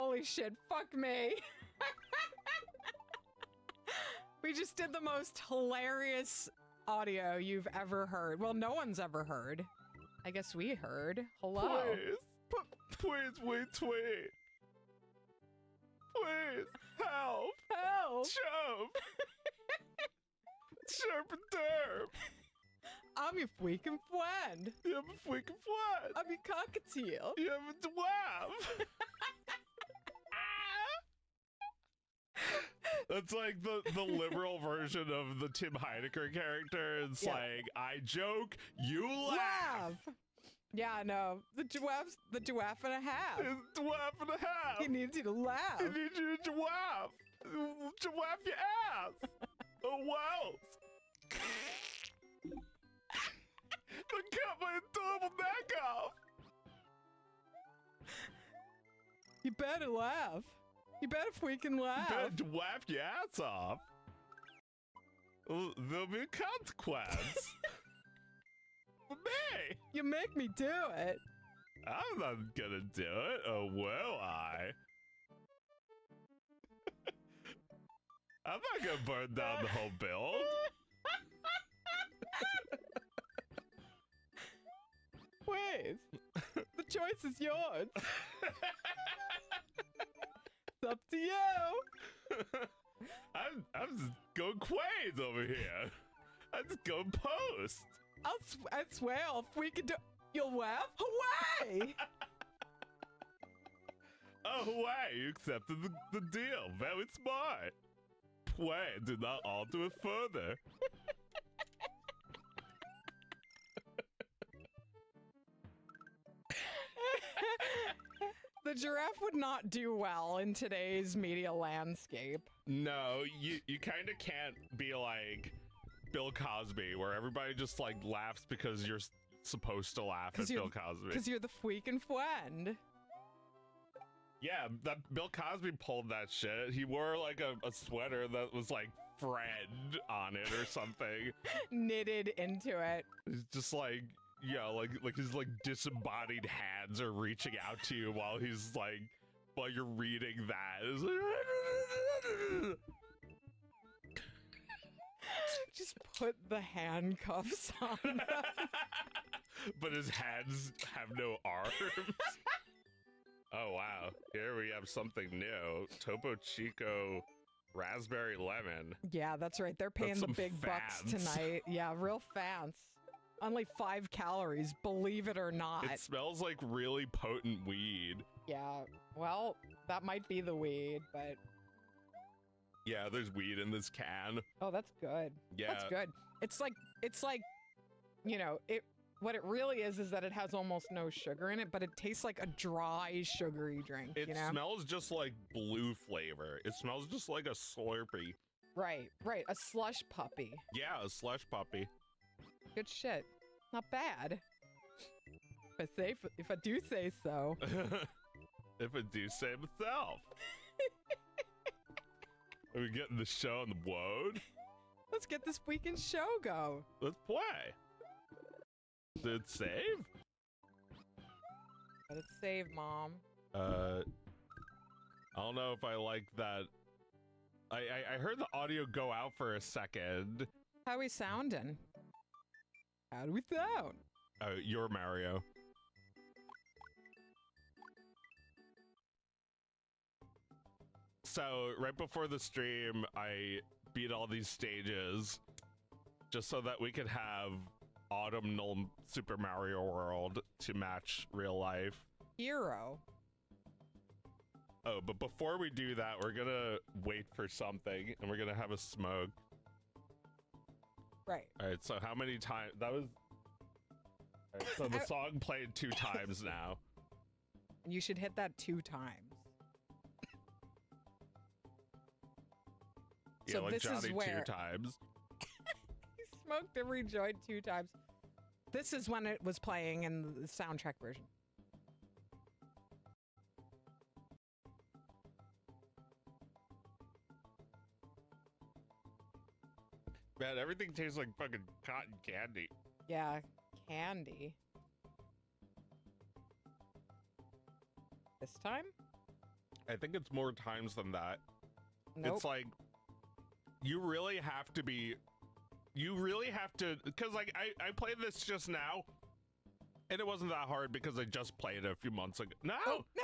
Holy shit, fuck me. We just did the most hilarious audio you've ever heard. Well, no one's ever heard. I guess we heard. Hello. Please, tweet. Please, help. Help. Chirp and derp. I'm your freaking friend. You have a freaking friend. I'm your cockatiel. You have a dwarf. That's like the liberal version of the Tim Heidecker character. It's like, I joke, you laugh. Yeah, no. The dwarf and a half. It's dwarf and a half. He needs you to laugh. He needs you to dwarf. Dwarf your ass. Oh, wow. I cut my adorable neck off. You better laugh. You better freaking laugh. You better dwarf your ass off. Well, there'll be a consequence. For me. You make me do it. I'm not gonna do it, or will I? I'm not gonna burn down the whole build. Wait. The choice is yours. It's up to you. I'm just going quays over here. I'm just going post. I swear, if we could do, you'll laugh. Away. Oh, Hawaii, you accepted the deal. Very smart. Play, do not alter it further. The giraffe would not do well in today's media landscape. No, you kind of can't be like Bill Cosby, where everybody just like laughs because you're supposed to laugh at Bill Cosby. Because you're the freaking friend. Yeah, that Bill Cosby pulled that shit. He wore like a sweater that was like friend on it or something. Knitted into it. It's just like, yeah, like his like disembodied hands are reaching out to you while you're reading that. It's like, just put the handcuffs on them. But his hands have no arms. Oh wow, here we have something new. Topo Chico Raspberry Lemon. Yeah, that's right. They're paying the big bucks tonight. Yeah, real fancy. Only 5 calories, believe it or not. It smells like really potent weed. Yeah, well, that might be the weed, but... Yeah, there's weed in this can. Oh, that's good. Yeah. That's good. It's like, you know, what it really is that it has almost no sugar in it, but it tastes like a dry, sugary drink, It you know? smells just like blue flavor. It smells just like a Slurpee. Right, a slush puppy. Yeah, a slush puppy. Good shit. Not bad. If I do say so. If I do say myself. Are we getting the show on the road? Let's get this weekend show go. Let's play. Did it save? Let it save, Mom. I don't know if I like that. I heard the audio go out for a second. How we sounding? How do we sound? Oh, you're Mario. So, right before the stream, I beat all these stages just so that we could have autumnal Super Mario World to match real life. Hero. Oh, but before we do that, we're gonna wait for something, and we're gonna have a smoke. Right. All right, so how many times? That was... All right, so the song played 2 times now. And you should hit that 2 times. Yeah, so like this Johnny is where 2 times. he smoked every joint 2 times. This is when it was playing in the soundtrack version. Man, everything tastes like fucking cotton candy. Yeah, candy. This time? I think it's more times than that. Nope. It's like you really have to, because like I played this just now, and it wasn't that hard because I just played it a few months ago. No, Oh, no.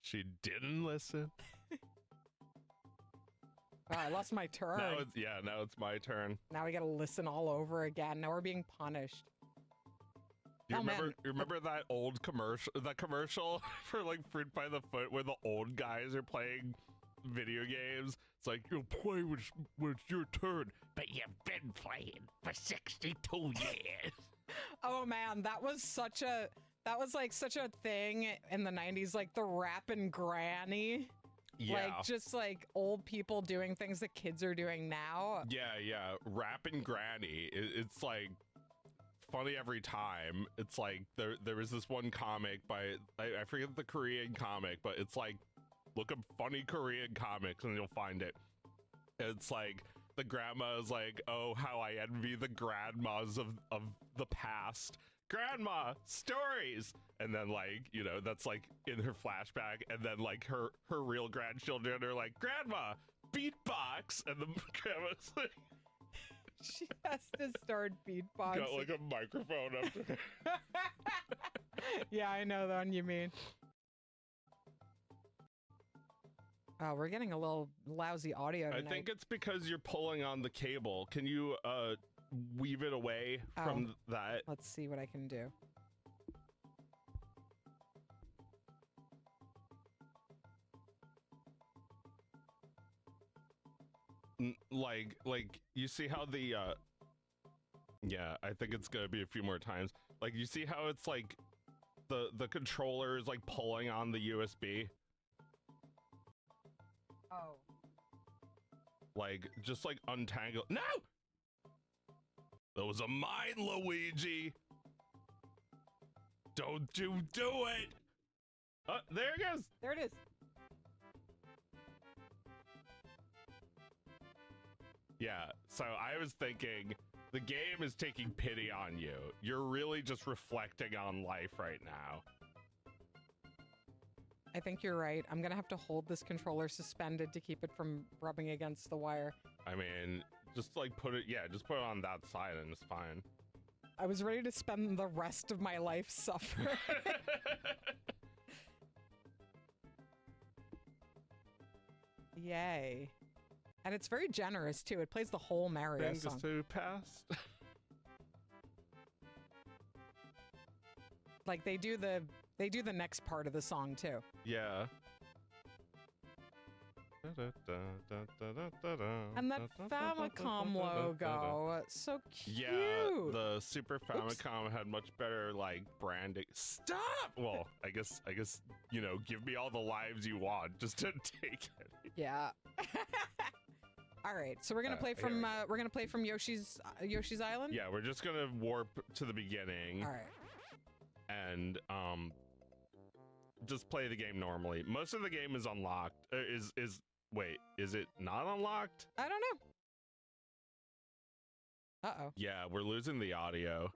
She didn't listen. Oh, I lost my turn. Now it's my turn. Now we gotta listen all over again. Now we're being punished. Do you Oh, remember? man. You remember that old commercial? That commercial for like Fruit by the Foot, where the old guys are playing video games. It's like you'll play when it's your turn, but you've been playing for 62 years. Oh man, that was such a thing in the 90s, like the rapping granny. Yeah. Like just like old people doing things that kids are doing now. Yeah. Rapping Granny. It's like funny every time. It's like there was this one comic by I forget the Korean comic, but it's like look up funny Korean comics and you'll find it. It's like the grandma is like, oh, how I envy the grandmas of the past. Grandma stories, and then like, you know, that's like in her flashback, and then like her real grandchildren are like, grandma beatbox, and the grandma's like, She has to start beatboxing. got like a microphone up to her. Yeah, I know the one you mean. Oh, we're getting a little lousy audio tonight. I think it's because you're pulling on the cable. Can you weave it away from that? Let's see what I can do. Like you see how the yeah, I think it's gonna be a few more times. Like you see how it's like the controller is like pulling on the USB. Oh. Like just like untangle. No! That was a mine, Luigi. Don't you do it! There it goes. There it is. Yeah, so I was thinking the game is taking pity on you. You're really just reflecting on life right now. I think you're right. I'm gonna have to hold this controller suspended to keep it from rubbing against the wire. I mean, just like just put it on that side and it's fine. I was ready to spend the rest of my life suffering. Yay. And it's very generous too. It plays the whole Mario song. To past. Like they do the next part of the song too. Yeah. And that Famicom logo, so cute. Yeah, the Super Famicom had much better like branding. Stop. Well, I guess you know, give me all the lives you want just to take it. Yeah. All right, so we're gonna play from Yoshi's Island. Yeah, we're just gonna warp to the beginning. All right. And just play the game normally. Most of the game is unlocked. Wait, is it not unlocked? I don't know. Uh-oh. Yeah, we're losing the audio.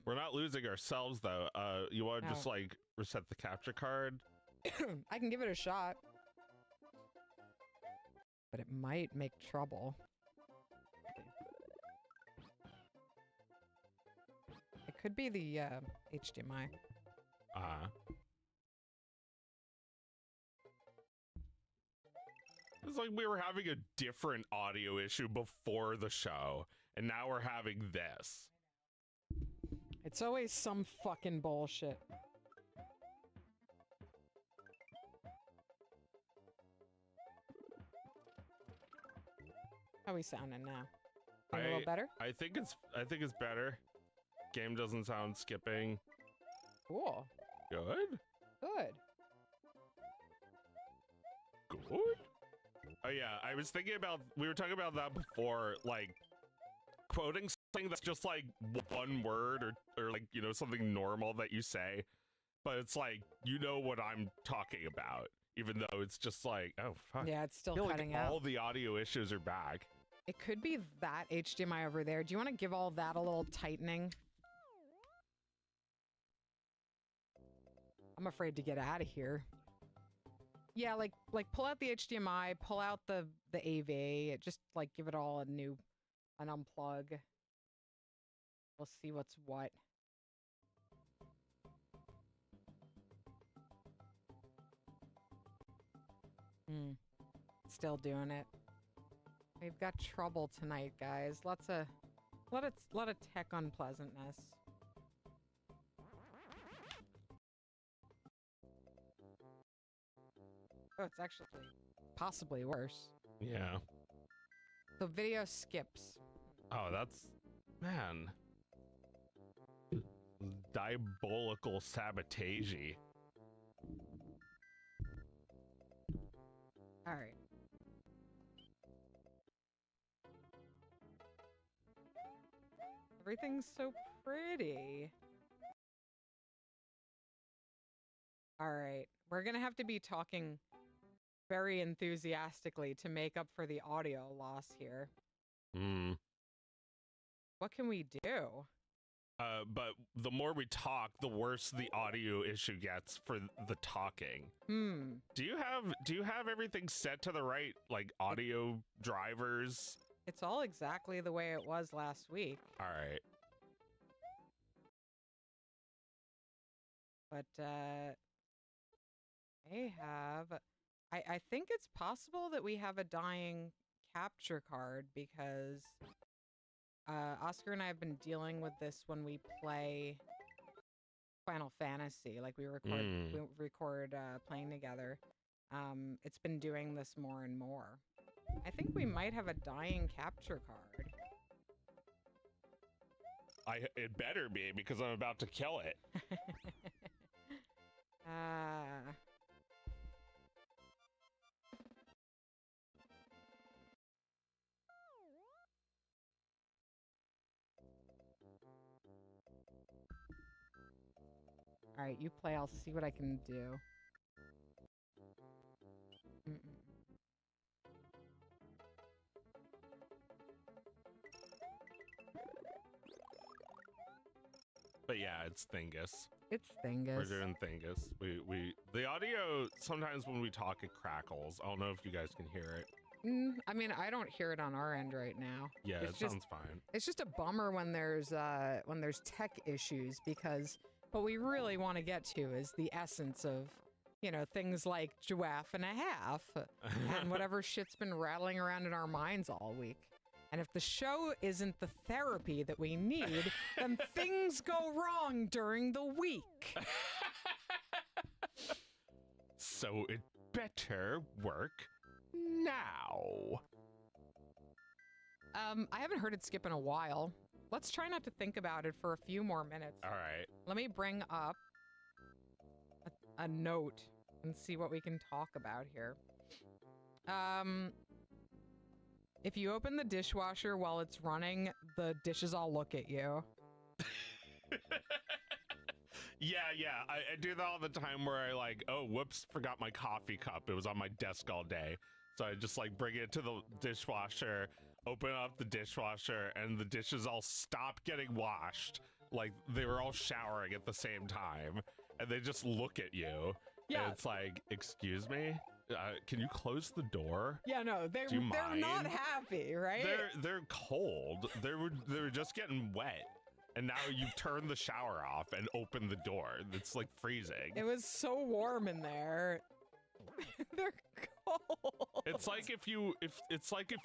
We're not losing ourselves though. You want to just like reset the capture card? I can give it a shot. But it might make trouble. It could be the HDMI. It's like we were having a different audio issue before the show, and now we're having this. It's always some fucking bullshit. How are we sounding now? A little better? I think it's better. Game doesn't sound skipping. Cool. Good. Good. Good. Oh yeah, I was thinking about, we were talking about that before, like quoting something that's just like one word or like, you know, something normal that you say, but it's like, you know what I'm talking about, even though it's just like, oh fuck. Yeah, it's still I feel cutting like out. all the audio issues are back. It could be that HDMI over there. Do you want to give all that a little tightening? I'm afraid to get out of here. Yeah, like pull out the HDMI, pull out the AV, just like give it all an unplug. We'll see what's what. Still doing it. We've got trouble tonight, guys. Lots of lot of tech unpleasantness. Oh, it's actually possibly worse. Yeah. The video skips. Oh, that's... Man. Diabolical sabotage. All right. Everything's so pretty. All right. We're going to have to be talking very enthusiastically to make up for the audio loss here. What can we do? But the more we talk, the worse the audio issue gets for the talking. Do you have everything set to the right, like, audio drivers? It's all exactly the way it was last week. All right. But I think it's possible that we have a dying capture card because Oscar and I have been dealing with this when we play Final Fantasy. Like we record playing together. It's been doing this more and more. I think we might have a dying capture card. It better be because I'm about to kill it. All right, you play. I'll see what I can do. But yeah, it's Thingus. It's Thingus. We're doing Thingus. The audio, sometimes when we talk, it crackles. I don't know if you guys can hear it. I mean, I don't hear it on our end right now. Yeah, it sounds fine. It's just a bummer when there's tech issues, because what we really want to get to is the essence of, things like giraffe and a half and whatever shit's been rattling around in our minds all week. And if the show isn't the therapy that we need, then things go wrong during the week. So it better work now. I haven't heard it skip in a while. Let's try not to think about it for a few more minutes. All right. Let me bring up a note and see what we can talk about here. If you open the dishwasher while it's running, the dishes all look at you. Yeah. I do that all the time where I oh, whoops, forgot my coffee cup. It was on my desk all day. So I just bring it to the dishwasher, open up the dishwasher, and the dishes all stop getting washed. Like they were all showering at the same time. And they just look at you. Yeah. And it's excuse me? Can you close the door? Yeah, no, they're not happy, right? They're cold. They were just getting wet, and now you've turned the shower off and opened the door. It's freezing. It was so warm in there. They're cold. It's like if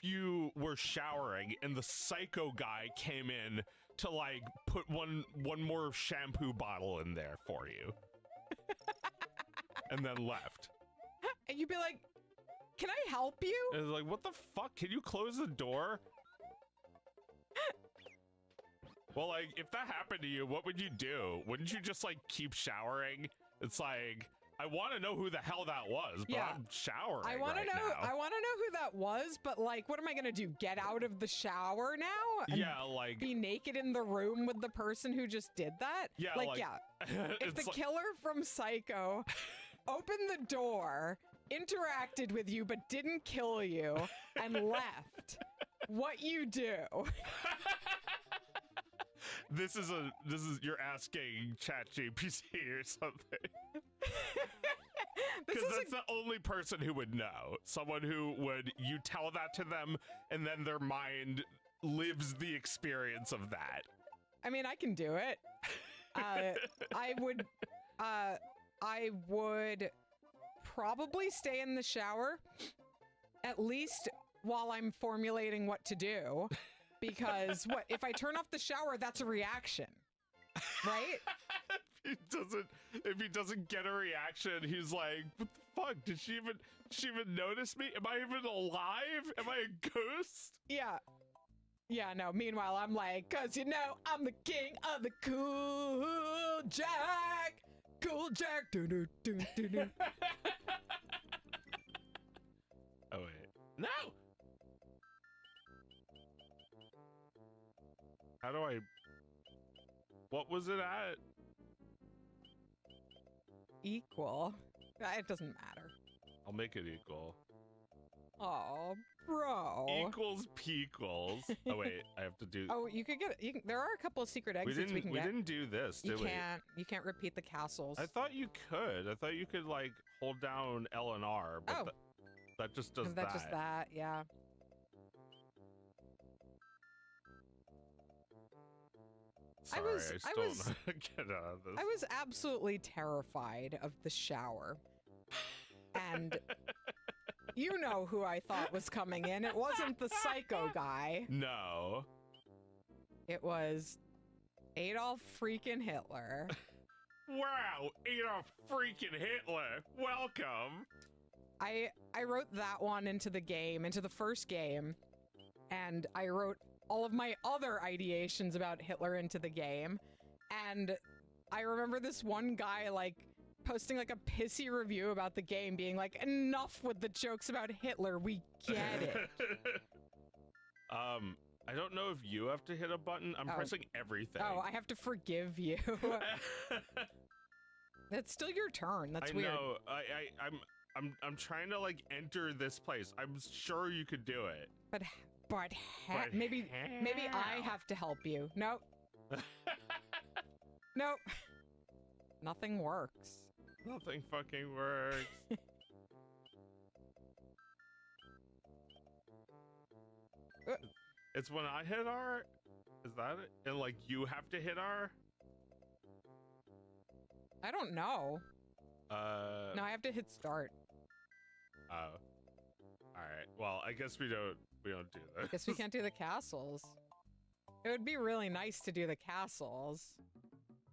you were showering and the psycho guy came in to put one more shampoo bottle in there for you, and then left. And you'd be like, can I help you? And it's what the fuck? Can you close the door? Well, if that happened to you, what would you do? Wouldn't you just, keep showering? It's I want to know who the hell that was, but I'm showering I want to know who that was, but, what am I going to do? Get out of the shower now? And be naked in the room with the person who just did that? Yeah, if the killer from Psycho opened the door, interacted with you but didn't kill you, and left, what you do? this is you're asking ChatGPT or something. Because that's the only person who would know. Someone who would, you tell that to them, and then their mind lives the experience of that. I mean, I can do it. I would probably stay in the shower, at least while I'm formulating what to do. Because if I turn off the shower, that's a reaction, right? If he doesn't get a reaction, he's like, what the fuck? Did she even notice me? Am I even alive? Am I a ghost? Yeah. Yeah, no, meanwhile, I'm like, cause you know, I'm the king of the cool Jack. Cool Jack. Do do do do do. Oh, wait. No! How do I... What was it at? Equal. It doesn't matter. I'll make it equal. Oh, bro. Equals pequals. Oh, wait. I have to do... Oh, you could get it. There are a couple of secret exits we can get. We didn't do this, did we? You can't repeat the castles. I thought you could. I thought you could, like, hold down L and R, but that just does that. That's just that, yeah. Sorry, I still don't know how to get out of this. I was absolutely terrified of the shower. And you know who I thought was coming in. It wasn't the psycho guy. No. It was Adolf freaking Hitler. Wow, Adolf freaking Hitler. Welcome. I wrote that one into the game, into the first game, and I wrote all of my other ideations about Hitler into the game. And I remember this one guy, like, posting, like, a pissy review about the game, being like, enough with the jokes about Hitler, we get it. I don't know if you have to hit a button. I'm pressing everything. Oh, I have to forgive you. It's still your turn. That's weird. I know. I'm trying to, like, enter this place. I'm sure you could do it. But maybe I have to help you. Nope. Nope. Nothing works. Nothing fucking works. It's when I hit R? Is that it? And, like, you have to hit R? I don't know. No, I have to hit start. Oh. Alright. Well, I guess we don't do this. I guess we can't do the castles. It would be really nice to do the castles.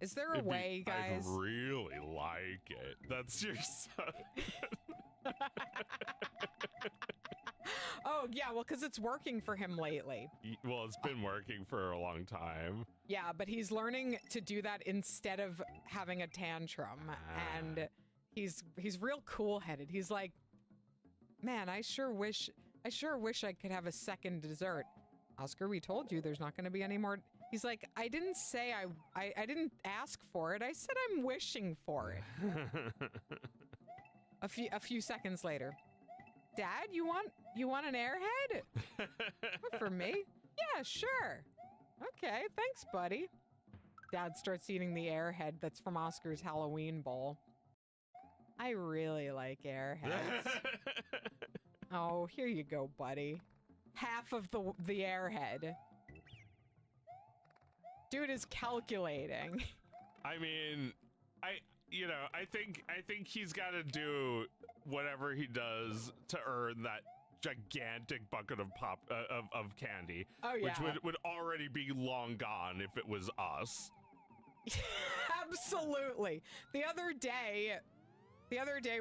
Is there a way, guys? I'd really like it. That's your son. Oh, yeah, well, because it's working for him lately. Well, it's been working for a long time. Yeah, but he's learning to do that instead of having a tantrum. And he's real cool-headed. He's like, man, I sure wish I could have a second dessert. Oscar, we told you there's not going to be any more. He's like, I didn't say I didn't ask for it. I said I'm wishing for it. A few seconds later. Dad, you want an airhead? For me? Yeah, sure. Okay, thanks, buddy. Dad starts eating the airhead that's from Oscar's Halloween bowl. I really like airheads. Oh, here you go, buddy. Half of the airhead. Dude is calculating. I mean, I think he's got to do whatever he does to earn that gigantic bucket of of candy. Oh yeah. Which would already be long gone if it was us. Absolutely. The other day,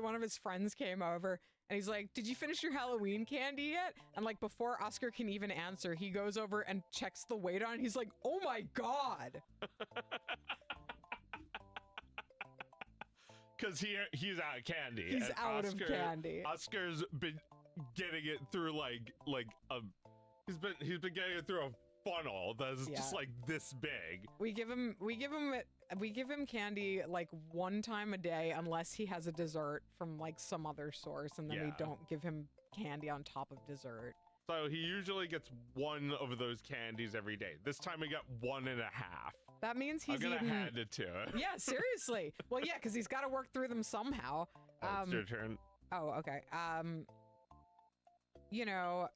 one of his friends came over and he's like, did you finish your Halloween candy yet? And like before Oscar can even answer, he goes over and checks the weight on it. He's like, oh my God. Because he's out of candy. He's out of candy. Oscar's been getting it through he's been getting it through a funnel that's just like this big. We give him candy like one time a day unless he has a dessert from like some other source, and then we don't give him candy on top of dessert. So he usually gets one of those candies every day. This time he got 1.5. That means he's I'm gonna eaten... hand it to him. Yeah, seriously. Well, yeah, because he's got to work through them somehow. It's your turn. Oh, okay. You know,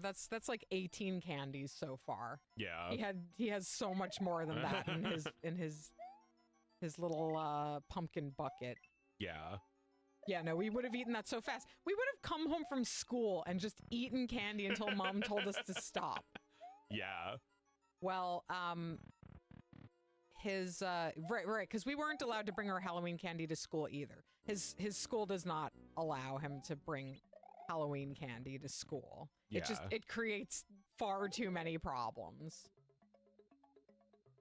that's like 18 candies so far. Yeah. He has so much more than that in his little pumpkin bucket. Yeah. Yeah, no, we would have eaten that so fast. We would have come home from school and just eaten candy until Mom told us to stop. Yeah. Well, right, because we weren't allowed to bring our Halloween candy to school either. His school does not allow him to bring Halloween candy to school. Yeah. It creates far too many problems.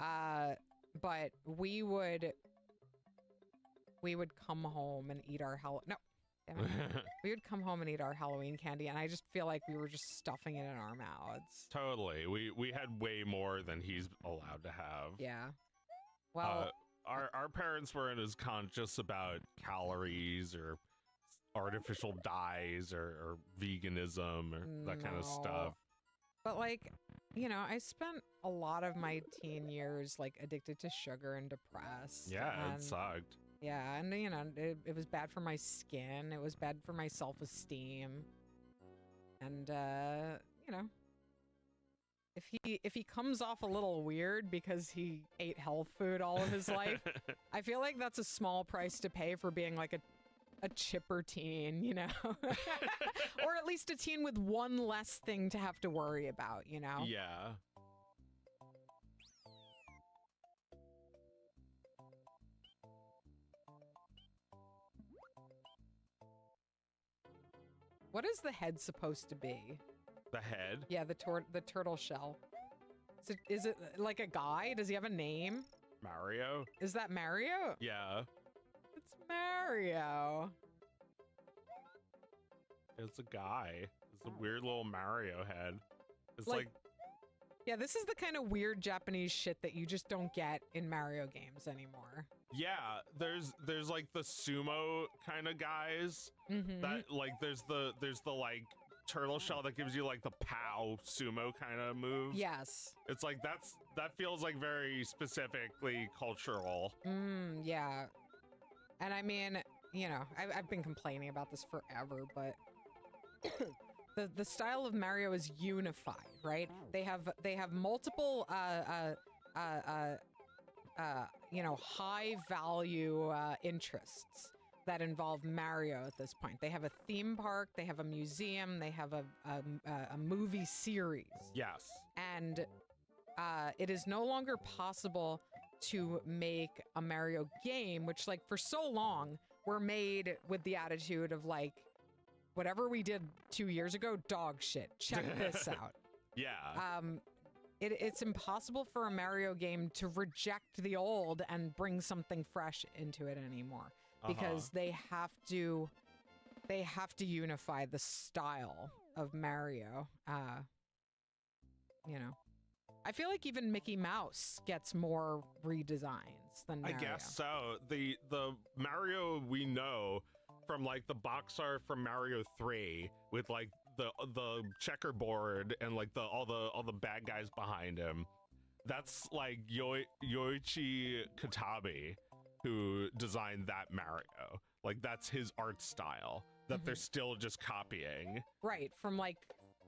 But we would come home and eat our we would come home and eat our Halloween candy, and I just feel like we were just stuffing it in our mouths. Totally. We had way more than he's allowed to have. Yeah. Well, our parents weren't as conscious about calories or artificial dyes or veganism or that kind of stuff. But like, I spent a lot of my teen years like addicted to sugar and depressed. Yeah, and, it sucked. Yeah, and it was bad for my skin. It was bad for my self-esteem. And if he comes off a little weird because he ate health food all of his life, I feel like that's a small price to pay for being like a chipper teen, or at least a teen with one less thing to have to worry about, Yeah. What is the head supposed to be? The head? Yeah, the turtle shell. Is it like a guy? Does he have a name? Mario? Is that Mario? Yeah. It's Mario. It's a guy. It's a weird little Mario head. It's like... Yeah, this is the kind of weird Japanese shit that you just don't get in Mario games anymore. Yeah, there's like the sumo kind of guys that like there's the like turtle shell that gives you like the pow sumo kind of move. Yes. It's like that feels like very specifically cultural. Yeah. And I mean, I've been complaining about this forever, but the style of Mario is unified, right? They have multiple high value interests that involve Mario at this point. They have a theme park, they have a museum, they have a movie series. Yes. And it is no longer possible to make a Mario game, which like for so long were made with the attitude of like, whatever we did 2 years ago, dog shit. Check this out. Yeah. It's impossible for a Mario game to reject the old and bring something fresh into it anymore because they have to unify the style of Mario. I feel like even Mickey Mouse gets more redesigns than Mario. I guess so. The Mario we know from like the box art from Mario 3 with like the checkerboard and like all the bad guys behind him. That's like Yoichi Katabe who designed that Mario. Like that's his art style that they're still just copying. Right, from like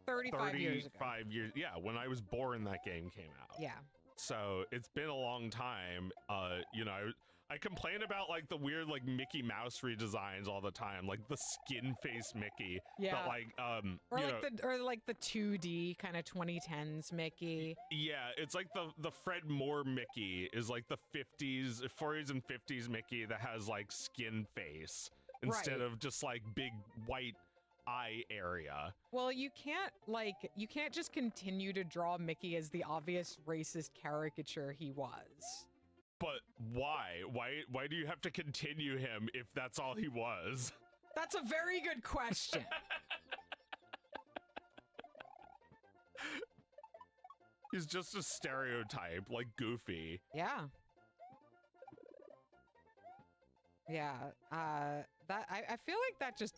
35 years ago. 35 years. Yeah, when I was born that game came out. Yeah. So it's been a long time. I complain about like the weird like Mickey Mouse redesigns all the time, like the skin face Mickey. Yeah. That, like or like the 2D kind of 2010s Mickey. Yeah, it's like the Fred Moore Mickey is like the 40s and 50s Mickey that has like skin face instead of just like big white eye area. Well, you can't just continue to draw Mickey as the obvious racist caricature he was. But why? Why do you have to continue him if that's all he was? That's a very good question. He's just a stereotype, like Goofy. Yeah. Yeah. I feel like that just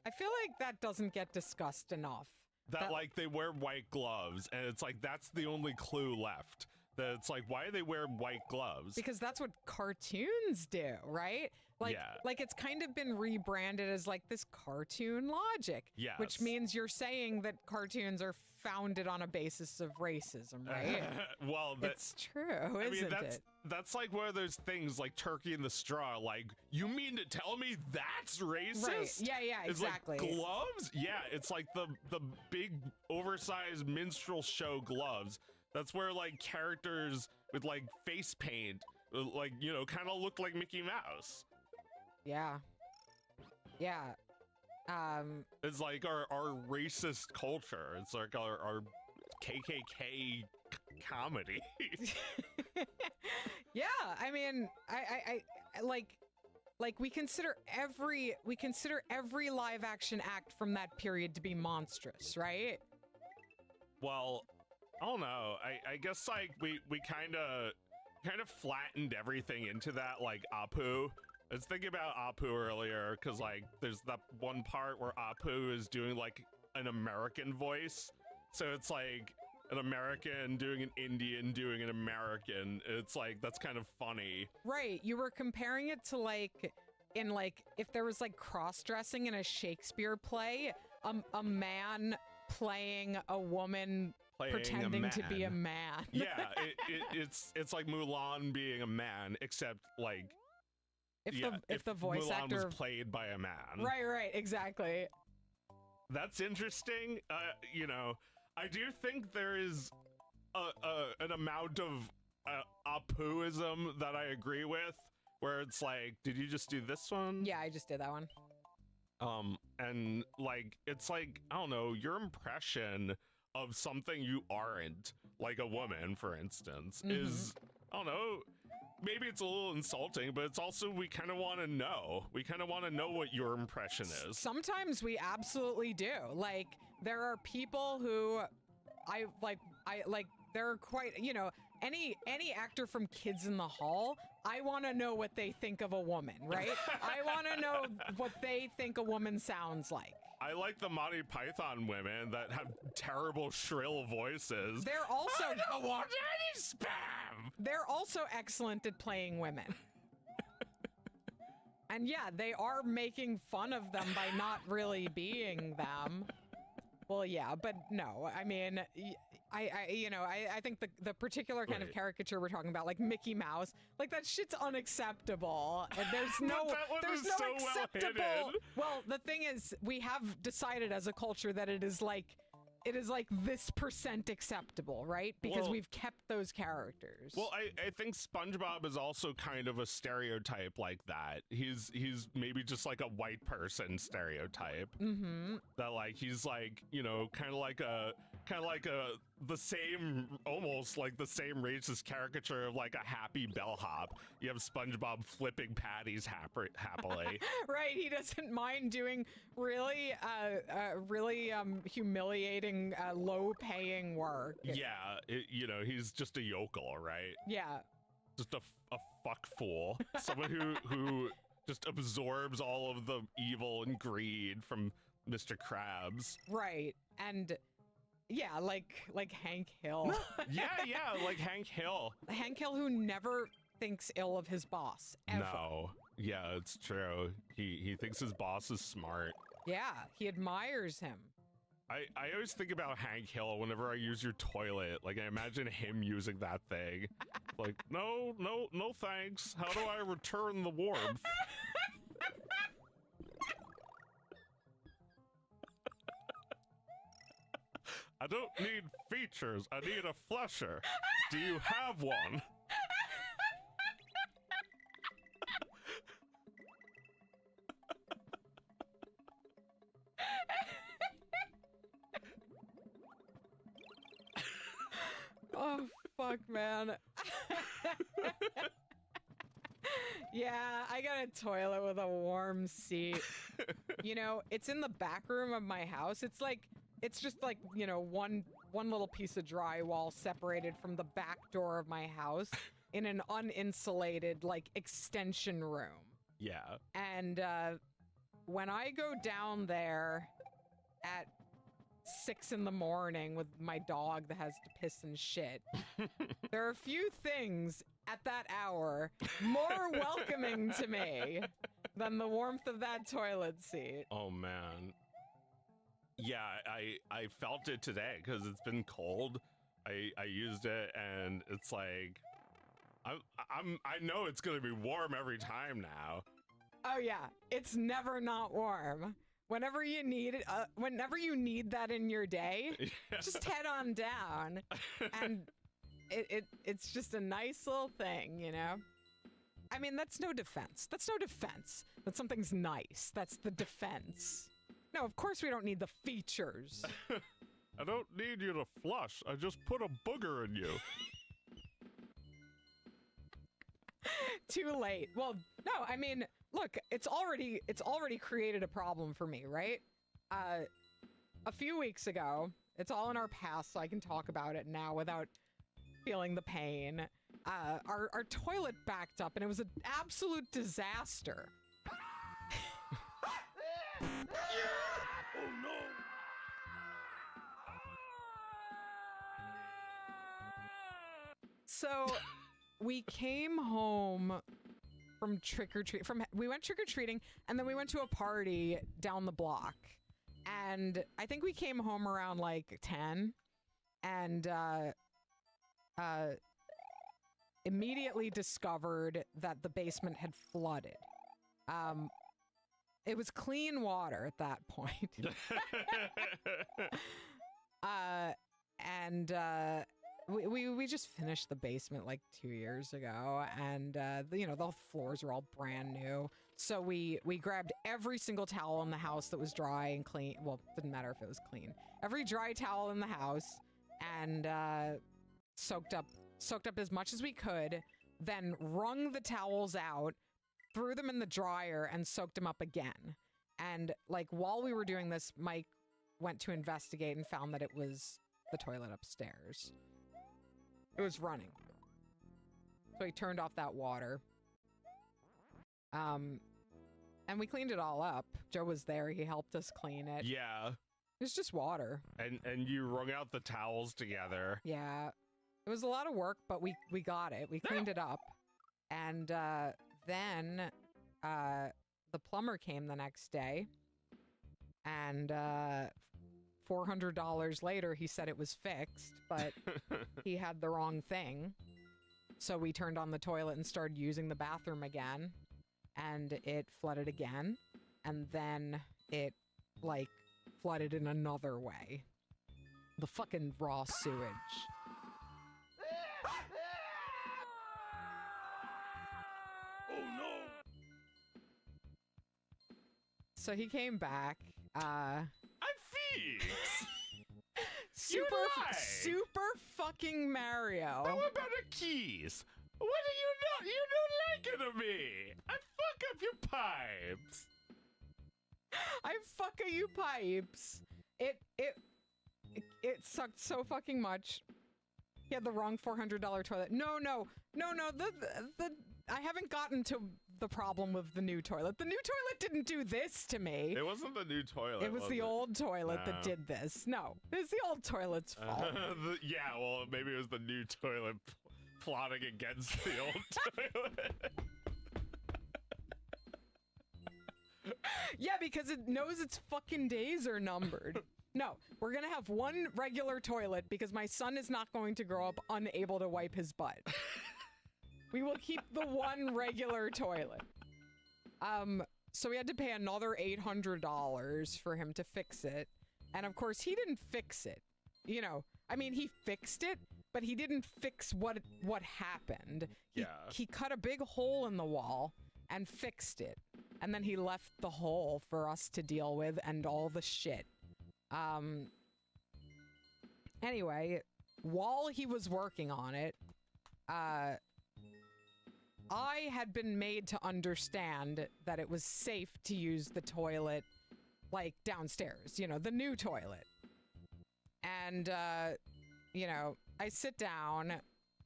I feel like that doesn't get discussed enough. That like they wear white gloves, and it's like that's the only clue left. That it's like, why do they wear white gloves? Because that's what cartoons do, right? Like, Yeah. like it's kind of been rebranded as like this cartoon logic, Yes. which means you're saying that cartoons are founded on a basis of racism, right? Well, It's true, isn't it? That's like one of those things like turkey in the straw. Like, you mean to tell me that's racist? Right. Yeah, It's exactly. like gloves? Yeah, it's like the big oversized minstrel show gloves. That's where like characters with like face paint, like, you know, kind of look like Mickey Mouse. Yeah. Yeah. It's like our racist culture. It's like our KKK comedy. Yeah, I mean, I like we consider every live action act from that period to be monstrous, right? Well, I don't know. I guess like we kind of flattened everything into that, like Apu. I was thinking about Apu earlier because like there's that one part where Apu is doing like an American voice, so it's like an American doing an Indian doing an American. It's like that's kind of funny. Right. You were comparing it to like in like if there was like cross-dressing in a Shakespeare play, a man playing a woman pretending to be a man. Yeah, it's like Mulan being a man, except like if the voice Mulan actor was played by a man. Right, exactly. That's interesting. You know, I do think there is an amount of Apuism that I agree with, where it's like, did you just do this one? Yeah, I just did that one. And like, it's like, I don't know, your impression of something you aren't, like a woman, for instance, is, I don't know, maybe it's a little insulting, but it's also, we kind of want to know. We kind of want to know what your impression is. Sometimes we absolutely do. Like, there are people who I like, there are quite, you know, any actor from Kids in the Hall, I want to know what they think of a woman, right? I want to know what they think a woman sounds like. I like the Monty Python women that have terrible, shrill voices. They're also I don't want any spam. They're also excellent at playing women. And yeah, they are making fun of them by not really being them. Well, yeah, but no, I mean, I think the particular kind of caricature we're talking about, like Mickey Mouse, like that shit's unacceptable. And there's no so acceptable. Well, the thing is, we have decided as a culture that it is like this % acceptable, right? Because we've kept those characters. Well, I think SpongeBob is also kind of a stereotype like that. He's maybe just like a white person stereotype. Mm-hmm. That like he's like, you know, kind of like the same, almost like the same racist caricature of like a happy bellhop. You have SpongeBob flipping patties happily. Right, he doesn't mind doing really humiliating, low-paying work. Yeah, you know, he's just a yokel, right? Yeah. Just a fuck fool. Someone who just absorbs all of the evil and greed from Mr. Krabs. Right, and yeah, like Hank Hill. yeah, like Hank Hill. Hank Hill, who never thinks ill of his boss, ever. No, yeah, it's true. He thinks his boss is smart. Yeah, he admires him. I always think about Hank Hill whenever I use your toilet. Like, I imagine him using that thing. Like, no, thanks. How do I return the warmth? I don't need features. I need a flusher. Do you have one? Oh, fuck, man. Yeah, I got a toilet with a warm seat. You know, it's in the back room of my house. It's just like, you know, one little piece of drywall separated from the back door of my house in an uninsulated, like, extension room. Yeah. And when I go down there at 6 in the morning with my dog that has to piss and shit, there are a few things at that hour more welcoming to me than the warmth of that toilet seat. Oh man. Yeah, I felt it today because it's been cold. I used it and it's like I know it's gonna be warm every time now. Oh yeah, it's never not warm. Whenever you need it, whenever you need that in your day, just head on down, and it's just a nice little thing, you know. I mean, that's no defense. That's no defense. That something's nice. That's the defense. No, of course we don't need the features. I don't need you to flush. I just put a booger in you. Too late. Well, no, I mean, look, it's already created a problem for me, right? A few weeks ago, it's all in our past, so I can talk about it now without feeling the pain. Our toilet backed up, and it was an absolute disaster. Oh no! So we came home from we went trick-or-treating, and then we went to a party down the block. And I think we came home around like 10 and immediately discovered that the basement had flooded. It was clean water at that point. We just finished the basement like 2 years ago, and the floors were all brand new. So we grabbed every single towel in the house that was dry and clean. Well, didn't matter if it was clean. Every dry towel in the house, and soaked up as much as we could. Then wrung the towels out, threw them in the dryer, and soaked them up again. And like while we were doing this, Mike went to investigate and found that it was the toilet upstairs. It was running. So he turned off that water. And we cleaned it all up. Joe was there. He helped us clean it. Yeah. It was just water. And you wrung out the towels together. Yeah. It was a lot of work, but we got it. We cleaned it up. And then the plumber came the next day. And $400 later, he said it was fixed, but he had the wrong thing. So we turned on the toilet and started using the bathroom again, and it flooded again, and then it, like, flooded in another way. The fucking raw sewage. Oh no! So he came back, I'm Thingus! super fucking Mario. How about the keys? What are you don't like it of me? I fuck up your pipes. I fuck you pipes. It sucked so fucking much. He had the wrong $400 toilet. No. I haven't gotten to the problem with the new toilet. The new toilet didn't do this to me. It wasn't the new toilet. It was the old toilet that did this. No, it was the old toilet's fault. Yeah, well, maybe it was the new toilet plotting against the old toilet. Yeah, because it knows its fucking days are numbered. No, we're gonna have one regular toilet because my son is not going to grow up unable to wipe his butt. We will keep the one regular toilet. So we had to pay another $800 for him to fix it. And of course, he didn't fix it. You know, I mean, he fixed it, but he didn't fix what happened. He cut a big hole in the wall and fixed it. And then he left the hole for us to deal with and all the shit. Anyway, while he was working on it, I had been made to understand that it was safe to use the toilet, like, downstairs, you know, the new toilet. And, you know, I sit down,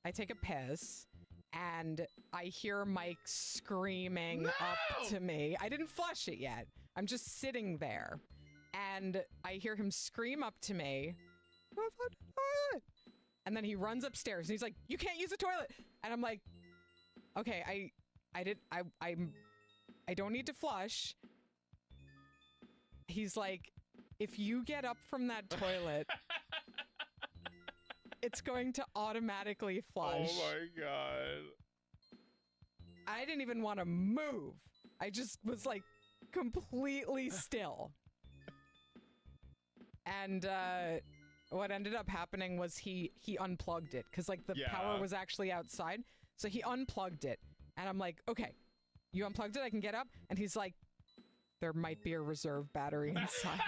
I take a piss, and I hear Mike screaming up to me. I didn't flush it yet, I'm just sitting there, and I hear him scream up to me, toilet. And then he runs upstairs and he's like, you can't use the toilet. And I'm like, okay, I don't need to flush. He's like, if you get up from that toilet, it's going to automatically flush. Oh my God. I didn't even want to move. I just was like completely still. And what ended up happening was he unplugged it because like the power was actually outside. So he unplugged it. And I'm like, okay, you unplugged it, I can get up. And he's like, there might be a reserve battery inside.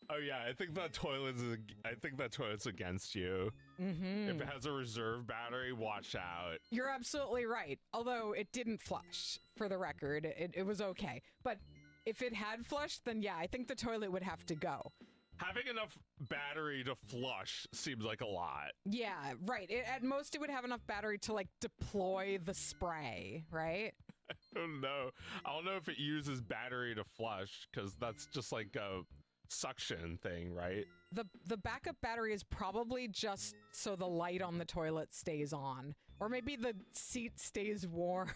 Oh yeah, I think that toilet's against you. Mm-hmm. If it has a reserve battery, watch out. You're absolutely right. Although it didn't flush, for the record. It was okay. But if it had flushed, then yeah, I think the toilet would have to go. Having enough battery to flush seems like a lot. Yeah, right. At most, it would have enough battery to, like, deploy the spray, right? I don't know. I don't know if it uses battery to flush, because that's just like a suction thing, right? The backup battery is probably just so the light on the toilet stays on. Or maybe the seat stays warm.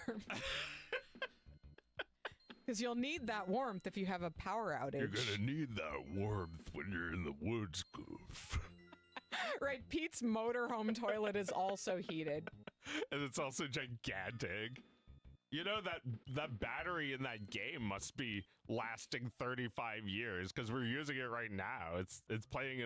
Because you'll need that warmth if you have a power outage. You're gonna need that warmth when you're in the woods, Goof. Right, Pete's motorhome toilet is also heated. And it's also gigantic. You know, that battery in that game must be lasting 35 years because we're using it right now. It's playing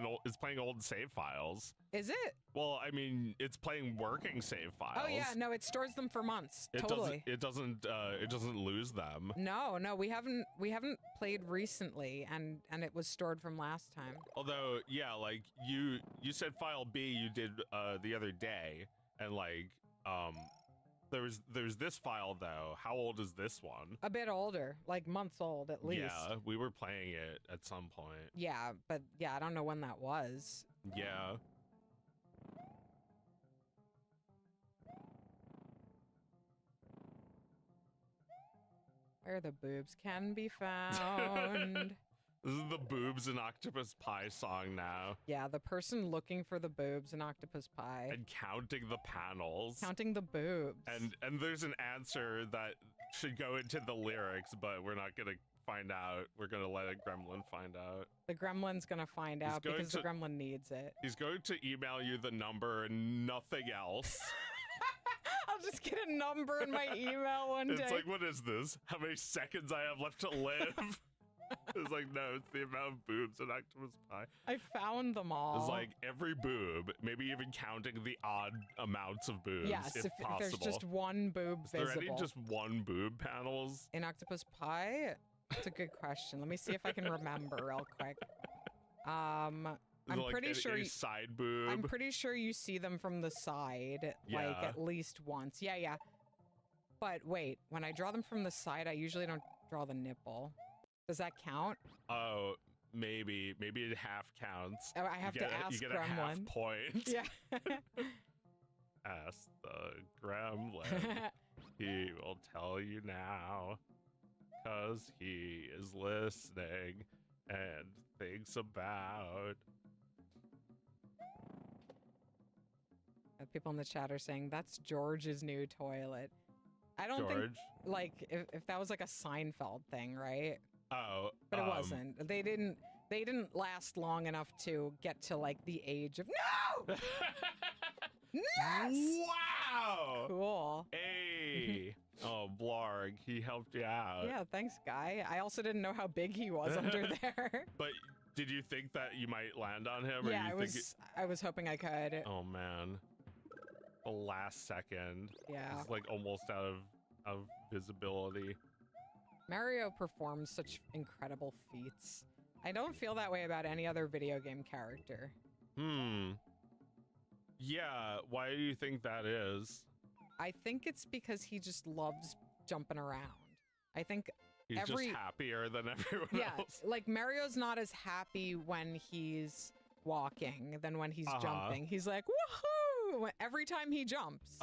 old save files. Is it? Well, I mean, it's playing working save files. Oh yeah, no, it stores them for months. Totally. It doesn't lose them. No, we haven't played recently, and it was stored from last time. Although, yeah, like you said file B you did the other day, and like there's this file though. How old is this one? A bit older, like months old at least. Yeah, we were playing it at some point. Yeah, but yeah, I don't know when that was. Yeah. Where the boobs can be found. This is the boobs and octopus pie song now. Yeah, the person looking for the boobs in octopus pie. And counting the panels. Counting the boobs. And there's an answer that should go into the lyrics, but we're not gonna find out. We're gonna let a gremlin find out. The gremlin's gonna find out because the gremlin needs it. He's going to email you the number and nothing else. I'll just get a number in my email one day. It's like, what is this? How many seconds I have left to live? It's like, no, it's the amount of boobs in octopus pie. I found them all. It's like every boob, maybe even counting the odd amounts of boobs, yes, if possible. There's just one boob visible. Is there any just one boob panels? In octopus pie? That's a good question. Let me see if I can remember real quick. I'm like pretty sure side boob. I'm pretty sure you see them from the side, like at least once. Yeah. But wait, when I draw them from the side, I usually don't draw the nipple. Does that count? Oh, maybe it half counts. Oh, I have to ask you get a half Gremlin. point. Yeah. Ask the gremlin. He will tell you now, 'cause he is listening and thinks about. People in the chat are saying that's George's new toilet. I don't think, like, if that was like a Seinfeld thing, right? Oh, but it wasn't. They didn't last long enough to get to like the age of no. Yes! Wow! Cool. Hey! Oh, Blarg, he helped you out. Yeah, thanks, guy. I also didn't know how big he was under there. But did you think that you might land on him? Yeah, or I was hoping I could. Oh, man. The last second. Yeah. It's like almost out of visibility. Mario performs such incredible feats. I don't feel that way about any other video game character. Yeah, why do you think that is? I think it's because he just loves jumping around. I think He's just happier than everyone else. Like Mario's not as happy when he's walking than when he's jumping. He's like, woohoo! Every time he jumps.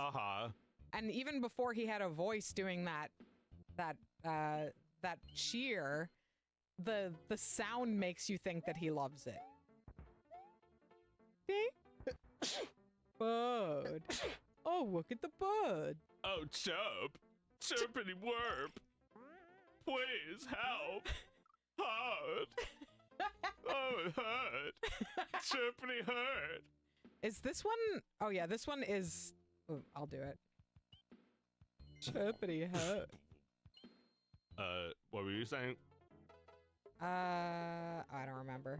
And even before he had a voice doing that cheer, the sound makes you think that he loves it. Bud. Oh, look at the bud. Oh, chirp. Chirpity worp. Please help. Hurt. Oh, it hurt. Chirpity hurt. Is this one? Oh, yeah, this one is... Ooh, I'll do it. Chirpity hurt. What were you saying? I don't remember.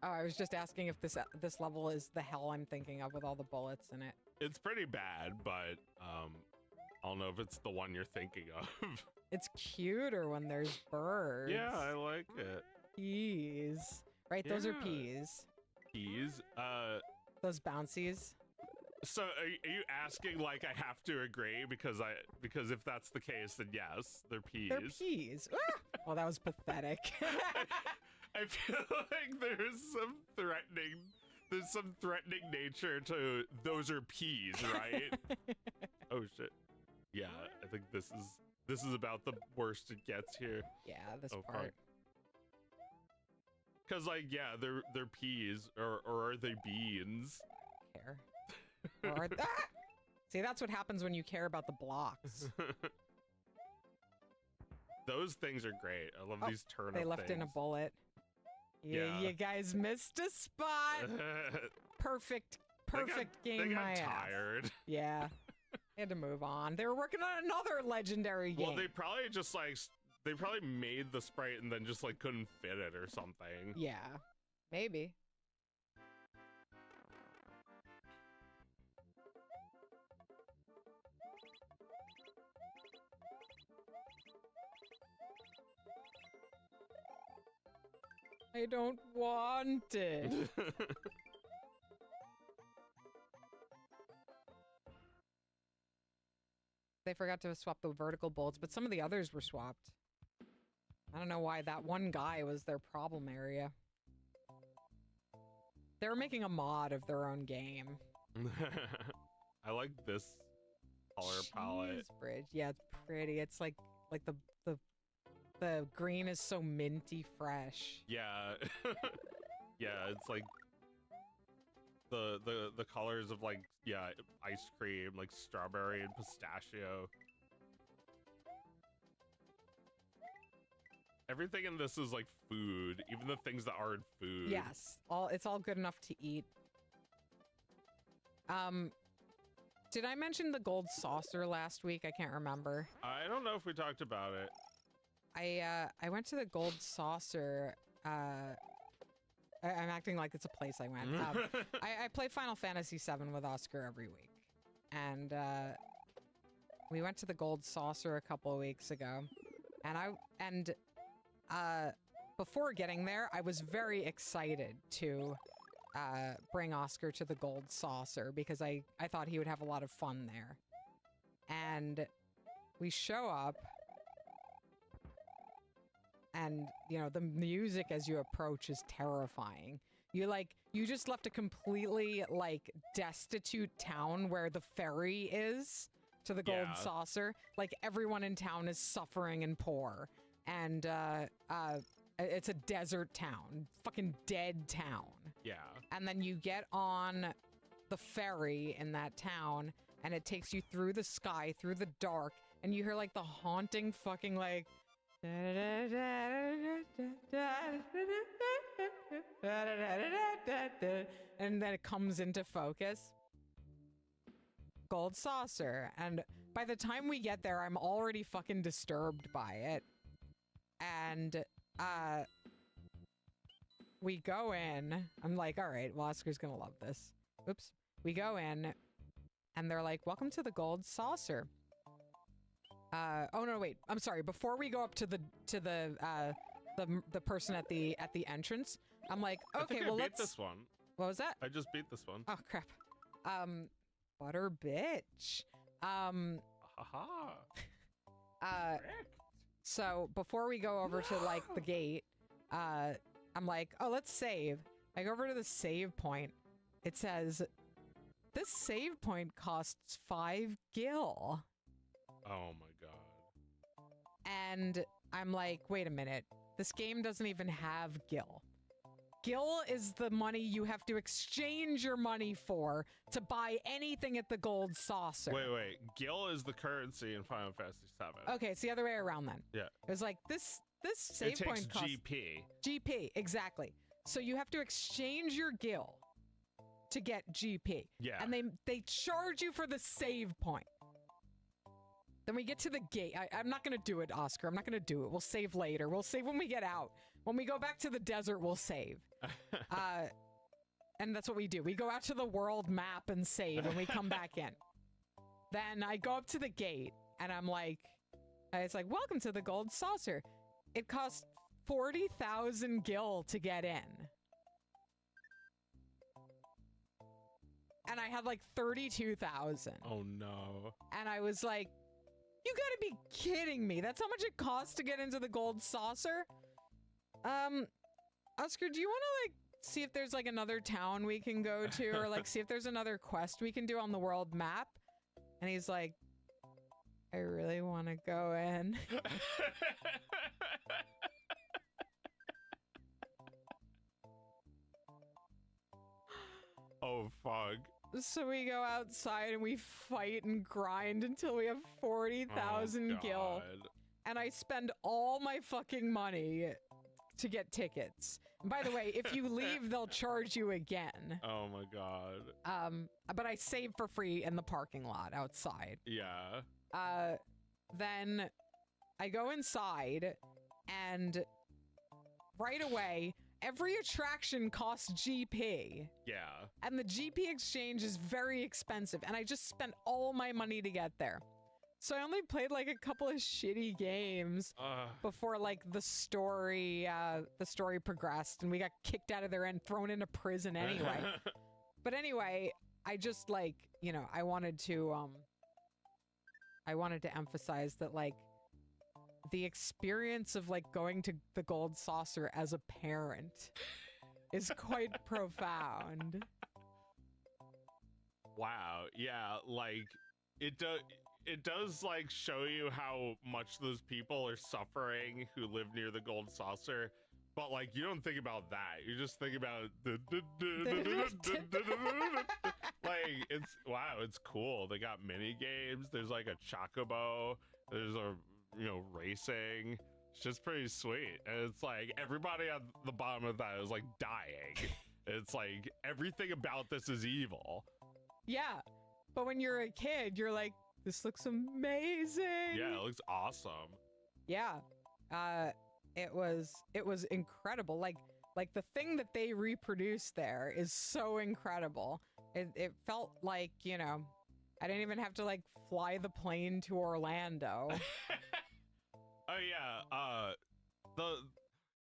Oh, I was just asking if this level is the hell I'm thinking of with all the bullets in it. It's pretty bad, but I don't know if it's the one you're thinking of. It's cuter when there's birds. Yeah, I like it. Peas. Right, those are peas. Peas? Those bouncies. So are you asking like I have to agree because if that's the case, then yes, they're peas. They're peas. Oh, that was pathetic. I feel like there's some threatening nature to those are peas, right? Oh shit. Yeah, I think this is about the worst it gets here. Yeah, this part. Cause like yeah, they're peas or are they beans? Care. Or see, that's what happens when you care about the blocks. Those things are great. I love these turnip They left in a bullet. You guys missed a spot. Perfect game. They got tired. Yeah. They had to move on. They were working on another legendary game. Well, they probably just like made the sprite and then just like couldn't fit it or something. Yeah. Maybe. I don't want it. They forgot to swap the vertical bullets, but some of the others were swapped. I don't know why that one guy was their problem area. They were making a mod of their own game. I like this color palette. Bridge. Yeah, it's pretty. It's like the green is so minty fresh. Yeah. Yeah, it's like the colors of like, yeah, ice cream, like strawberry and pistachio. Everything in this is like food, even the things that aren't food. Yes, it's all good enough to eat. Did I mention the gold saucer last week? I can't remember. I don't know if we talked about it. I went to the gold saucer. I'm acting like it's a place I went. I play Final Fantasy VII with Oscar every week, and we went to the gold saucer a couple of weeks ago, and before getting there, I was very excited to bring Oscar to the gold saucer because I thought he would have a lot of fun there, and we show up. And, you know, the music as you approach is terrifying. You just left a completely, like, destitute town where the ferry is to the gold saucer. Like, everyone in town is suffering and poor. And, it's a desert town. Fucking dead town. Yeah. And then you get on the ferry in that town, and it takes you through the sky, through the dark, and you hear, like, the haunting fucking, like... And then it comes into focus. Gold saucer. And by the time we get there, I'm already fucking disturbed by it. And we go in. I'm like, all right, well, Oscar's gonna love this. Oops. We go in, and they're like, welcome to the gold saucer. Oh no, wait. I'm sorry. Before we go up to the person at the entrance, I'm like, okay, well, let's. This one. What was that? I just beat this one. Oh crap. Butter bitch. Haha. So before we go over to like the gate, I'm like, oh, let's save. I go over to the save point. It says, this save point costs 5 gil. Oh my god. And I'm like, wait a minute. This game doesn't even have gil. Gil is the money you have to exchange your money for to buy anything at the gold saucer. Wait. Gil is the currency in Final Fantasy VII. Okay, it's the other way around then. Yeah. It was like, this save it takes point costs... GP. GP, exactly. So you have to exchange your gil to get GP. Yeah. And they charge you for the save point. Then we get to the gate. I'm not going to do it, Oscar. I'm not going to do it. We'll save later. We'll save when we get out. When we go back to the desert, we'll save. And that's what we do. We go out to the world map and save, and we come back in. Then I go up to the gate, and I'm like, it's like, welcome to the gold saucer. It costs 40,000 gil to get in. And I had like 32,000. Oh no. And I was like, you gotta be kidding me. That's how much it costs to get into the gold saucer? Oscar, do you want to like see if there's like another town we can go to, or like see if there's another quest we can do on the world map? And he's like, I really want to go in. Oh fuck. So we go outside and we fight and grind until we have 40,000 gil. And I spend all my fucking money to get tickets. And by the way, if you leave, they'll charge you again. Oh my god. But I save for free in the parking lot outside. Yeah. Then I go inside and right away, every attraction costs GP. Yeah. And the GP exchange is very expensive. And I just spent all my money to get there. So I only played like a couple of shitty games before like the story progressed and we got kicked out of there and thrown into prison anyway. But anyway, I just like, you know, I wanted to emphasize that like the experience of like going to the gold saucer as a parent is quite profound. Wow. Yeah, like it does like show you how much those people are suffering who live near the gold saucer, but like you don't think about that. You just think about like it's cool. They got mini games. There's like a chocobo. There's a racing. It's just pretty sweet. And it's like everybody at the bottom of that is like dying. It's like everything about this is evil. Yeah. But when you're a kid, you're like, this looks amazing. Yeah, it looks awesome. Yeah. It was incredible. Like the thing that they reproduced there is so incredible. It felt like, you know, I didn't even have to like fly the plane to Orlando. Oh yeah.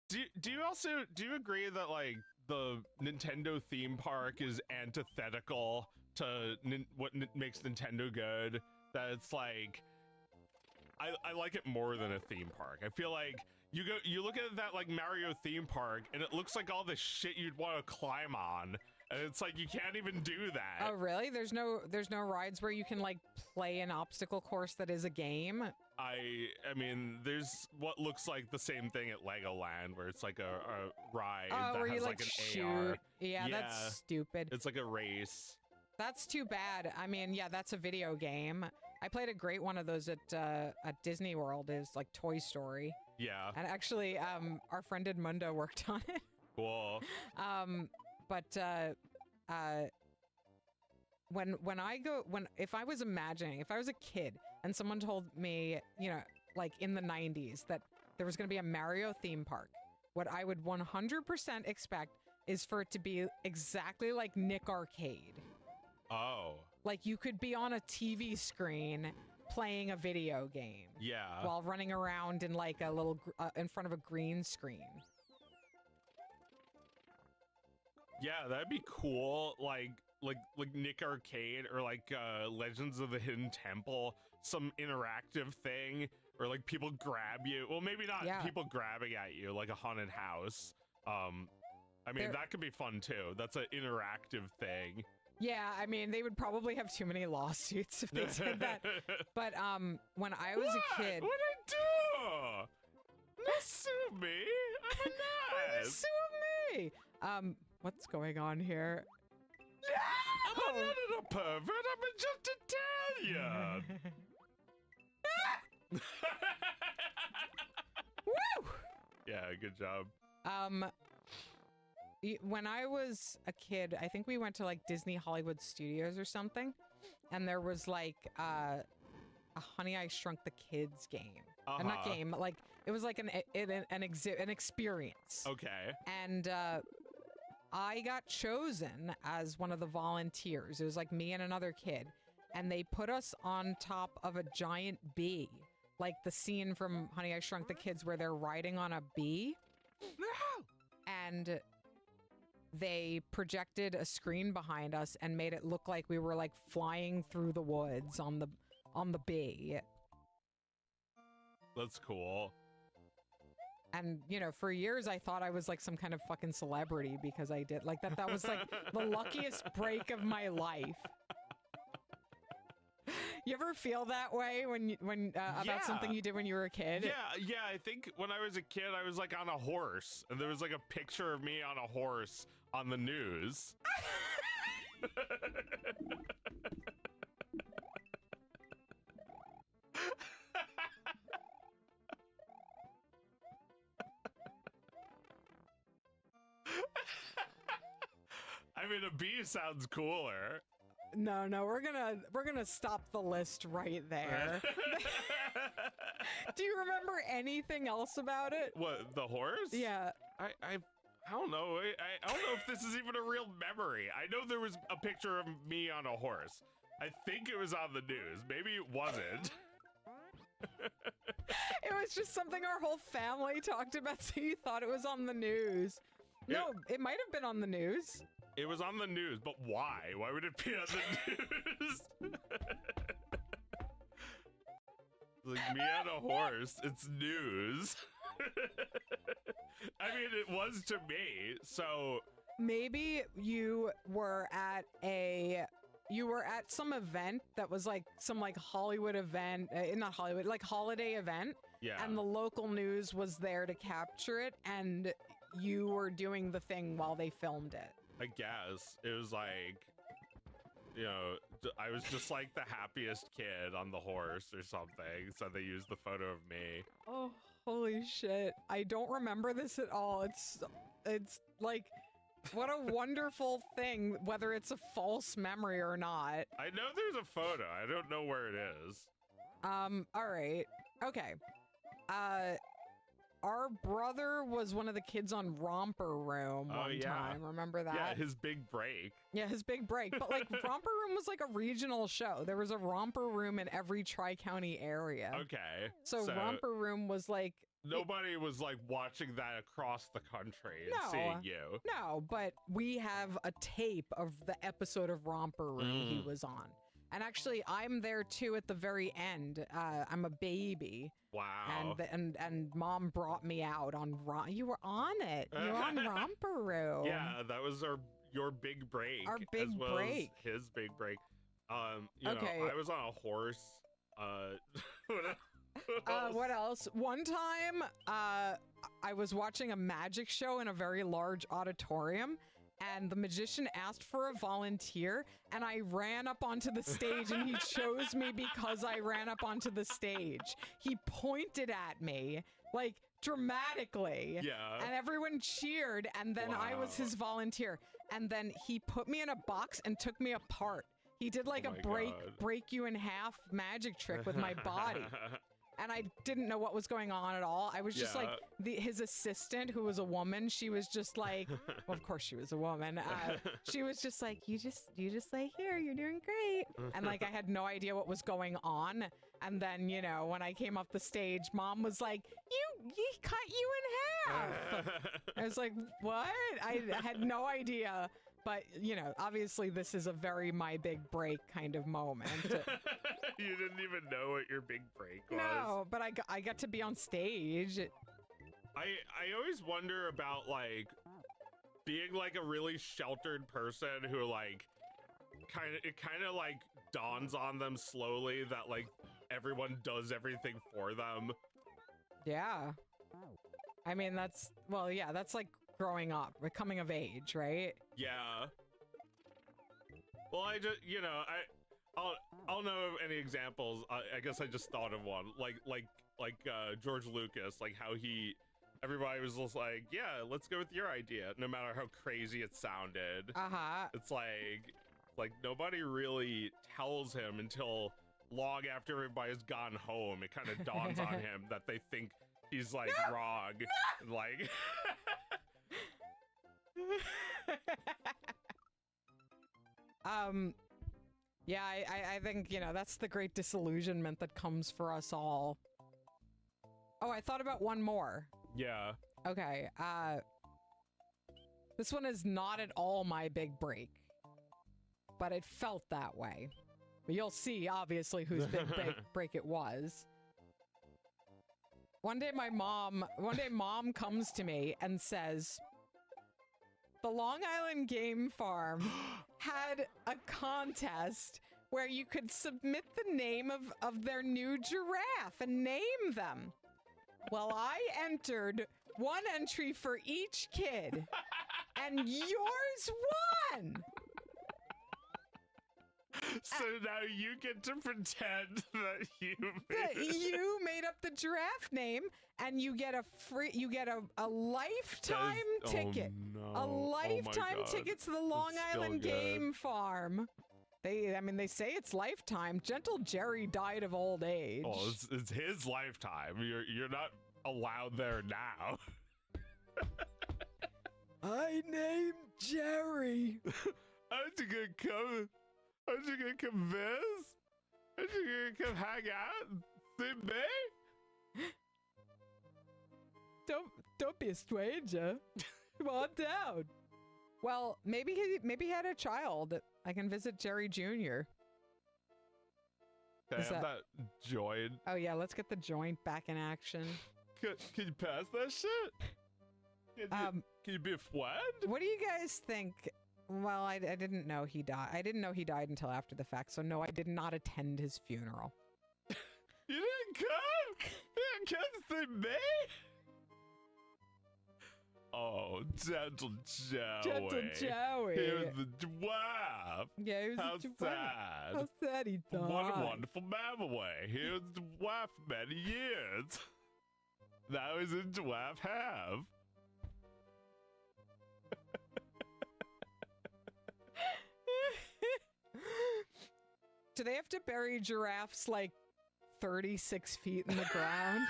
Do you agree that like the Nintendo theme park is antithetical to what makes Nintendo good? That it's like I like it more than a theme park. I feel like you look at that like Mario theme park and it looks like all the shit you'd want to climb on, and it's like you can't even do that. Oh really? There's no rides where you can like play an obstacle course that is a game? I mean, there's what looks like the same thing at Legoland, where it's like a ride that where has you like an shoot. AR. Yeah, that's stupid. It's like a race. That's too bad. I mean, yeah, that's a video game. I played a great one of those at Disney World. Is like Toy Story. Yeah. And actually, our friend Edmundo worked on it. Cool. If I was a kid and someone told me, you know, like in the 90s that there was going to be a Mario theme park, what I would 100% expect is for it to be exactly like Nick Arcade. Oh. Like you could be on a TV screen playing a video game. Yeah. While running around in like a little in front of a green screen. Yeah, that'd be cool. Like Nick Arcade or like Legends of the Hidden Temple, some interactive thing or like people grab you. Well, maybe not Yeah. people grabbing at you like a haunted house. I mean, that could be fun too. That's an interactive thing. Yeah, I mean, they would probably have too many lawsuits if they did that. But when I was a kid, What'd I do? Don't sue me. I'm a nice. sue me. What's going on here? I'm not a pervert. I'm just Italian. Woo! Yeah, good job. When I was a kid, I think we went to like Disney Hollywood Studios or something, and there was like a Honey I Shrunk the Kids game. Not game, like it was like an experience. Okay. And I got chosen as one of the volunteers. It was like me and another kid, and they put us on top of a giant bee, like the scene from Honey I Shrunk the Kids where they're riding on a bee. No. And they projected a screen behind us and made it look like we were like flying through the woods on the bee. That's cool. And, you know, for years I thought I was like some kind of fucking celebrity because I did like that. That was like the luckiest break of my life. You ever feel that way when about something you did when you were a kid? Yeah. I think when I was a kid, I was like on a horse, and there was like a picture of me on a horse on the news. I mean, a bee sounds cooler. No, we're gonna stop the list right there. Do you remember anything else about it? What, the horse? Yeah. I don't know. I don't know if this is even a real memory. I know there was a picture of me on a horse. I think it was on the news. Maybe it wasn't. It was just something our whole family talked about, so you thought it was on the news. No, it might have been on the news. It was on the news, but why? Why would it be on the news? Like me on a horse, it's news. I mean, it was to me, so... Maybe you were at some event that was like some like Hollywood event, not Hollywood, like holiday event. Yeah. And the local news was there to capture it, and you were doing the thing while they filmed it. I guess. It was like, you know, I was just like the happiest kid on the horse or something, so they used the photo of me. Oh, holy shit. I don't remember this at all. It's like, what a wonderful thing, whether it's a false memory or not. I know there's a photo. I don't know where it is. All right. Okay. Our brother was one of the kids on Romper Room one time. Remember that? Yeah, his big break. Yeah, his big break. But like Romper Room was like a regional show. There was a Romper Room in every Tri-County area. Okay. So Romper Room was like... Nobody was like watching that across the country and seeing you. No, but we have a tape of the episode of Romper Room he was on. And actually, I'm there too at the very end. I'm a baby. Wow. And Mom brought me out on you were on it. You were on Romper Room. Yeah, that was your big break. Our big as well break. As his big break. You know, I was on a horse. What else? One time, I was watching a magic show in a very large auditorium, and the magician asked for a volunteer, and I ran up onto the stage, and he chose me because I ran up onto the stage. He pointed at me, like, dramatically. Yeah. And everyone cheered, and then I was his volunteer. And then he put me in a box and took me apart. He did like a break you in half magic trick with my body. And I didn't know what was going on at all. I was just like, his assistant, who was a woman, she was just like, well, of course she was a woman. She was just like, you just lay here, you're doing great. And like, I had no idea what was going on. And then, you know, when I came off the stage, Mom was like, he cut you in half. I was like, what? I had no idea. But, you know, obviously this is a very my big break kind of moment. You didn't even know what your big break was. No, but I got to be on stage. I always wonder about like being like a really sheltered person who like kind of like dawns on them slowly that like everyone does everything for them. Yeah. I mean, that's like growing up, coming of age, right? Yeah. Well, I just, I'll know of any examples. I guess I just thought of one, like George Lucas, like how everybody was just like, yeah, let's go with your idea, no matter how crazy it sounded. It's like nobody really tells him until long after everybody's gone home. It kind of dawns on him that they think he's like wrong, like. Yeah, I think, that's the great disillusionment that comes for us all. Oh, I thought about one more. Yeah. Okay, this one is not at all my big break, but it felt that way. But you'll see, obviously, whose big break it was. One day mom comes to me and says, the Long Island Game Farm had a contest where you could submit the name of their new giraffe and name them. Well, I entered one entry for each kid, and yours won! So now you get to pretend that you made up the giraffe name, and you get a lifetime ticket. Oh, no. A lifetime ticket to the Long Island Game Farm. They say it's lifetime. Gentle Jerry died of old age. Oh, it's his lifetime. You're not allowed there now. I named Jerry. Aren't you gonna come? Aren't you gonna come visit? Aren't you gonna come hang out and see me? Don't be a stranger. Come on down. Well, maybe he had a child. I can visit Jerry Jr. Can I have that joint? Oh yeah, let's get the joint back in action. Can you pass that shit? Can you be a friend? What do you guys think? Well, I didn't know he died. I didn't know he died until after the fact, so no, I did not attend his funeral. You didn't come? You didn't come to see me? Oh, Gentle Joey. Gentle Joey. He was the dwarf. Yeah, he was How the dwarf. sad. How sad he died. What a wonderful memory. He was the dwarf for many years. Now he's in dwarf half. Do they have to bury giraffes like 36 feet in the ground?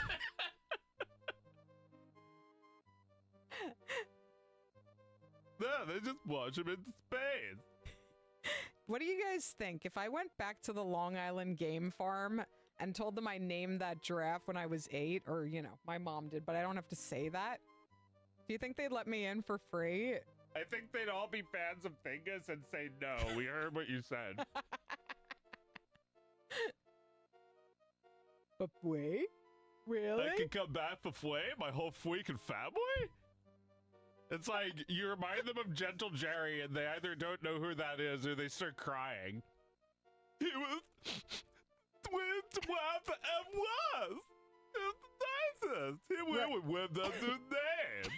No, they just launch him into space. What do you guys think? If I went back to the Long Island Game Farm and told them I named that giraffe when I was 8, or, my mom did, but I don't have to say that, do you think they'd let me in for free? I think they'd all be fans of Thingus and say, no, we heard what you said. But wait, really? I could come back for free, my whole freaking family? It's like, you remind them of Gentle Jerry, and they either don't know who that is, or they start crying. He was... what was? He was the nicest. He went with us his name.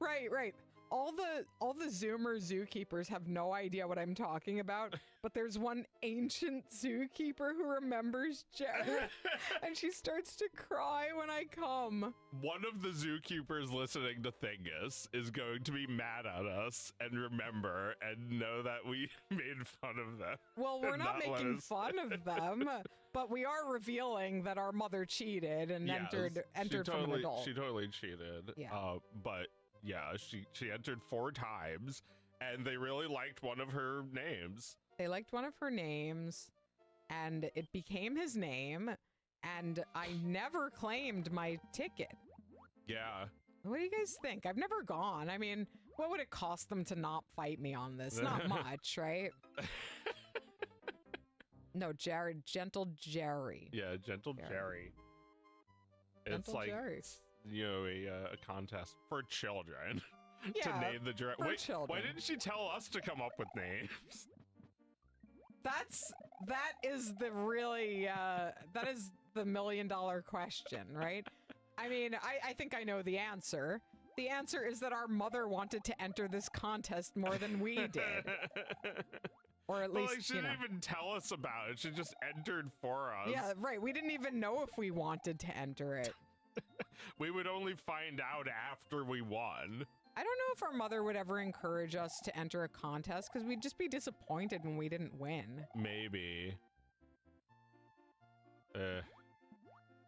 Right. All the Zoomer zookeepers have no idea what I'm talking about, but there's one ancient zookeeper who remembers Jerry, and she starts to cry when I come. One of the zookeepers listening to Thingus is going to be mad at us and remember and know that we made fun of them. Well, we're not making fun of them, but we are revealing that our mother cheated and entered from an adult. She totally cheated. Yeah. But yeah, she entered 4 times, and they really liked one of her names. They liked one of her names, and it became his name, and I never claimed my ticket. Yeah. What do you guys think? I've never gone. I mean, what would it cost them to not fight me on this? Not much, right? No, Jared, Gentle Jerry. Yeah, Gentle Jerry. It's Gentle like, Jerry. you know, a contest for children to Yeah, name the giraffe. for Wait, children. why didn't she tell us to come up with names? That is the really that is the $1 million question, right? I mean, I think I know the answer. The answer is that our mother wanted to enter this contest more than we did. Or at least, like, she didn't even tell us about it. She just entered for us. Yeah, right. We didn't even know if we wanted to enter it. We would only find out after we won. I don't know if our mother would ever encourage us to enter a contest because we'd just be disappointed when we didn't win. Maybe.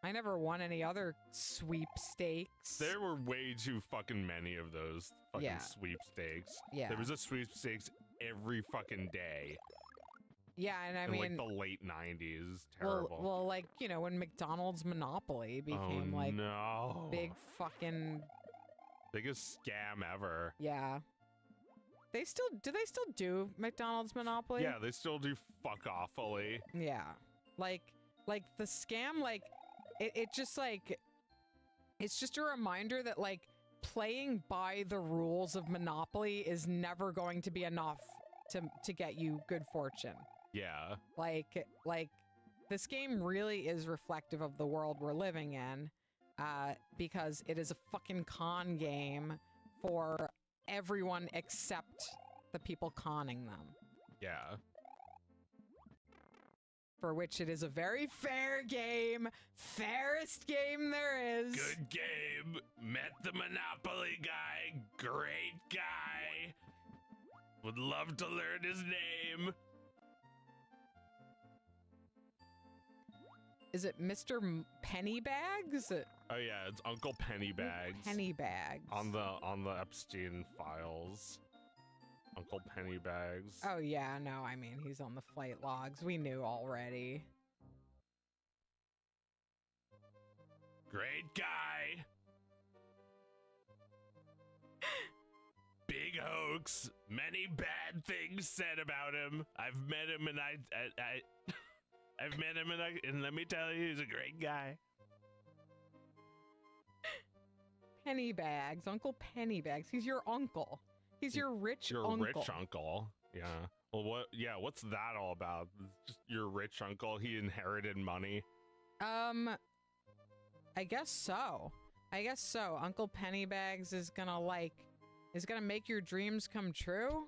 I never won any other sweepstakes. There were way too fucking many of those fucking sweepstakes. Yeah. There was a sweepstakes every fucking day. Yeah, and I in mean, like the late 90s. Terrible. Well, like, you know, when McDonald's Monopoly became like big fucking biggest scam ever. Yeah. Do they still do McDonald's Monopoly? Yeah, they still do fuck awfully. Yeah. Like the scam, like it just like it's just a reminder that like playing by the rules of Monopoly is never going to be enough to get you good fortune. Yeah. Like this game really is reflective of the world we're living in, because it is a fucking con game for everyone except the people conning them. Yeah. For which it is a very fair game. Fairest game there is. Good game. Met the Monopoly guy. Great guy. Would love to learn his name. Is it Mr. Pennybags? Oh yeah, it's Uncle Pennybags. Pennybags. On the Epstein files. Uncle Pennybags. Oh yeah, no, I mean he's on the flight logs. We knew already. Great guy. Big hoax. Many bad things said about him. I've met him and I've met him and let me tell you, he's a great guy. Pennybags, Uncle Pennybags. He's your uncle. He's your rich uncle. Your rich uncle. Yeah. Well, what's that all about? Just your rich uncle, he inherited money? I guess so. Uncle Pennybags is gonna make your dreams come true?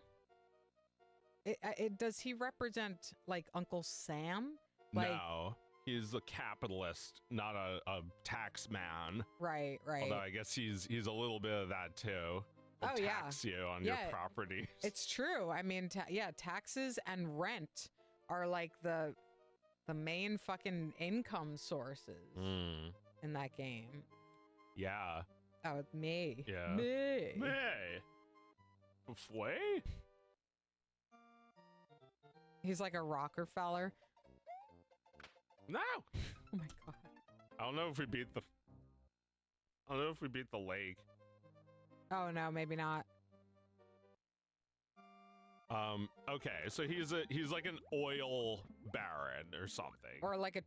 Does he represent like Uncle Sam? Like, no. He's a capitalist, not a tax man. Right. Although I guess he's a little bit of that too. He'll tax you on your property. It's true. I mean, taxes and rent are like the main fucking income sources in that game. Yeah. Oh, me. Yeah. Me. Flay? He's like a Rockefeller. No. Oh my god. I don't know if we beat the lake. Oh no, maybe not. Okay, so he's like an oil baron or something. Or like a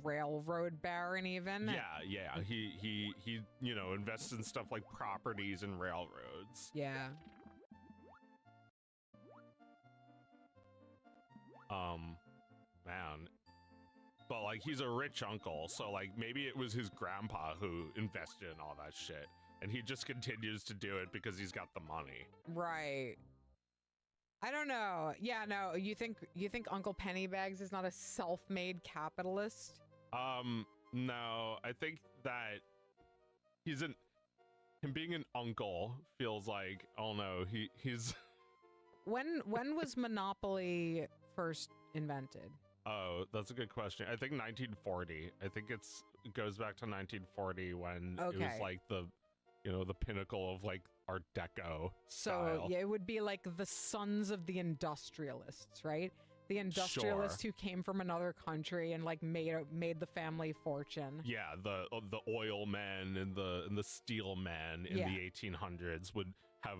railroad baron even. Yeah. He invests in stuff like properties and railroads. Yeah. Man. But like he's a rich uncle, so like maybe it was his grandpa who invested in all that shit. And he just continues to do it because he's got the money. Right. I don't know. Yeah, no, you think Uncle Pennybags is not a self-made capitalist? No, I think that him being an uncle feels like, oh no, he's When was Monopoly first invented? Oh, that's a good question. I think 1940. I think it goes back to 1940 when it was like the pinnacle of like Art Deco style. So yeah, it would be like the sons of the industrialists, right? The industrialists who came from another country and like made the family fortune. Yeah, the oil men and the steel men in the 1800s would have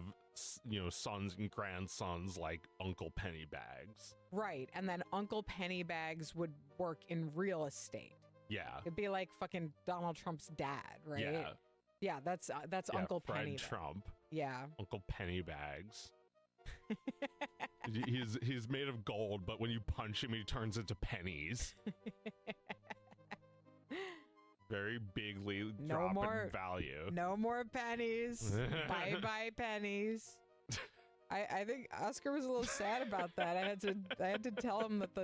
sons and grandsons like Uncle Pennybags. Right. And then Uncle Pennybags would work in real estate. Yeah. It'd be like fucking Donald Trump's dad, right? Yeah. Yeah, that's Uncle Fred Penny. Trump. Yeah. Uncle Pennybags. he's made of gold, but when you punch him, he turns into pennies. Very bigly drop in value. No more pennies. Bye pennies. I think Oscar was a little sad about that. I had to tell him that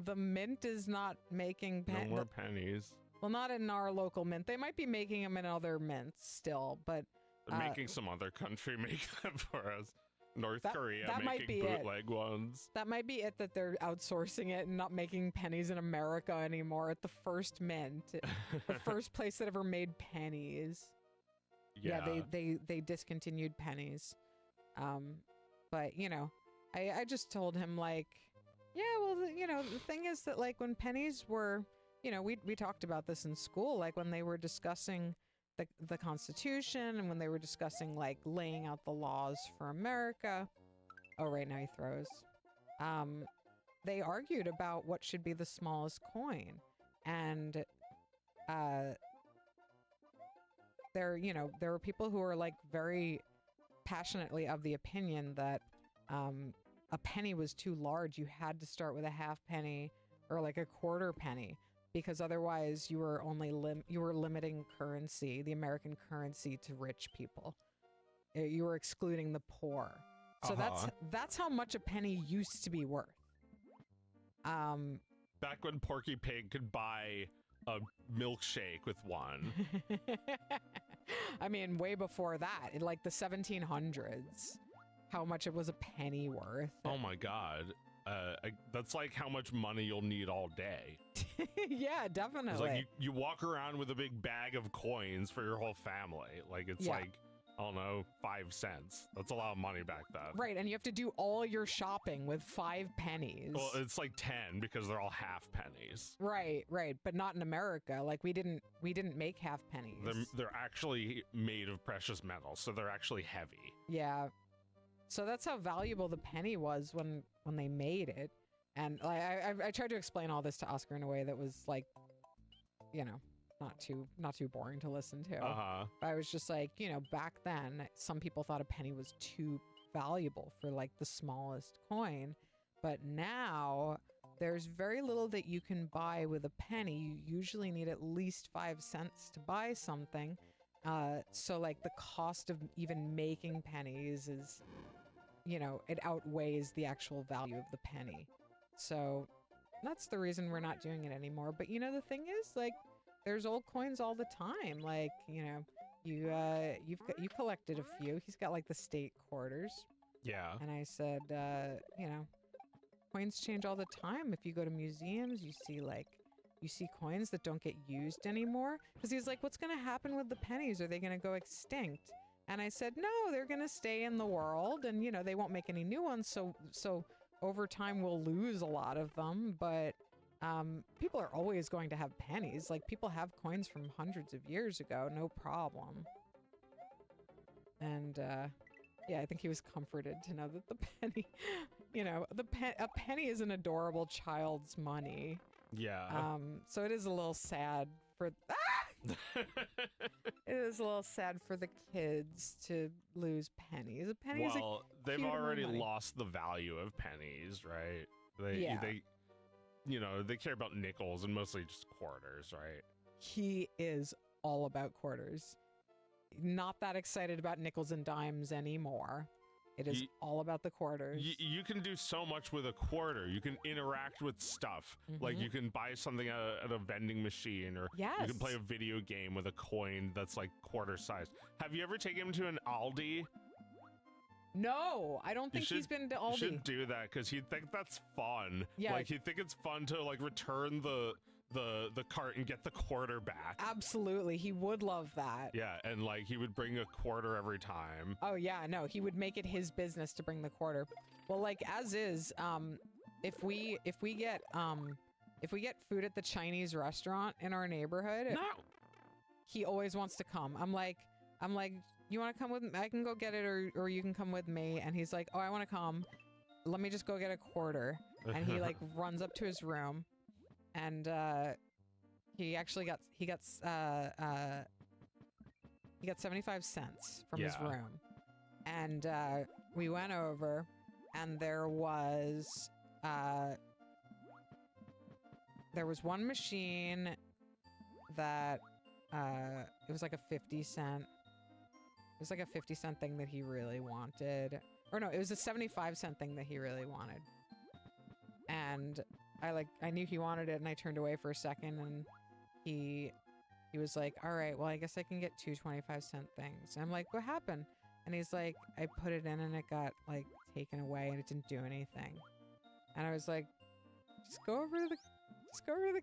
the mint is not making no more pennies. Well, not in our local mint. They might be making them in other mints still, but they're making some other country make them for us. North Korea that making bootleg ones. That might be it, that they're outsourcing it and not making pennies in America anymore at the first mint. The first place that ever made pennies. Yeah, they discontinued pennies. But, I just told him, like, yeah, well, the thing is that, like, when pennies were, we talked about this in school, like when they were discussing the Constitution and when they were discussing like laying out the laws for America. Oh, right now he throws. They argued about what should be the smallest coin, and there were people who were like very passionately of the opinion that a penny was too large. You had to start with a half penny or like a quarter penny, because otherwise you were only limiting currency, the American currency, to rich people. You were excluding the poor. So that's how much a penny used to be worth. Back when Porky Pig could buy a milkshake with one. I mean, way before that, in like the 1700s, how much it was a penny worth. Oh my God. That's like how much money you'll need all day. Yeah, definitely. It's like you walk around with a big bag of coins for your whole family. Like it's like, I don't know, 5 cents. That's a lot of money back then. Right, and you have to do all your shopping with 5 pennies. Well, it's like 10 because they're all half pennies. Right, but not in America. Like we didn't make half pennies. They're actually made of precious metals, so they're actually heavy. Yeah. So that's how valuable the penny was when they made it. And I tried to explain all this to Oscar in a way that was like, not too boring to listen to. I was just like, back then, some people thought a penny was too valuable for like the smallest coin. But now there's very little that you can buy with a penny. You usually need at least 5 cents to buy something. So like the cost of even making pennies is, it outweighs the actual value of the penny. So that's the reason we're not doing it anymore. But the thing is, like, there's old coins all the time. Like, you collected a few. He's got like the state quarters. Yeah. And I said, coins change all the time. If you go to museums, you see coins that don't get used anymore. Because he's like, what's going to happen with the pennies? Are they going to go extinct? And I said, no, they're going to stay in the world, and they won't make any new ones. So over time we'll lose a lot of them, but people are always going to have pennies. Like, people have coins from hundreds of years ago, no problem. And yeah, I think he was comforted to know that the penny, a penny is an adorable child's money. Yeah. So it is a little sad for it is a little sad for the kids to lose pennies. A penny is they've already lost the value of pennies, right? They care about nickels and mostly just quarters, right? He is all about quarters. Not that excited about nickels and dimes anymore. It is all about the quarters. You can do so much with a quarter. You can interact with stuff. Like, you can buy something at a vending machine, or you can play a video game with a coin that's like quarter size. Have you ever taken him to an Aldi? No, I don't think he's been to Aldi. You should do that, because he'd think that's fun. Yeah. Like, he'd think it's fun to like return the cart and get the quarter back. Absolutely, he would love that. Yeah, and like he would bring a quarter every time. Oh yeah, no, he would make it his business to bring the quarter. Well, like, as is, if we get food at the Chinese restaurant in our neighborhood, no, he always wants to come. I'm like, you want to come with me? I can go get it, or you can come with me. And he's like, oh, I want to come. Let me just go get a quarter. And he like runs up to his room, and he actually got 75 cents from his room. And we went over, and there was one machine that it was like a 50-cent. It was like a 50-cent thing that he really wanted. Or no, it was a 75-cent thing that he really wanted. And I knew he wanted it, and I turned away for a second, and he was like, all right, well, I guess I can get 2 25-cent things. And I'm like, what happened? And he's like, I put it in and it got like taken away and it didn't do anything. And I was like, just go over to the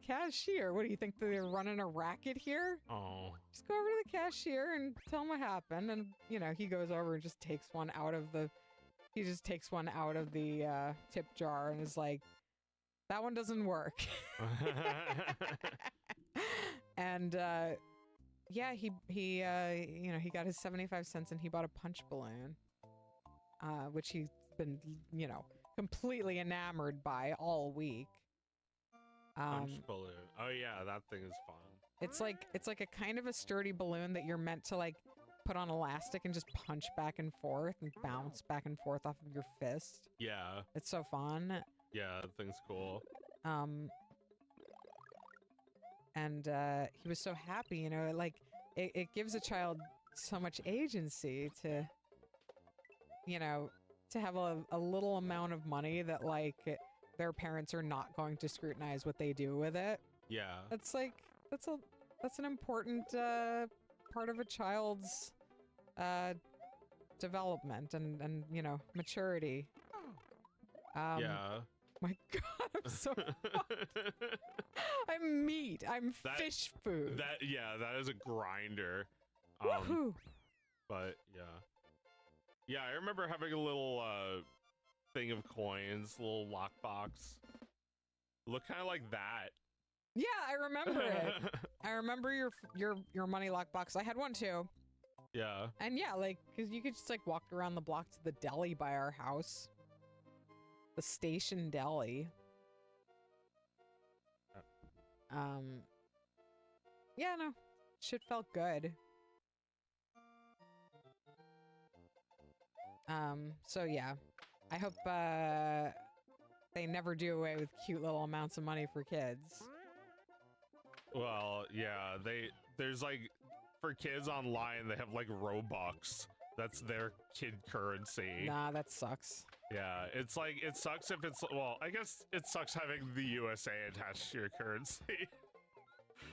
cashier. What do you think, they're running a racket here? Oh. Just go over to the cashier and tell him what happened. And you know, he goes over and just takes one out of the tip jar and is like, that one doesn't work. And yeah, he you know, he got his 75 cents and he bought a punch balloon, which he's been, you know, completely enamored by all week. Punch balloon. Oh yeah, that thing is fun. It's like a kind of a sturdy balloon that you're meant to like put on elastic and just punch back and forth and bounce back and forth off of your fist. Yeah. It's so fun. Yeah, that thing's cool. And he was so happy, you know, like it gives a child so much agency to, you know, to have a little amount of money that like their parents are not going to scrutinize what they do with it. Yeah. That's like, that's an important part of a child's development and you know, maturity. Yeah. My God, I'm so fucked. I'm meat. I'm fish food. That is a grinder. Woohoo! But yeah, I remember having a little thing of coins, little lockbox. Look kind of like that. Yeah, I remember it. I remember your money lockbox. I had one too. Yeah. And yeah, like, because you could just like walk around the block to the deli by our house. The station deli. Yeah, no. Shit felt good. So yeah. I hope they never do away with cute little amounts of money for kids. Well, yeah, there's like, for kids online, they have like Robux. That's their kid currency. Nah, that sucks. Yeah, it's like, it sucks if it's, well, I guess it sucks having the USA attached to your currency.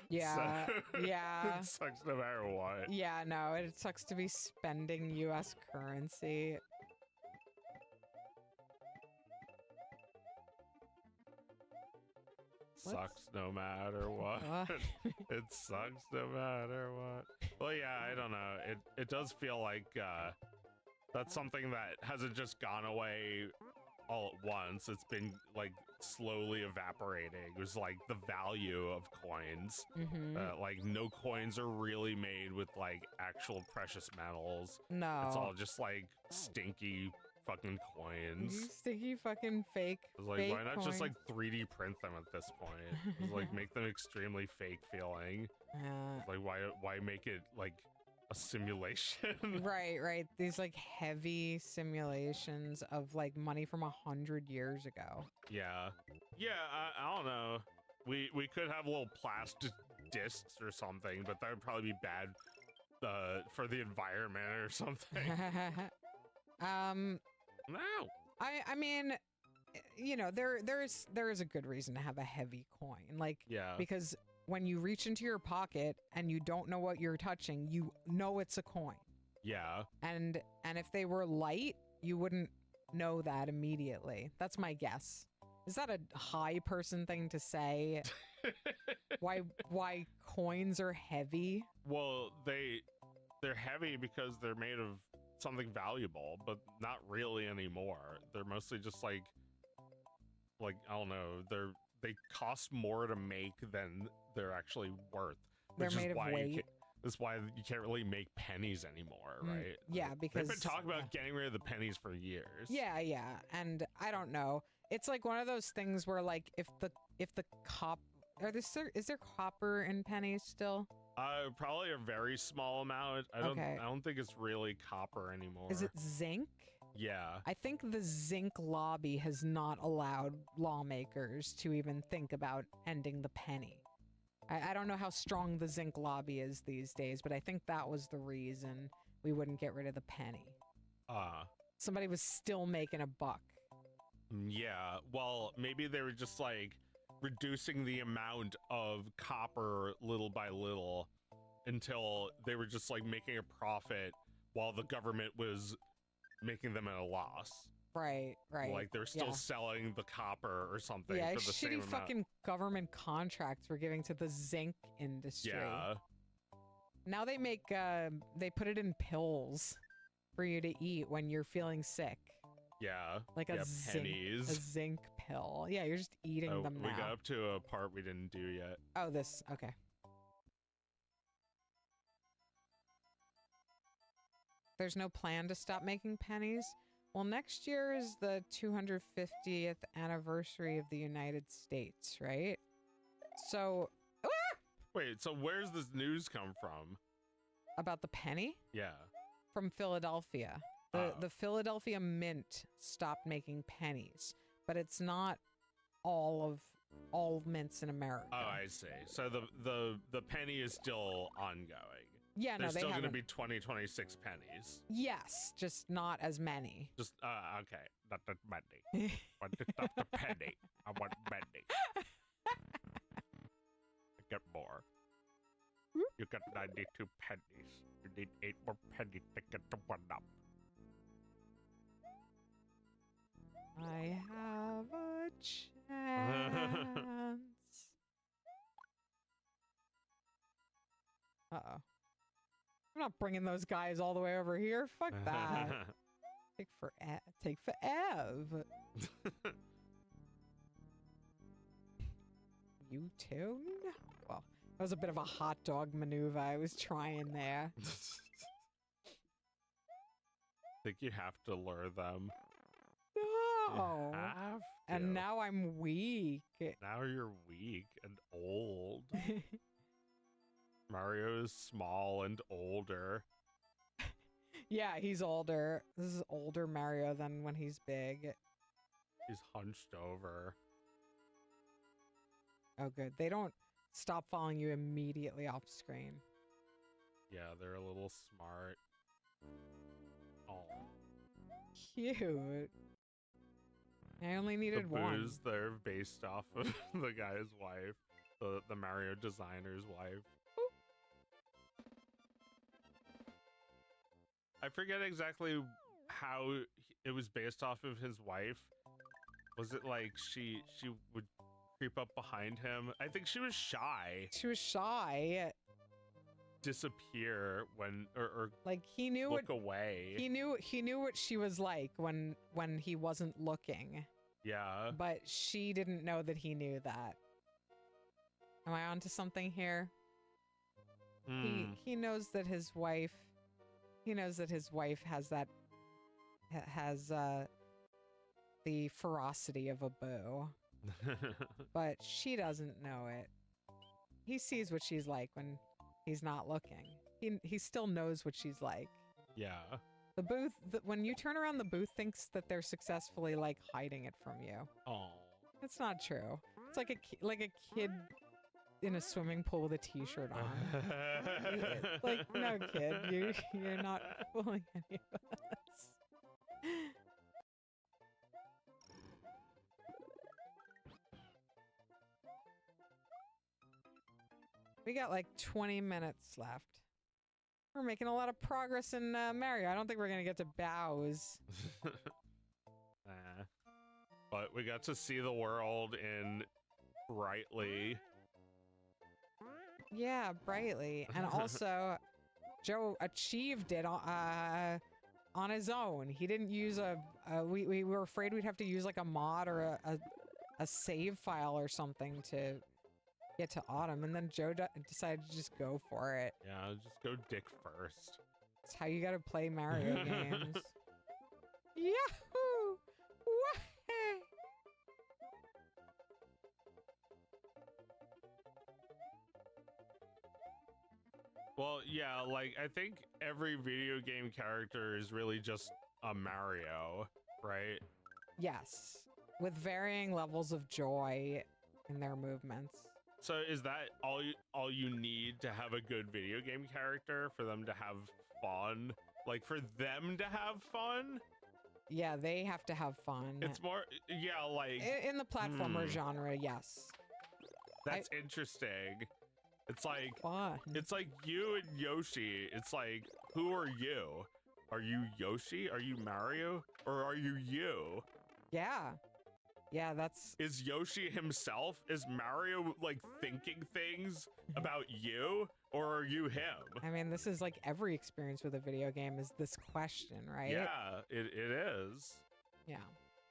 Yeah, So, yeah. It sucks no matter what. Yeah, no, it sucks to be spending US currency. Sucks no matter what. It sucks no matter what. Well, yeah, I don't know. It does feel like that's something that hasn't just gone away all at once. It's been like slowly evaporating. It was like the value of coins. Like no coins are really made with like actual precious metals. No. It's all just like stinky fucking coins. You sticky fucking fake. It's like, fake why not coins. just like 3D print them at this point? It's like make them extremely fake feeling. It's like why make it like a simulation? Right. These like heavy simulations of like money from 100 years ago. Yeah. I don't know. We could have little plastic discs or something, but that would probably be bad for the environment or something. No. I mean, you know, there is a good reason to have a heavy coin, like, Yeah. because when you reach into your pocket and you don't know what you're touching, you know it's a coin. Yeah. And if they were light, you wouldn't know that immediately. That's my guess. Is that a high person thing to say? Why coins are heavy? Well, they're heavy because they're made of something valuable, but not really anymore. They're mostly just like I don't know, they cost more to make than they're actually worth. They're made of weight. That's why you can't really make pennies anymore, right? Yeah, because they've been talking about getting rid of the pennies for years. Yeah, yeah, and I don't know. It's like one of those things where like if the is there copper in pennies still? Probably a very small amount. I don't think it's really copper anymore. Is it zinc? Yeah. I think the zinc lobby has not allowed lawmakers to even think about ending the penny. I don't know how strong the zinc lobby is these days, but I think that was the reason we wouldn't get rid of the penny. Somebody was still making a buck. Yeah, well, maybe they were just like reducing the amount of copper little by little until they were just like making a profit while the government was making them at a loss. Right. Like they're still selling the copper or something for the same amount. Shitty fucking government contracts we're giving to the zinc industry. Yeah. Now they make, they put it in pills for you to eat when you're feeling sick. Yeah. Like a zinc pill. Yeah, you're just eating them now. We got up to a part we didn't do yet. Oh, okay. There's no plan to stop making pennies? Well, next year is the 250th anniversary of the United States, right? So... Wait, so where's this news come from? About the penny? Yeah. From Philadelphia. The Philadelphia Mint stopped making pennies, but it's not all mints in America. Oh, I see. So the penny is still ongoing. Yeah, There's no, still going to be 2026 pennies. Yes, just not as many. Just okay, not the many. But not the penny. I want many. I get more. You got 92 pennies. You need 8 more pennies to get the one up. I have a chance. Uh-oh. I'm not bringing those guys all the way over here. Fuck that. Take forever. You too? Well, that was a bit of a hot dog maneuver I was trying there. I think you have to lure them. No. And now I'm weak. Now you're weak and old. Mario is small and older. Yeah, he's older. This is older Mario than when he's big. He's hunched over. Oh, good. They don't stop following you immediately off screen. Yeah, they're a little smart. Oh. Cute. I only needed one. Booze, they're based off of the guy's wife. The Mario designer's wife. I forget exactly how it was based off of his wife. Was it like she would creep up behind him? I think she was shy. She was shy. Disappear when or like he knew look away. He knew what she was like when he wasn't looking. Yeah. But she didn't know that he knew that. Am I onto something here? He knows that his wife has the ferocity of a boo. But she doesn't know it. He sees what she's like when he's not looking. He still knows what she's like. Yeah. The booth, when you turn around, the booth thinks that they're successfully like hiding it from you. Oh. That's not true. It's like a kid in a swimming pool with a t-shirt on. Like, no, kid, you're not fooling any of us. We got like 20 minutes left. We're making a lot of progress in Mario. I don't think we're gonna get to Bow's. But we got to see the world in brightly. Yeah, brightly. And also, Joe achieved it on his own. He didn't use we were afraid we'd have to use like a mod or a save file or something to get to autumn, and then Joe decided to just go for it. Yeah, just go dick first. It's how you gotta play Mario games. Yahoo! Wah-hey! Well, yeah, like, I think every video game character is really just a Mario, right? Yes, with varying levels of joy in their movements. So is that all you need to have a good video game character, for them to have fun? Like, for them to have fun? Yeah, they have to have fun. It's more, yeah, like... In the platformer genre, yes. That's interesting. It's like... Fun. It's like you and Yoshi. It's like, who are you? Are you Yoshi? Are you Mario? Or are you you? Yeah. Yeah, that's... Is Yoshi himself? Is Mario, like, thinking things about you? Or are you him? I mean, this is like every experience with a video game is this question, right? Yeah, it is. Yeah.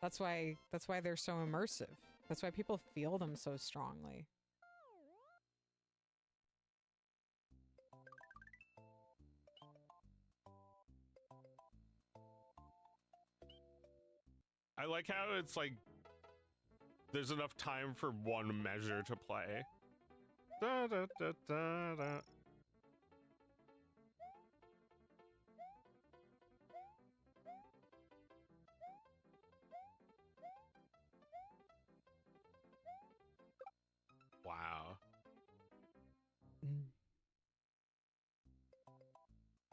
That's why they're so immersive. That's why people feel them so strongly. I like how it's like there's enough time for one measure to play. Da, da, da, da, da. Wow.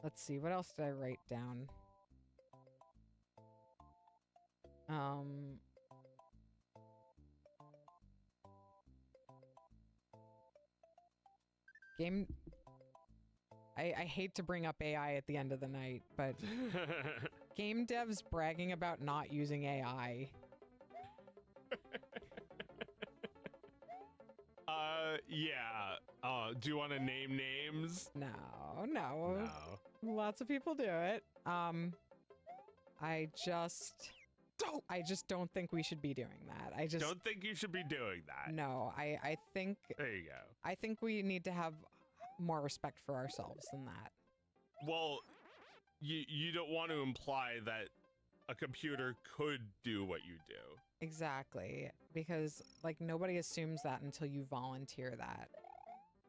Let's see, what else did I write down? Game... I hate to bring up AI at the end of the night, but game devs bragging about not using AI. Yeah. Do you want to name names? No. No. Lots of people do it. I just don't think we should be doing that. I just don't think you should be doing that. No, I think there you go. I think we need to have more respect for ourselves than that. Well, you don't want to imply that a computer could do what you do. Exactly, because like nobody assumes that until you volunteer that.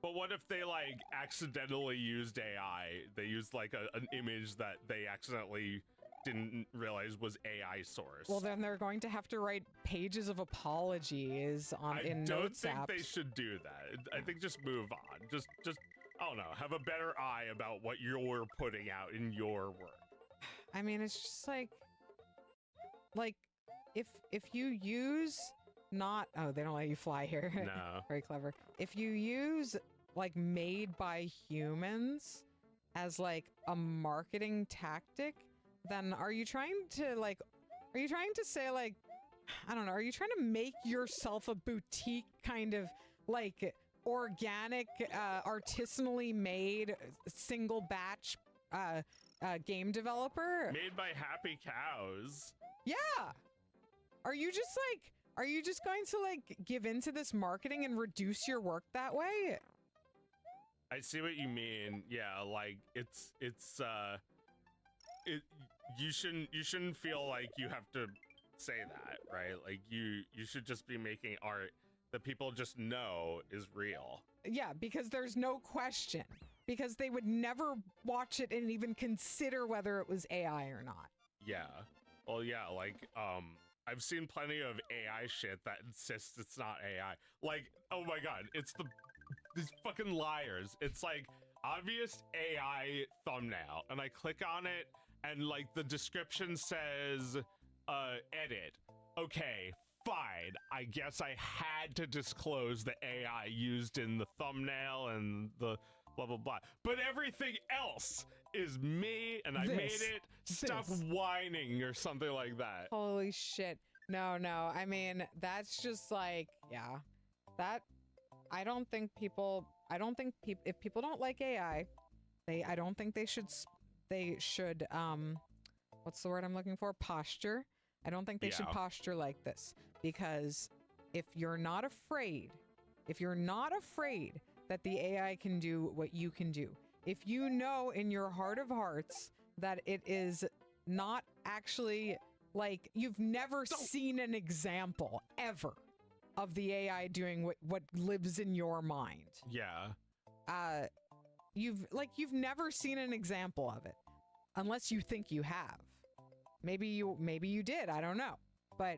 But what if they like accidentally used AI? They used like an image that they accidentally didn't realize was AI source. Well, then they're going to have to write pages of apologies in notes apps. I don't think they should do that. I think just move on. Just I don't know, have a better eye about what you're putting out in your work. I mean, it's just like if you use not... Oh, they don't let you fly here. No. Very clever. If you use like made by humans as like a marketing tactic, then are you trying to say like, I don't know, are you trying to make yourself a boutique kind of like organic, artisanally made single batch game developer? Made by happy cows. Yeah. Are you just going to like give into this marketing and reduce your work that way? I see what you mean. Yeah, like you shouldn't feel like you have to say that, right? Like you should just be making art that people just know is real. Yeah, because there's no question. Because they would never watch it and even consider whether it was AI or not. Yeah. Well, yeah, like I've seen plenty of AI shit that insists it's not AI. Like, oh my god, it's these fucking liars. It's like obvious AI thumbnail, and I click on it, and like the description says, edit. Okay, fine. I guess I had to disclose the AI used in the thumbnail and the blah blah blah. But everything else is me, and I made it. Stop whining or something like that. Holy shit. No. I mean, that's just like, yeah. That, if people don't like AI, I don't think they should, what's the word I'm looking for? Posture. I don't think they should posture like this, because if you're not afraid if you're not afraid that the AI can do what you can do, if you know in your heart of hearts that it is not actually, like, you've never seen an example ever of the AI doing what lives in your mind. Yeah. You've never seen an example of it, unless you think you have. Maybe you did, I don't know. But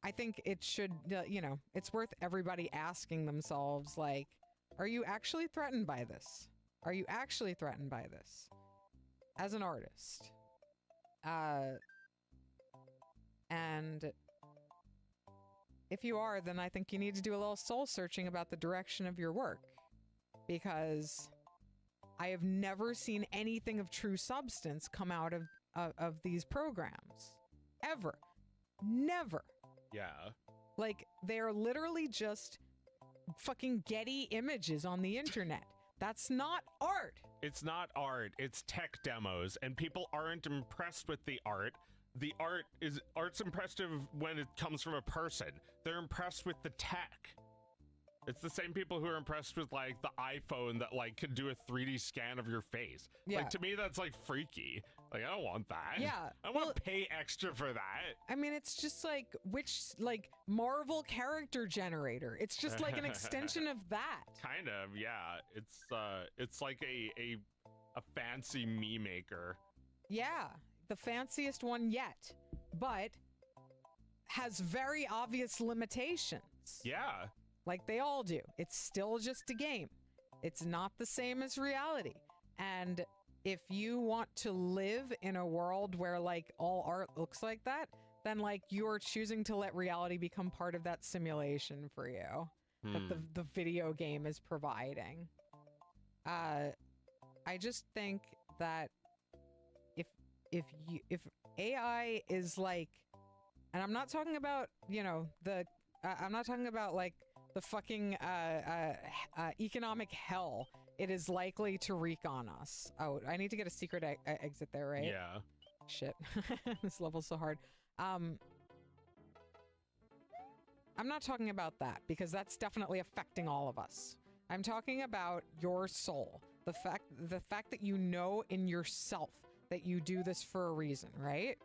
I think it should, it's worth everybody asking themselves, like, are you actually threatened by this? Are you actually threatened by this? As an artist. And if you are, then I think you need to do a little soul searching about the direction of your work. Because I have never seen anything of true substance come out of these programs. Ever. Never. Yeah. Like, they're literally just fucking Getty images on the internet. That's not art. It's not art. It's tech demos, and people aren't impressed with the art. Art's impressive when it comes from a person. They're impressed with the tech. It's the same people who are impressed with, like, the iPhone that, like, can do a 3D scan of your face. Yeah. Like, to me, that's, like, freaky. Like, I don't want that. Yeah. I want to pay extra for that. I mean, it's just like, Marvel character generator. It's just like an extension of that. Kind of, yeah. It's like a fancy me maker. Yeah. The fanciest one yet. But has very obvious limitations. Yeah. Like they all do. It's still just a game. It's not the same as reality. And if you want to live in a world where, like, all art looks like that, then, like, you're choosing to let reality become part of that simulation for you that the video game is providing. I just think that if AI is like, and I'm not talking about, I'm not talking about, like, the fucking economic hell it is likely to wreak on us. Oh, I need to get a secret exit there, right? Yeah. Shit. This level's so hard. I'm not talking about that, because that's definitely affecting all of us. I'm talking about your soul. The fact that you know in yourself that you do this for a reason, right?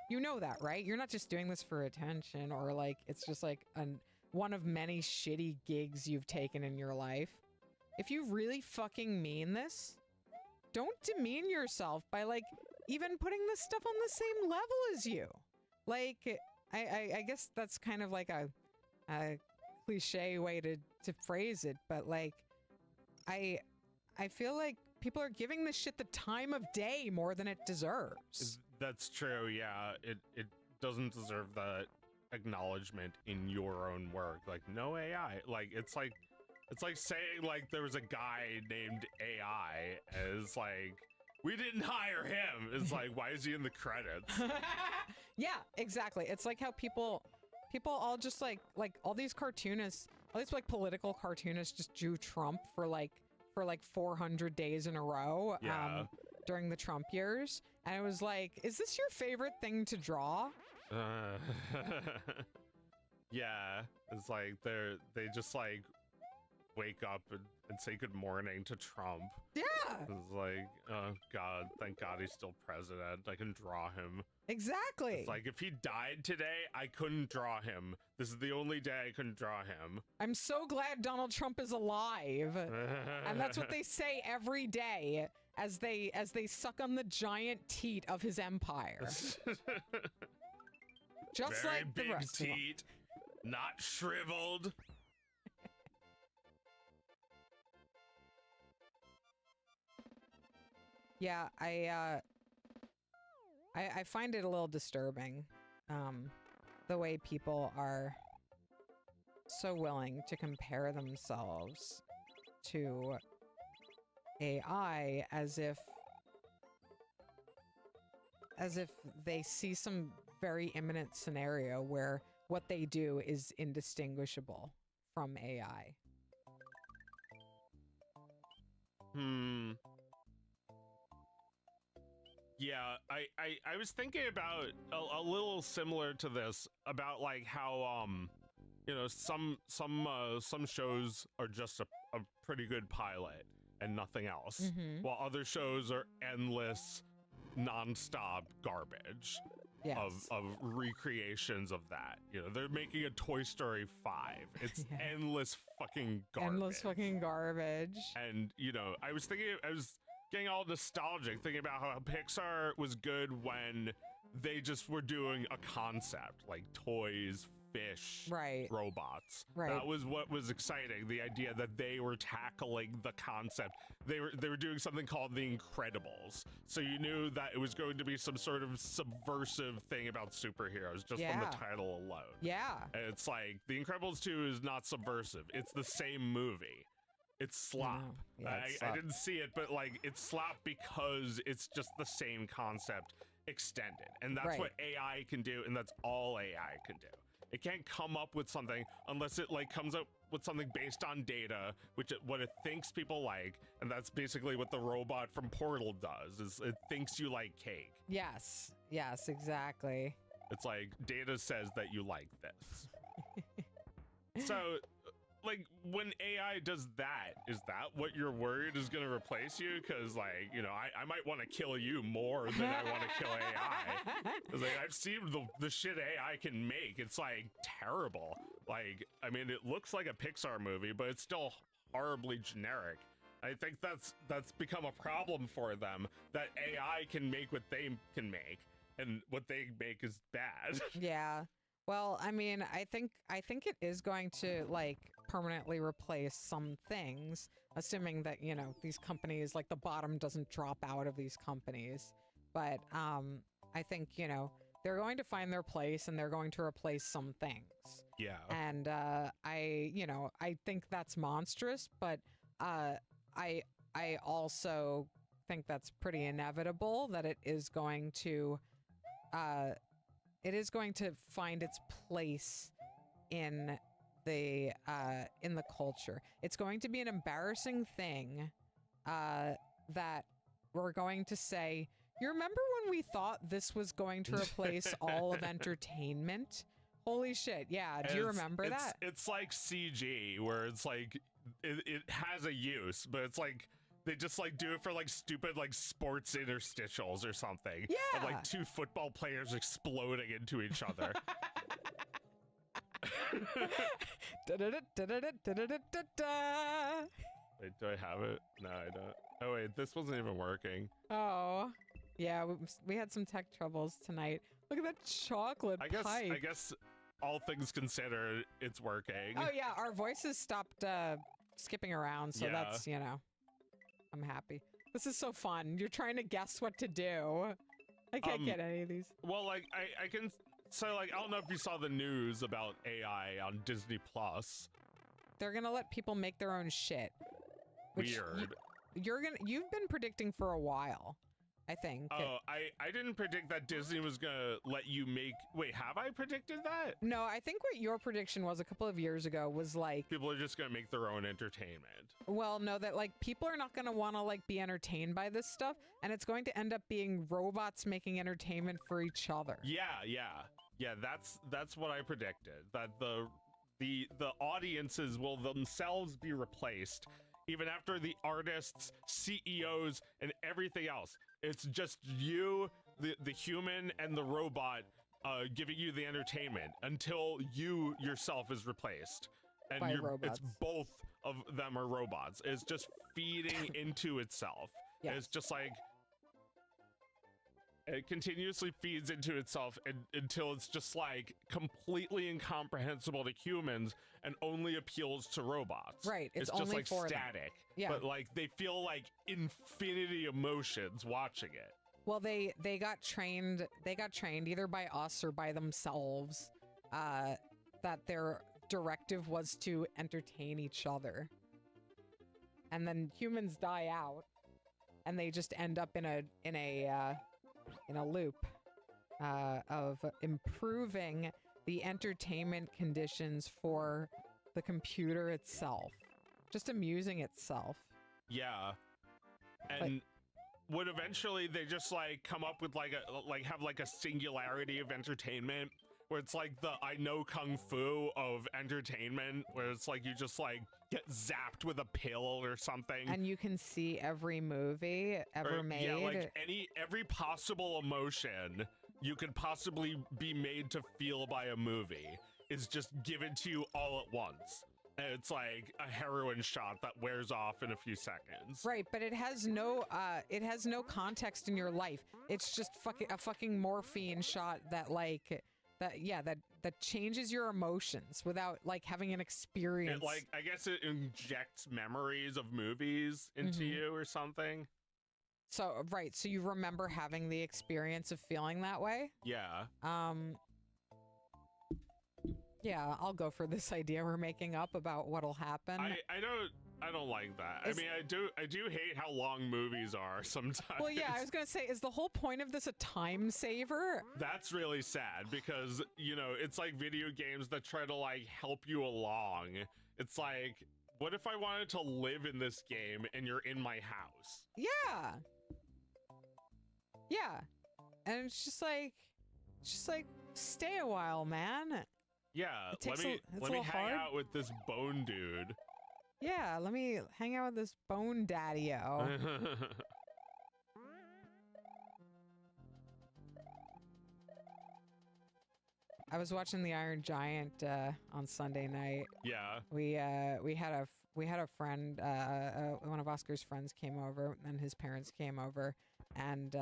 You know that, right? You're not just doing this for attention, or, like, it's just like one of many shitty gigs you've taken in your life. If you really fucking mean this, don't demean yourself by, like, even putting this stuff on the same level as you. Like, I guess that's kind of like a cliche way to phrase it, but, like, I feel like people are giving this shit the time of day more than it deserves. That's true, yeah. It doesn't deserve the acknowledgement in your own work. Like, no AI. Like, it's like saying, like, there was a guy named AI as, like, we didn't hire him. It's like, why is he in the credits? Yeah, exactly. It's like how people all just like all these cartoonists, all these, like, political cartoonists just drew Trump for 400 days in a row. Yeah. During the Trump years. And it was like, is this your favorite thing to draw? Yeah, it's like they just, like, wake up and say good morning to Trump. Yeah. It's like, oh God, thank God he's still president. I can draw him. Exactly. It's like, if he died today, I couldn't draw him. This is the only day I couldn't draw him. I'm so glad Donald Trump is alive. And that's what they say every day as they suck on the giant teat of his empire. Just Very like big the rest of them. teat, not shriveled. Yeah, I find it a little disturbing, the way people are so willing to compare themselves to AI as if they see some very imminent scenario where what they do is indistinguishable from AI. Yeah, I was thinking about a little similar to this about like how you know some shows are just a pretty good pilot and nothing else, while other shows are endless, nonstop garbage Yes. of recreations of that. You know, they're making a Toy Story 5. It's Yeah. endless fucking garbage. Endless fucking garbage. And you know, I was getting all nostalgic, thinking about how Pixar was good when they just were doing a concept like toys, fish, Right. robots. Right. That was what was exciting. The idea that they were tackling the concept. They were doing something called The Incredibles. So you knew that it was going to be some sort of subversive thing about superheroes just from the title alone. Yeah. And it's like The Incredibles 2 is not subversive. It's the same movie. It's slop. Yeah, I didn't see it, but like it's slop because it's just the same concept extended. And that's what AI can do, and that's all AI can do. It can't come up with something unless it like comes up with something based on data, what it thinks people like, and that's basically what the robot from Portal does. Is it thinks you like cake. Yes. Yes, exactly. It's like data says that you like this. So like when AI does that, is that what you're worried is going to replace you? Because like, you know, I might want to kill you more than I want to kill AI. Because like, I've seen the shit AI can make. It's like terrible. Like, I mean, it looks like a Pixar movie, but it's still horribly generic. I think that's become a problem for them, that AI can make what they can make, and what they make is bad. Yeah. Well, I mean, I think it is going to like permanently replace some things, assuming that, you know, these companies, like the bottom doesn't drop out of these companies. But I think, you know, they're going to find their place and they're going to replace some things. Yeah. And I think that's monstrous, but I also think that's pretty inevitable that it is going to find its place in the culture. It's going to be an embarrassing thing that we're going to say, you remember when we thought this was going to replace all of entertainment? Holy shit, yeah. Do you remember that? It's like CG, where it's like, it has a use, but it's like, they just like do it for like stupid like sports interstitials or something. Yeah. Of like two football players exploding into each other. Wait, do I have it? No, I don't. Oh wait, this wasn't even working. Oh, yeah, we had some tech troubles tonight. Look at that chocolate pipe. I guess all things considered, it's working. Oh yeah, our voices stopped skipping around, so that's, you know, I'm happy. This is so fun. You're trying to guess what to do. I can't get any of these. Well, like, I can... So, like, I don't know if you saw the news about AI on Disney Plus. They're gonna let people make their own shit. Weird. You've been predicting for a while, I think. Oh, I didn't predict that Disney was gonna let you make... Wait, have I predicted that? No, I think what your prediction was a couple of years ago was like... People are just gonna make their own entertainment. Well, no, that like people are not gonna want to like be entertained by this stuff, and it's going to end up being robots making entertainment for each other. Yeah, that's what I predicted. That the audiences will themselves be replaced, even after the artists, CEOs, and everything else. It's just you, the human, and the robot giving you the entertainment until you yourself is replaced. And by robots. It's both of them are robots. It's just feeding into itself. Yes. It's just like it continuously feeds into itself until it's just like completely incomprehensible to humans and only appeals to robots. Right. It's just only like for static. them. Yeah. But like they feel like infinity emotions watching it. Well, they got trained either by us or by themselves that their directive was to entertain each other. And then humans die out and they just end up in a loop of improving the entertainment conditions for the computer itself, just amusing itself. Yeah. And would eventually they just like come up with like have like a singularity of entertainment where it's like the I know kung fu of entertainment, where it's like you just like get zapped with a pill or something, and you can see every movie ever made. Yeah, like every possible emotion you could possibly be made to feel by a movie is just given to you all at once. And it's like a heroin shot that wears off in a few seconds. Right, but it has no context in your life. It's just a fucking morphine shot that that changes your emotions without like having an experience. It, like, I guess it injects memories of movies into you or something. So right, so you remember having the experience of feeling that way? Yeah. Yeah, I'll go for this idea we're making up about what'll happen. I don't like that. I mean, I do hate how long movies are sometimes. Well, yeah, I was gonna say, is the whole point of this a time saver? That's really sad because, you know, it's like video games that try to like help you along. It's like, what if I wanted to live in this game and you're in my house? Yeah. Yeah. And it's just like stay a while, man. Yeah, let me hang out with this bone dude. Yeah, let me hang out with this bone daddy-o. I was watching The Iron Giant on Sunday night. Yeah. We had a friend, one of Oscar's friends came over, and his parents came over, and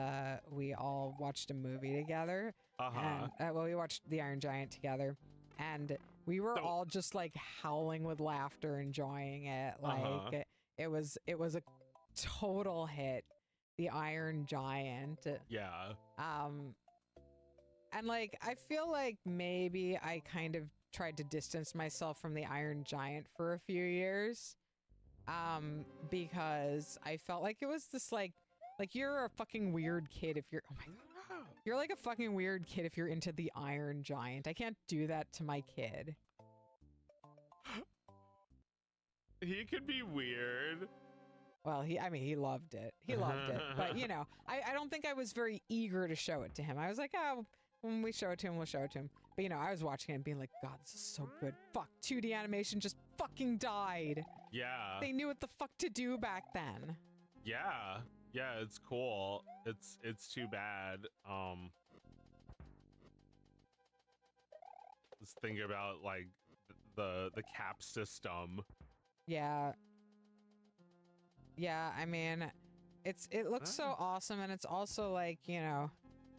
we all watched a movie together. And, well, we watched The Iron Giant together. And we were all just like howling with laughter, enjoying it. Like it was a total hit. The Iron Giant. Yeah. And like I feel like maybe I kind of tried to distance myself from the Iron Giant for a few years. Because I felt like it was this like you're a fucking weird kid if you're, oh my god. You're like a fucking weird kid if you're into the Iron Giant. I can't do that to my kid. He could be weird. Well, he loved it. He loved it. But, you know, I don't think I was very eager to show it to him. I was like, oh, when we show it to him, we'll show it to him. But, you know, I was watching it and being like, God, this is so good. Fuck, 2D animation just fucking died. Yeah. They knew what the fuck to do back then. Yeah. Yeah, it's cool. It's too bad. Let's think about like the cap system. Yeah. Yeah, I mean, it looks so awesome, and it's also like, you know,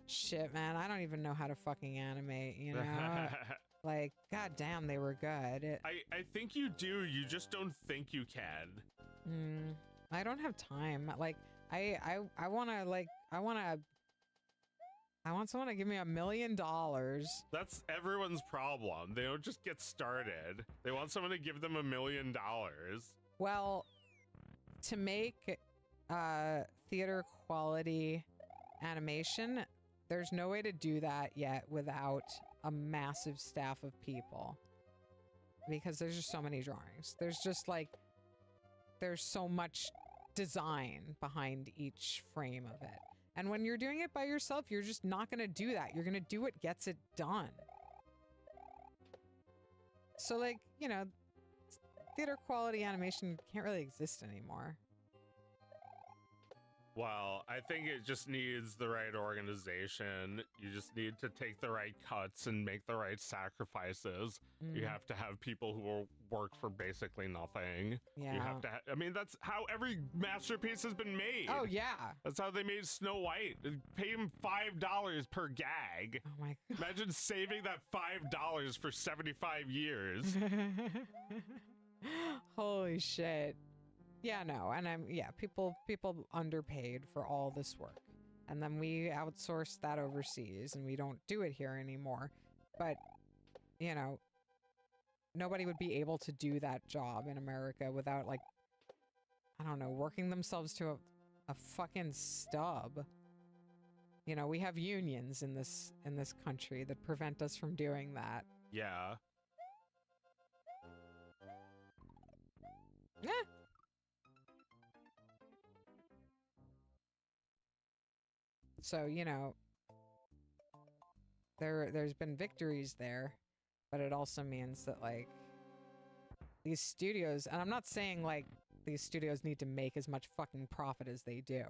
shit, man, I don't even know how to fucking animate, you know? Like, goddamn, they were good. I think you do. You just don't think you can. I don't have time. Like, I want someone to give me $1 million. That's everyone's problem. They don't just get started. They want someone to give them $1 million. Well, to make theater quality animation, there's no way to do that yet without a massive staff of people. Because there's just so many drawings. There's so much design behind each frame of it. And when you're doing it by yourself, you're just not going to do that. You're going to do what gets it done. So, like, you know, theater quality animation can't really exist anymore. Well, I think it just needs the right organization. You just need to take the right cuts and make the right sacrifices. You have to have people who will work for basically nothing. Yeah. You have to I mean, that's how every masterpiece has been made. Oh, yeah. That's how they made Snow White. They pay him $5 per gag. Oh, my God. Imagine saving that $5 for 75 years. Holy shit. Yeah, no, and people underpaid for all this work. And then we outsource that overseas and we don't do it here anymore. But, you know, nobody would be able to do that job in America without, like, I don't know, working themselves to a fucking stub. You know, we have unions in this country that prevent us from doing that. Yeah. Eh. So, you know, there's been victories there, but it also means that like these studios, and I'm not saying like these studios need to make as much fucking profit as they do,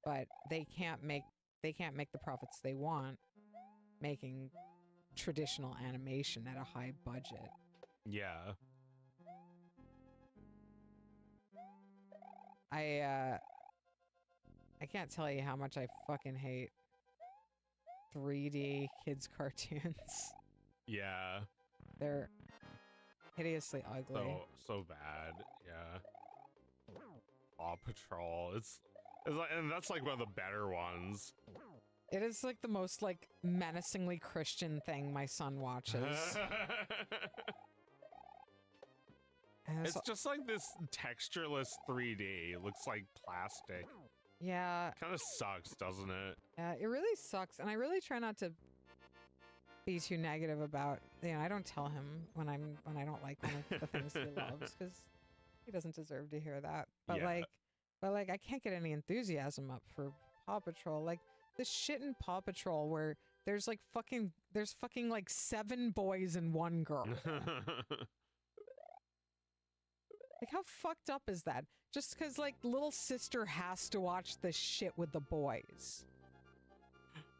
but they can't make the profits they want making traditional animation at a high budget. Yeah. I can't tell you how much I fucking hate 3D kids cartoons. Yeah. They're hideously ugly. So bad. Yeah. Paw Patrol. It's like, and that's like one of the better ones. It is like the most like menacingly Christian thing my son watches. And It's just like this textureless 3D. It looks like plastic. yeah, Kind of sucks, doesn't it? it really sucks, and I really try not to be too negative about. You know, I don't tell him when I don't like one of the things he loves because he doesn't deserve to hear that. But Yeah. like I can't get any enthusiasm up for Paw Patrol. Like the shit in Paw Patrol where there's fucking like 7 boys and 1 girl. Like, how fucked up is that? Just because, like, little sister has to watch this shit with the boys.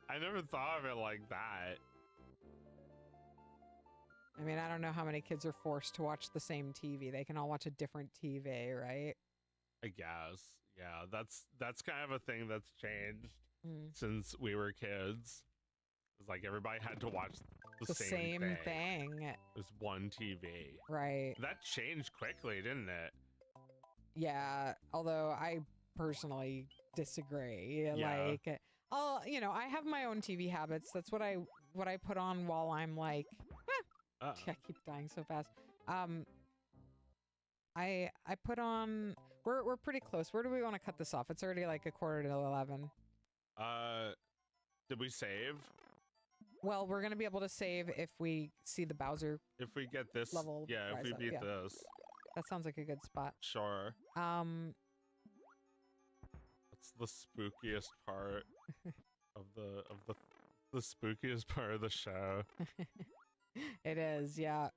I never thought of it like that. I mean, I don't know how many kids are forced to watch the same TV. They can all watch a different TV, right? I guess. Yeah, that's kind of a thing that's changed since we were kids. It's like everybody had to watch the same thing. There's one TV. Right. That changed quickly, didn't it? Yeah, although I personally disagree. Yeah. Like, you know, I have my own TV habits. That's what I put on while I'm like, I keep dying so fast. I put on. We're pretty close. Where do we want to cut this off? It's already like 11:15. Did we save? Well, we're gonna be able to save if we see the Bowser. If we get this Level yeah, if we rise up, beat yeah. this. That sounds like a good spot. Sure. That's the spookiest part of the spookiest part of the show. It is, yeah.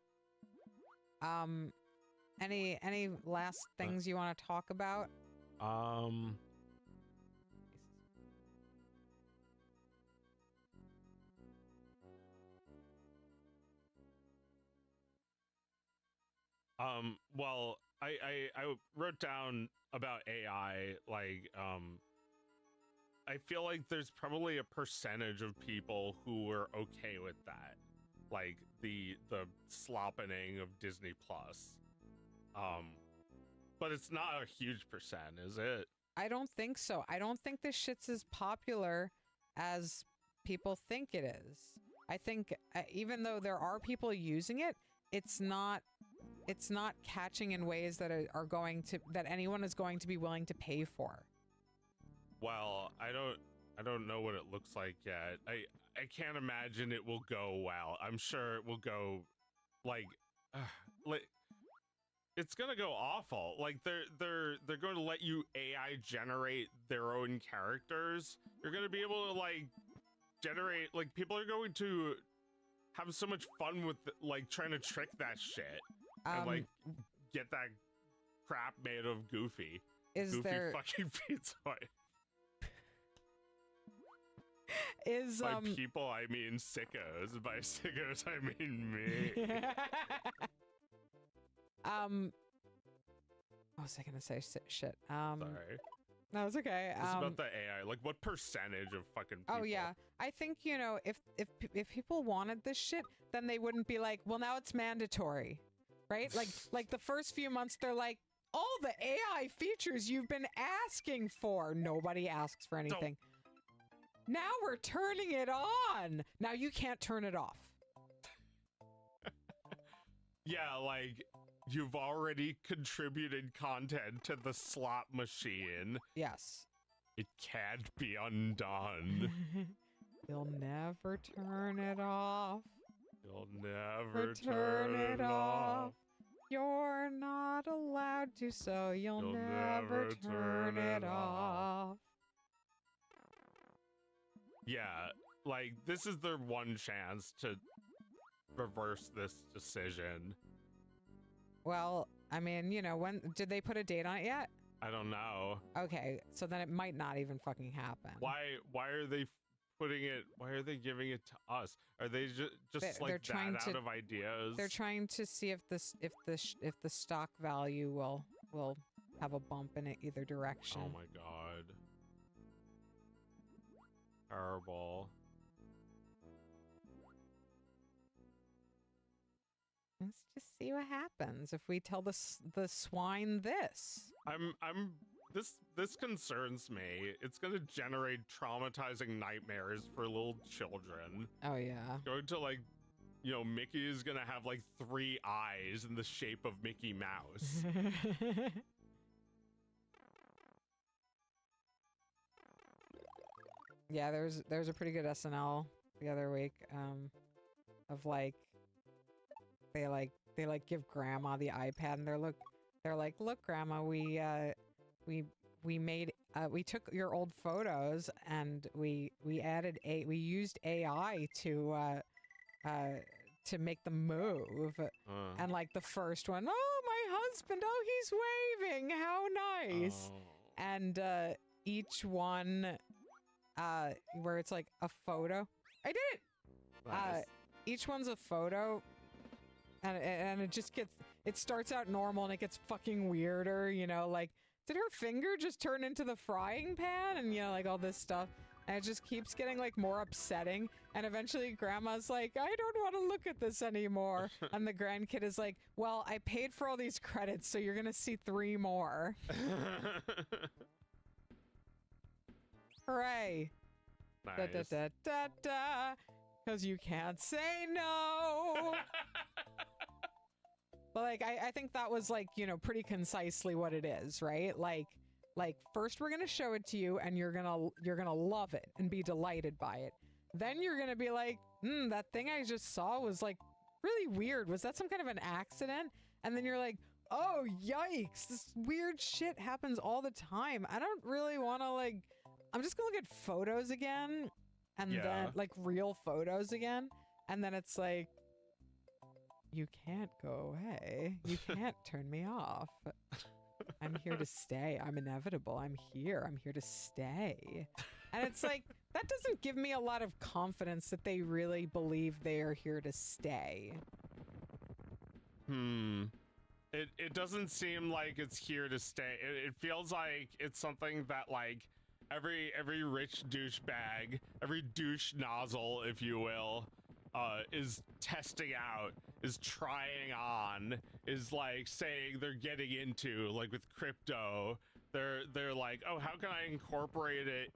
Any last things you want to talk about? Well, I wrote down about AI, like, I feel like there's probably a percentage of people who are okay with that. Like the sloppening of Disney Plus. But it's not a huge percent, is it? I don't think so. I don't think this shit's as popular as people think it is. I think even though there are people using it, it's not catching in ways that that anyone is going to be willing to pay for. Well, I don't know what it looks like yet. I can't imagine it will go well. I'm sure it will go like it's gonna go awful. Like they're going to let you AI generate their own characters. You're gonna be able to like generate, like, people are going to have so much fun with like trying to trick that shit and like get that crap made of Goofy. Goofy fucking Pizza Hut. By people, I mean sickos. By sickos, I mean me. What was I gonna say? Shit. Sorry. No, it's okay. It's about the AI. Like, what percentage of fucking people? Oh yeah, I think, you know, if people wanted this shit, then they wouldn't be like, well, now it's mandatory, right? Like the first few months, they're like, all the AI features you've been asking for. Nobody asks for anything. Now we're turning it on. Now you can't turn it off. Yeah, like, you've already contributed content to the slot machine. Yes. It can't be undone. You'll never turn it off. You'll never turn it off. You're not allowed to, so you'll never turn it off. Yeah, like, this is their one chance to reverse this decision. Well, I mean, you know, when did they put a date on it yet? I don't know. Okay, so then it might not even fucking happen. Why are they putting it, why are they giving it to us? Are they just like that out of ideas? They're trying to see if if the stock value will have a bump in it either direction. Oh my god. Terrible. Let's just see what happens if we tell the swine this. This concerns me. It's gonna generate traumatizing nightmares for little children. Oh yeah. Going to, like, you know, Mickey is gonna have like 3 eyes in the shape of Mickey Mouse. Yeah, there's a pretty good SNL the other week of like they give grandma the iPad and they're like, look grandma, we took your old photos and we used AI to make them move. And like the first one, oh my husband, oh he's waving, how nice. Oh. And each one where it's like a photo. I did it. Nice. Each one's a photo, and it starts out normal and it gets fucking weirder. You know, like did her finger just turn into the frying pan, and you know, like all this stuff. And it just keeps getting like more upsetting, and eventually grandma's like, I don't want to look at this anymore. And the grandkid is like, well, I paid for all these credits, so you're gonna see 3 more. Hooray. Nice. Da da da da da. Because you can't say no. But like, I think that was like, you know, pretty concisely what it is, right? Like first we're gonna show it to you and you're gonna love it and be delighted by it. Then you're gonna be like, that thing I just saw was like really weird. Was that some kind of an accident? And then you're like, oh yikes, this weird shit happens all the time. I don't really want to like, I'm just gonna look at photos again, and then like real photos again, and then it's like, you can't go away. You can't turn me off. I'm here to stay. I'm inevitable. I'm here to stay. And it's like, that doesn't give me a lot of confidence that they really believe they are here to stay. It doesn't seem like it's here to stay. It feels like it's something that like every rich douchebag, every douche nozzle, if you will, is testing out, is trying on, is like saying they're getting into, like with crypto. They're like, oh, how can I incorporate it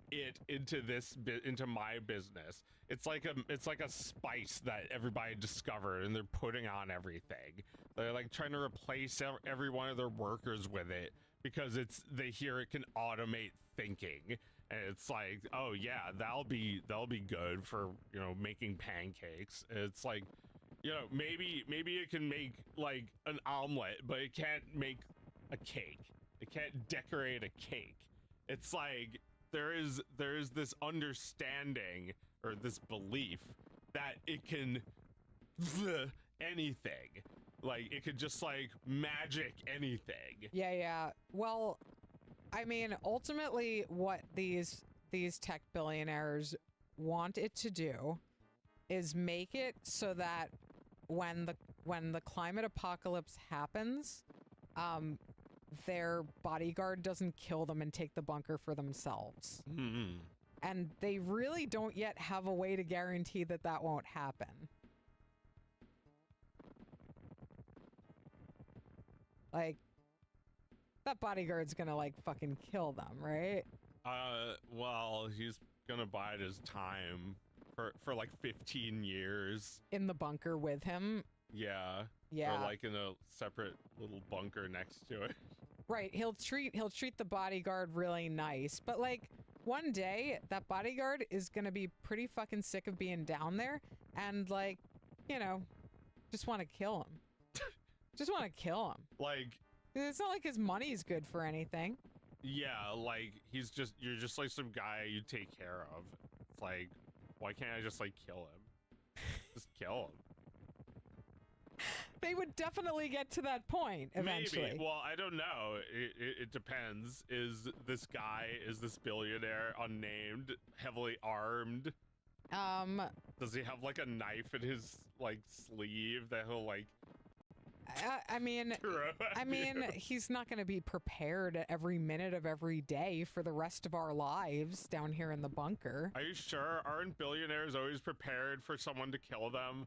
into my business? It's like a spice that everybody discovered and they're putting on everything. They're like trying to replace every one of their workers with it because they hear it can automate thinking. And it's like, oh yeah, that'll be good for, you know, making pancakes. It's like, you know, maybe it can make like an omelet, but it can't make a cake. It can't decorate a cake. It's like there is this understanding or this belief that it can anything. Like it could just like magic anything. Yeah. Well, I mean, ultimately what these tech billionaires want it to do is make it so that when the climate apocalypse happens, their bodyguard doesn't kill them and take the bunker for themselves. Mm-hmm. And they really don't yet have a way to guarantee that that won't happen. Like, that bodyguard's gonna, like, fucking kill them, right? Well, he's gonna bide his time for like 15 years. In the bunker with him? Yeah. Yeah. Or like in a separate little bunker next to it. Right. He'll treat the bodyguard really nice, but like one day that bodyguard is gonna be pretty fucking sick of being down there and like, you know, just want to kill him. Just want to kill him. Like, it's not like his money's good for anything. Yeah, like you're just like some guy you take care of It's like, why can't I just like kill him? Just kill him. They would definitely get to that point eventually. Maybe. Well, I don't know. It depends. Is this billionaire unnamed, heavily armed? Does he have like a knife in his like sleeve that he'll like? I mean, he's not going to be prepared every minute of every day for the rest of our lives down here in the bunker. Are you sure? Aren't billionaires always prepared for someone to kill them?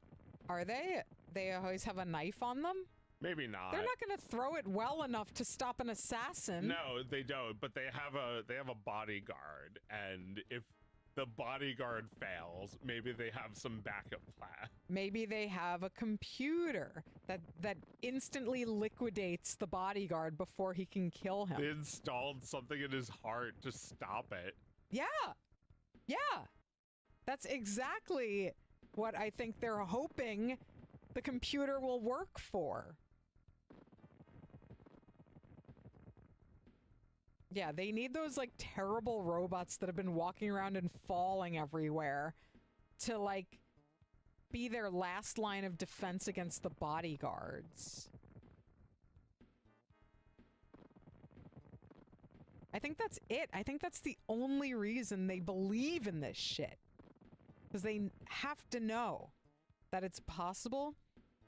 Are they? They always have a knife on them? Maybe not. They're not going to throw it well enough to stop an assassin. No, they don't. But they have a bodyguard, and if the bodyguard fails, maybe they have some backup plan. Maybe they have a computer that instantly liquidates the bodyguard before he can kill him. They installed something in his heart to stop it. Yeah. Yeah. That's exactly what I think they're hoping the computer will work for. Yeah, they need those like terrible robots that have been walking around and falling everywhere to like be their last line of defense against the bodyguards. I think that's it. I think that's the only reason they believe in this shit. Because they have to know that it's possible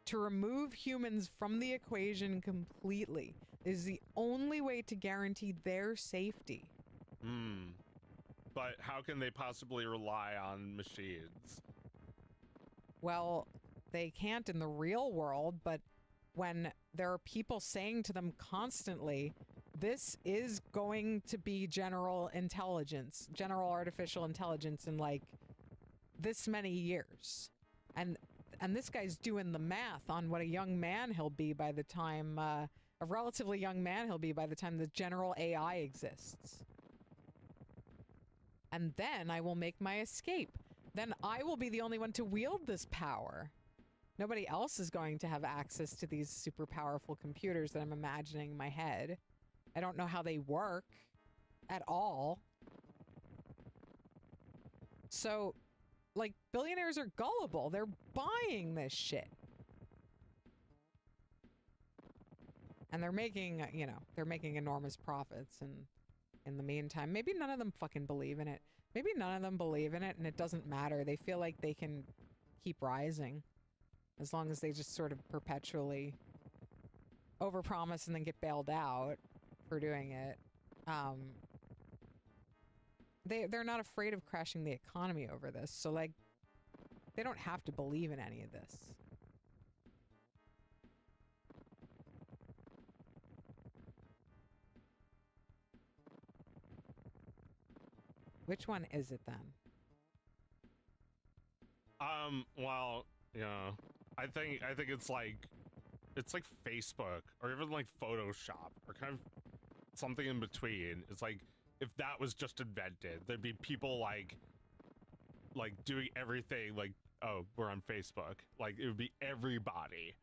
to remove humans from the equation completely. Is the only way to guarantee their safety. But how can they possibly rely on machines? Well, they can't in the real world, but when there are people saying to them constantly, this is going to be general artificial intelligence in like this many years. And this guy's doing the math on what a young man he'll be by the time, a relatively young man he'll be by the time the general AI exists. And then I will make my escape. Then I will be the only one to wield this power. Nobody else is going to have access to these super powerful computers that I'm imagining in my head. I don't know how they work at all. So, like, billionaires are gullible. They're buying this shit. And they're making, they're making enormous profits. And in the meantime, maybe none of them fucking believe in it. Maybe none of them believe in it and it doesn't matter. They feel like they can keep rising as long as they just sort of perpetually overpromise and then get bailed out for doing it. They're not afraid of crashing the economy over this. So, like, they don't have to believe in any of this. Which one is it then? Well, I think it's like Facebook or even like Photoshop or kind of something in between. It's like if that was just invented, there'd be people like doing everything like, oh, we're on Facebook. Like it would be everybody.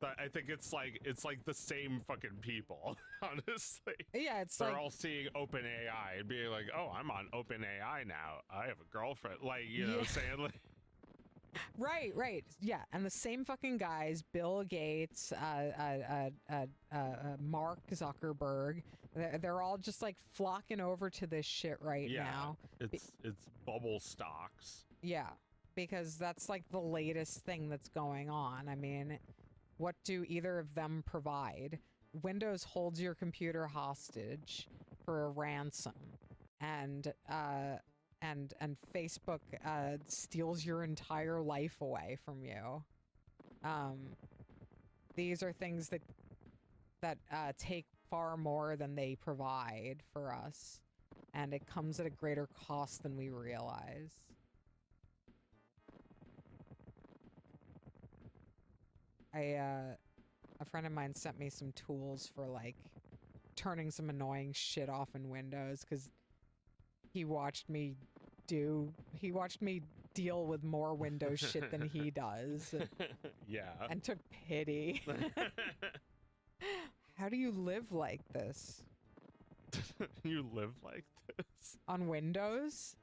But I think it's like the same fucking people, honestly. Yeah, they're all seeing OpenAI and being like, oh, I'm on OpenAI now. I have a girlfriend. Like, saying like. Right. Yeah, and the same fucking guys, Bill Gates, Mark Zuckerberg, they're all just like flocking over to this shit now. It's bubble stocks. Yeah, because that's like the latest thing that's going on. I mean, what do either of them provide? Windows holds your computer hostage for a ransom, and Facebook steals your entire life away from you. These are things that take far more than they provide for us, and it comes at a greater cost than we realize. A friend of mine sent me some tools for like turning some annoying shit off in Windows because he watched me deal with more Windows shit than he does. Yeah. And took pity. How do you live like this? You live like this? On Windows?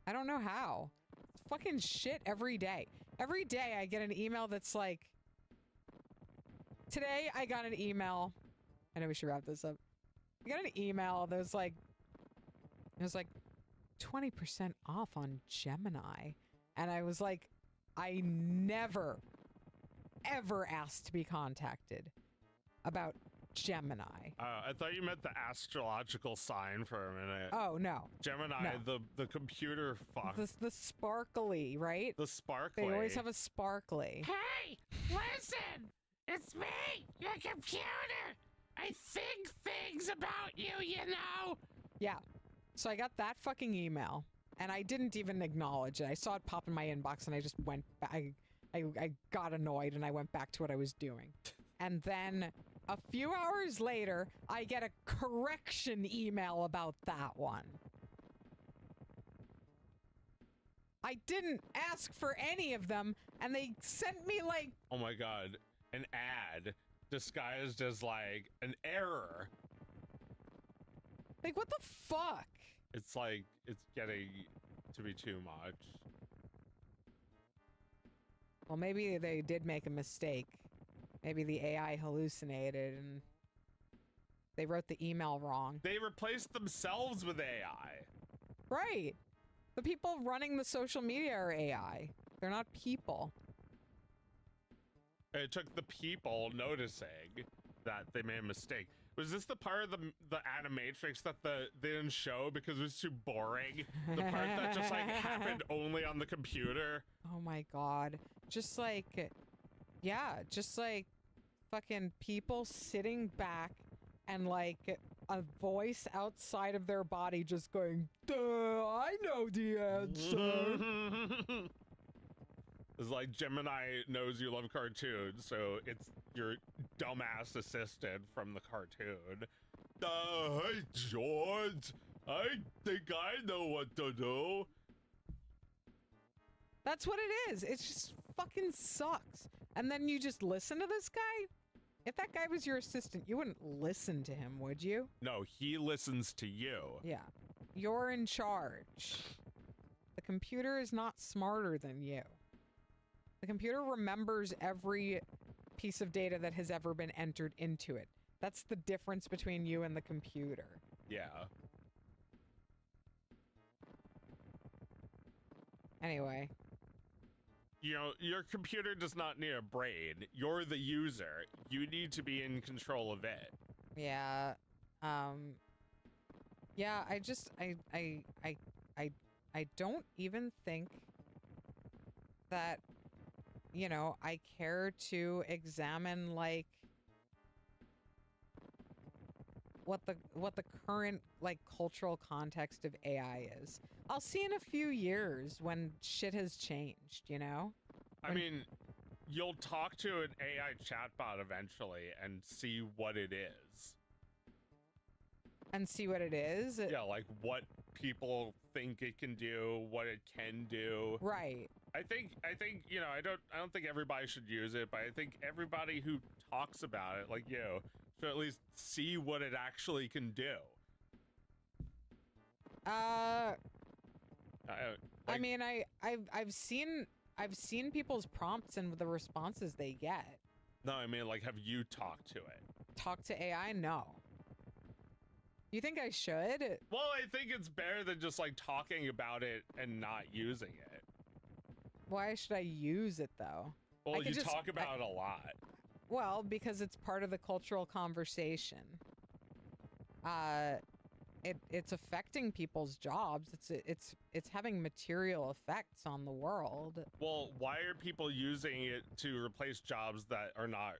I don't know how. It's fucking shit every day. Every day I get an email that's like, today I got an email. I know we should wrap this up. I got an email that was like, it was like 20% off on Gemini. And I was like, I never, ever asked to be contacted about Gemini. I thought you meant the astrological sign for a minute. Oh, no. Gemini, no. the computer fuck. The sparkly, right? The sparkly. They always have a sparkly. Hey, listen! It's me, your computer! I think things about you, you know? Yeah. So I got that fucking email, and I didn't even acknowledge it. I saw it pop in my inbox, and I just went back. I got annoyed, and I went back to what I was doing. And then a few hours later, I get a correction email about that one. I didn't ask for any of them, and they sent me like... Oh my god. An ad disguised as like an error. Like, what the fuck? It's like, it's getting to be too much. Well, maybe they did make a mistake. Maybe the AI hallucinated and they wrote the email wrong. They replaced themselves with AI. Right. The people running the social media are AI. They're not people. It took the people noticing that they made a mistake. Was this the part of the animatrix that they didn't show because it was too boring? The part that just like happened only on the computer? Oh my god. Just like, yeah, just like fucking people sitting back and like a voice outside of their body just going, duh, I know the answer. It's like Gemini knows you love cartoons, so it's your dumbass assistant from the cartoon. Hey, George, I think I know what to do. That's what it is. It just fucking sucks. And then you just listen to this guy? If that guy was your assistant, you wouldn't listen to him, would you? No, he listens to you. Yeah. You're in charge. The computer is not smarter than you. The computer remembers every piece of data that has ever been entered into it. That's the difference between you and the computer. Yeah. Anyway. You know, your computer does not need a brain. You're the user. You need to be in control of it. Yeah. Yeah, I don't even think that, you know, I care to examine like what the current like cultural context of AI is. I'll see in a few years when shit has changed, you know? I mean, you'll talk to an AI chatbot eventually and see what it is. And see what it is? Yeah, like what people think it can do, what it can do. Right. I think, you know, I don't think everybody should use it, but I think everybody who talks about it, like you, should at least see what it actually can do. I mean, I've seen people's prompts and the responses they get. No, I mean, like, have you talked to it? Talk to AI? No. You think I should? Well, I think it's better than just like talking about it and not using it. Why should I use it though? Well, you talk about it a lot. Well, because it's part of the cultural conversation. It's affecting people's jobs. It's having material effects on the world. Well, why are people using it to replace jobs that are not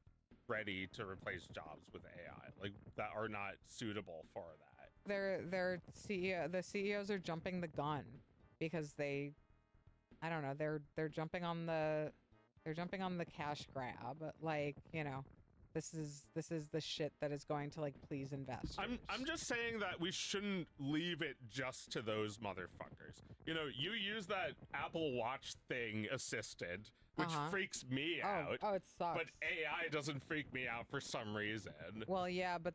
ready to replace jobs with AI, like that are not suitable for that? The CEOs are jumping the gun because I don't know, they're jumping on the cash grab. Like, you know, this is the shit that is going to like please investors. I'm just saying that we shouldn't leave it just to those motherfuckers. You know, you use that Apple Watch thing assistant, which freaks me out. Oh, it sucks. But AI doesn't freak me out for some reason. Well, yeah, but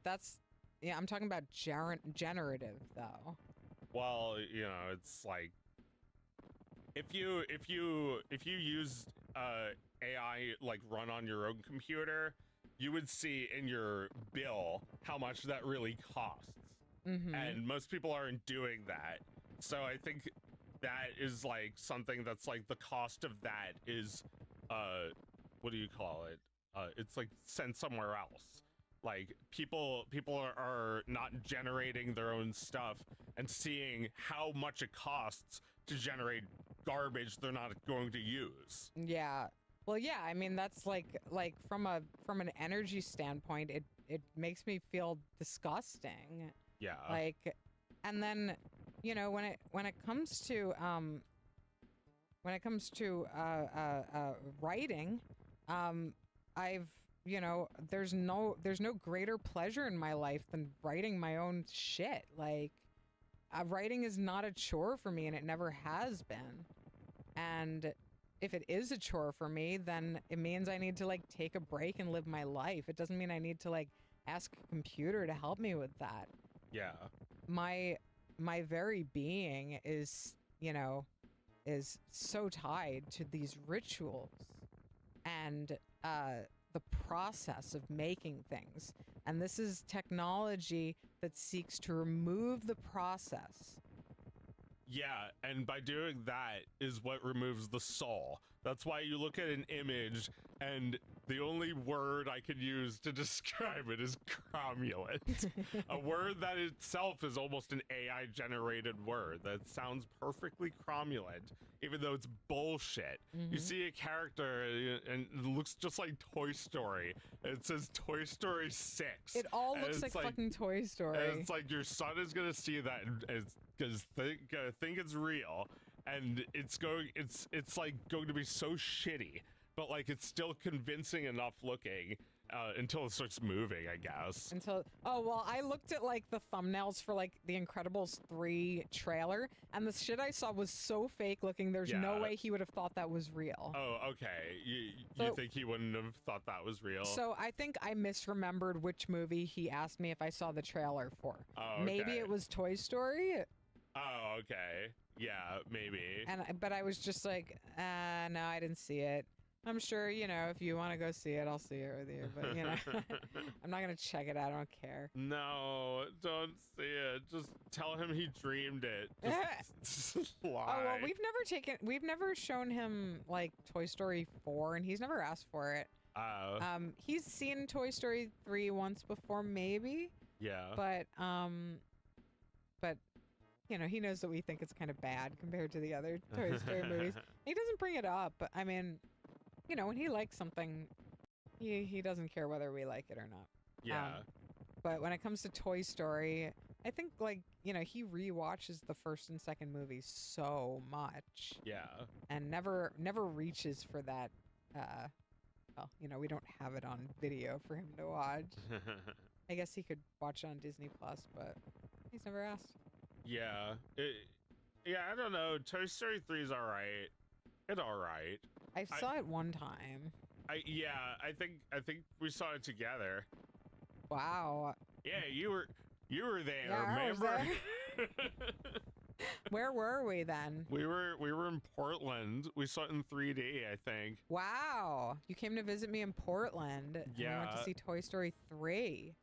I'm talking about generative though. Well, you know, it's like if you use AI like run on your own computer, you would see in your bill how much that really costs. And most people aren't doing that. So I think that is like something that's like the cost of that is what do you call it? It's like sent somewhere else. Like people are not generating their own stuff and seeing how much it costs to generate garbage they're not going to use. Yeah. Well, yeah, I mean that's like from an energy standpoint, it makes me feel disgusting. Yeah. Like, and then, you know, when it comes to writing, I've, you know, there's no greater pleasure in my life than writing my own shit. Like, writing is not a chore for me, and it never has been. And if it is a chore for me, then it means I need to like take a break and live my life. It doesn't mean I need to like ask a computer to help me with that. Yeah. My very being is, you know, is so tied to these rituals and the process of making things. And this is technology that seeks to remove the process. Yeah, and by doing that is what removes the soul. That's why you look at an image and the only word I could use to describe it is cromulent. A word that itself is almost an AI generated word that sounds perfectly cromulent, even though it's bullshit. You see a character and it looks just like Toy Story. It says Toy Story 6. It all looks like fucking Toy Story. And it's like your son is gonna see that and because think it's real, and it's like going to be so shitty, but like it's still convincing enough looking until it starts moving, I guess. Oh well, I looked at like the thumbnails for like the Incredibles 3 trailer, and the shit I saw was so fake looking. There's no way he would have thought that was real. Oh, okay. You think he wouldn't have thought that was real? So I think I misremembered which movie he asked me if I saw the trailer for. Oh, okay. Maybe it was Toy Story. Oh, okay. Yeah, maybe. But I was just like, no, I didn't see it. I'm sure, you know, if you want to go see it, I'll see it with you. But, you know, I'm not going to check it out. I don't care. No, don't see it. Just tell him he dreamed it. Just lie. Oh, well, we've never shown him, like, Toy Story 4, and he's never asked for it. Oh. He's seen Toy Story 3 once before, maybe. Yeah. But, you know, he knows that we think it's kind of bad compared to the other Toy Story movies. He doesn't bring it up, but, I mean, you know, when he likes something, he doesn't care whether we like it or not. Yeah. But when it comes to Toy Story, I think, like, you know, he rewatches the first and second movies so much. Yeah. And never reaches for that, well, you know, we don't have it on video for him to watch. I guess he could watch it on Disney Plus, but he's never asked. Yeah. I don't know. Toy Story 3 is alright. It's alright. I saw it one time. I think we saw it together. Wow. Yeah, you were there, yeah, remember? Where were we then? We were in Portland. We saw it in 3D, I think. Wow. You came to visit me in Portland. Yeah. And we went to see Toy Story 3.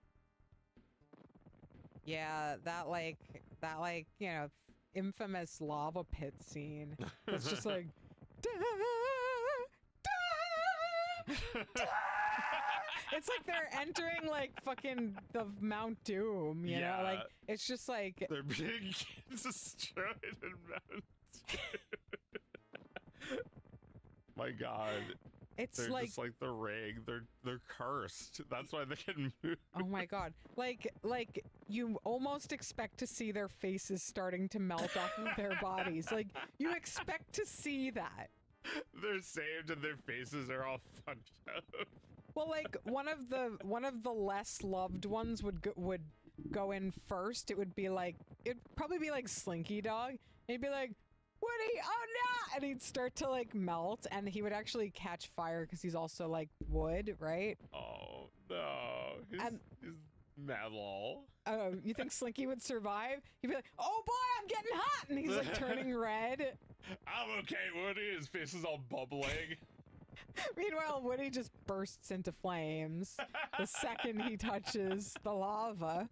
Yeah, that like, you know, infamous lava pit scene. It's just like da, da, da. It's like they're entering like fucking the Mount Doom, you know? Like it's just like they're being destroyed in Mount Doom. My God. They're like, just like the ring. They're cursed. That's why they can move. Oh my God. Like you almost expect to see their faces starting to melt off of their bodies. Like you expect to see that. They're saved and their faces are all fucked up. Well, like one of the less loved ones would go in first. It'd probably be like Slinky Dog. And he'd be like, Woody, oh no! And he'd start to like melt, and he would actually catch fire because he's also like wood, right? Oh no! Metal. Oh, you think Slinky would survive? He'd be like, "Oh boy, I'm getting hot," and he's like turning red. I'm okay, Woody. His face is all bubbling. Meanwhile, Woody just bursts into flames the second he touches the lava.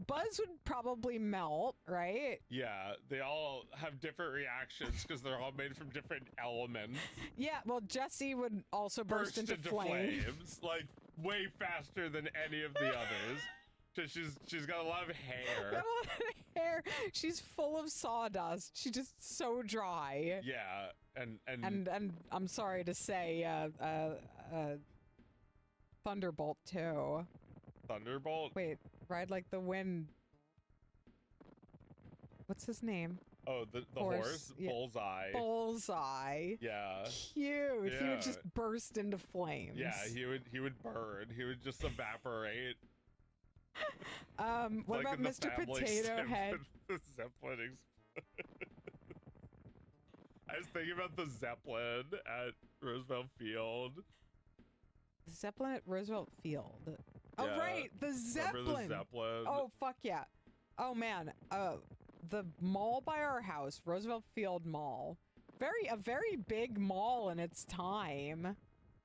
Buzz would probably melt, right? Yeah, they all have different reactions because they're all made from different elements. Yeah, well, Jessie would also burst into flames. Like way faster than any of the others. Because she's got a lot of hair. Got a lot of hair. She's full of sawdust. She's just so dry. Yeah, and I'm sorry to say, Thunderbolt too. Thunderbolt? Wait, Ride Like the Wind. What's his name? Oh, the horse? Yeah. Bullseye. Bullseye. Yeah. Cute. Yeah. He would just burst into flames. Yeah, he would burn. He would just evaporate. What like about Mr. Potato Head? The Zeppelin I was thinking about the Zeppelin at Roosevelt Field. Zeppelin at Roosevelt Field. Oh, Yeah. right. The Zeppelin. Remember the Zeppelin? Oh, fuck yeah. Oh, man. The mall by our house, Roosevelt Field Mall. A very big mall in its time.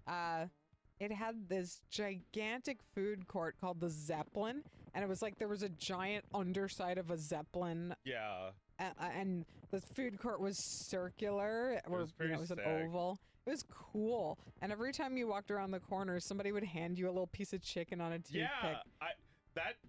It had this gigantic food court called the Zeppelin, and it was like there was a giant underside of a Zeppelin. Yeah. And the food court was circular, or was pretty it was an sick. oval. It was cool. And every time you walked around the corner, somebody would hand you a little piece of chicken on a toothpick. Yeah,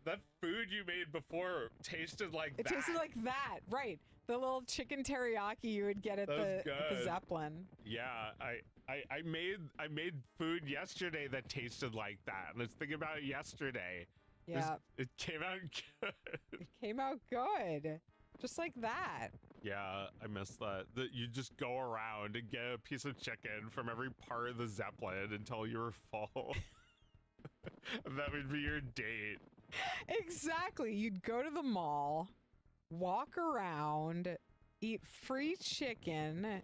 that food you made before tasted like It that. tasted like that, right? The little chicken teriyaki you would get at That was the good. Zeppelin. Yeah, I made food yesterday that tasted like that. And I was thinking about it yesterday. Yeah, It came out good. it came out good, just like that. Yeah, I missed that. That you just go around and get a piece of chicken from every part of the Zeppelin until you were full. And that would be your date. Exactly. You'd go to the mall, walk around, eat free chicken.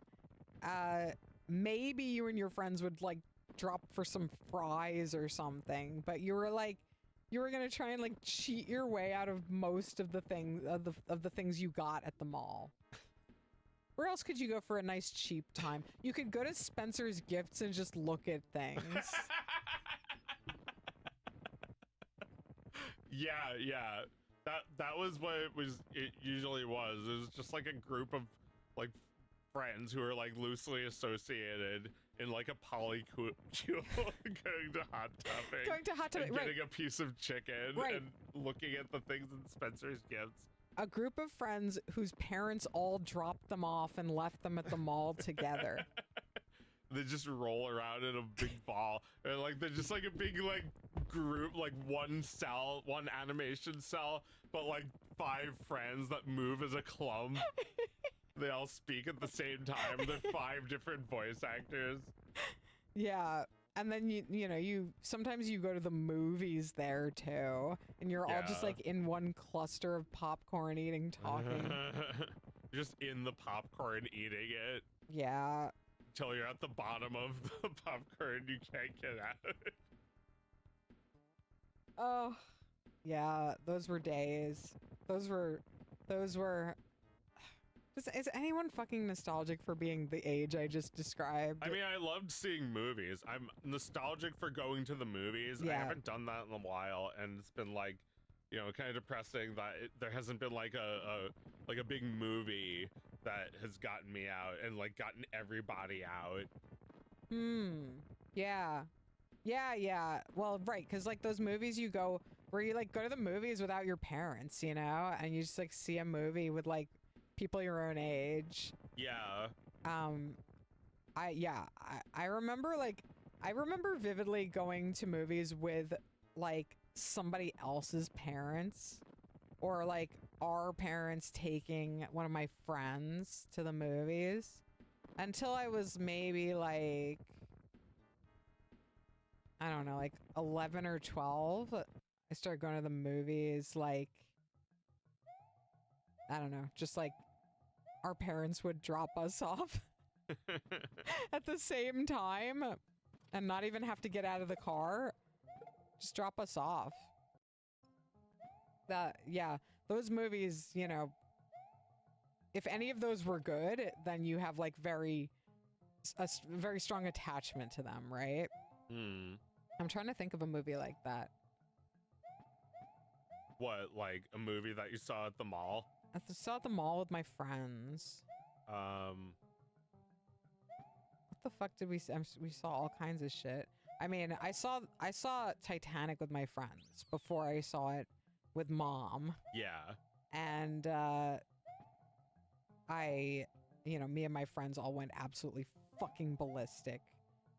Maybe you and your friends would like drop for some fries or something, but you were gonna try and like cheat your way out of most of the things of the things you got at the mall. Where else could you go for a nice cheap time? You could go to Spencer's Gifts and just look at things. Yeah. That was what it usually was. It was just like a group of like friends who are like loosely associated in like a polycule going to Hot Topic. Going to Hot Topic, and right. getting a piece of chicken Right. and looking at the things in Spencer's Gifts. A group of friends whose parents all dropped them off and left them at the mall together. They just roll around in a big ball. And like they're just like a big like group, like one animation cell, but like 5 friends that move as a clump. They all speak at the same time. They're 5 different voice actors. Yeah. And then you sometimes you go to the movies there too, and you're all just Yeah. like in one cluster of popcorn eating, talking. Just in the popcorn eating it Yeah. until you're at the bottom of the popcorn. You can't get out. Oh, yeah. Those were days. Those were. Is anyone fucking nostalgic for being the age I just described? I mean, I loved seeing movies. I'm nostalgic for going to the movies. I Yeah. haven't done that in a while, and it's been like, kind of depressing that there hasn't been like a big movie that has gotten me out and like gotten everybody out. Yeah. Yeah. Well, right, because like those movies you go where you like go to the movies without your parents, and you just like see a movie with like people your own age. Yeah. I remember vividly going to movies with like somebody else's parents, or like our parents taking one of my friends to the movies, until I was maybe like, I don't know, like 11 or 12. I started going to the movies like, I don't know, just like our parents would drop us off at the same time and not even have to get out of the car. Just drop us off. Yeah, those movies, you know, if any of those were good, then you have like very strong attachment to them, right? Hmm. I'm trying to think of a movie like that. What, like a movie that you saw at the mall? Saw at the mall with my friends. What the fuck did we see? We saw all kinds of shit. I mean, I saw Titanic with my friends before I saw it with mom. Yeah. And me and my friends all went absolutely fucking ballistic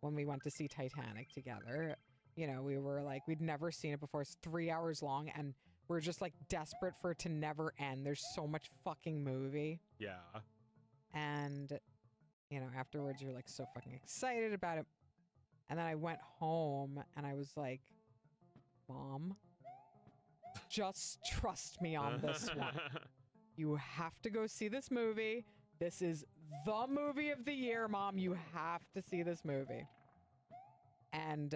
when we went to see Titanic together. You know, we were like, we'd never seen it before. It's 3 hours long, and we're just like desperate for it to never end. There's so much fucking movie. Yeah. And, you know, afterwards you're like so fucking excited about it. And then I went home and I was like, Mom, just trust me on this one. You have to go see this movie. This is the movie of the year, Mom. You have to see this movie. And,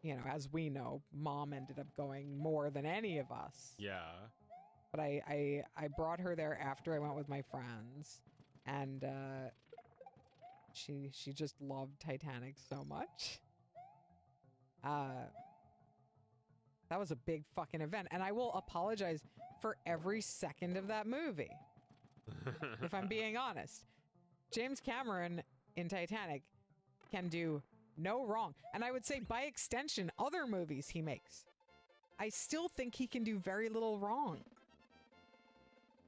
you know, as we know, Mom ended up going more than any of us. Yeah. But I brought her there after I went with my friends. And, she just loved Titanic so much. That was a big fucking event. And I will apologize for every second of that movie. If I'm being honest. James Cameron in Titanic can do no wrong. And I would say by extension, other movies he makes. I still think he can do very little wrong.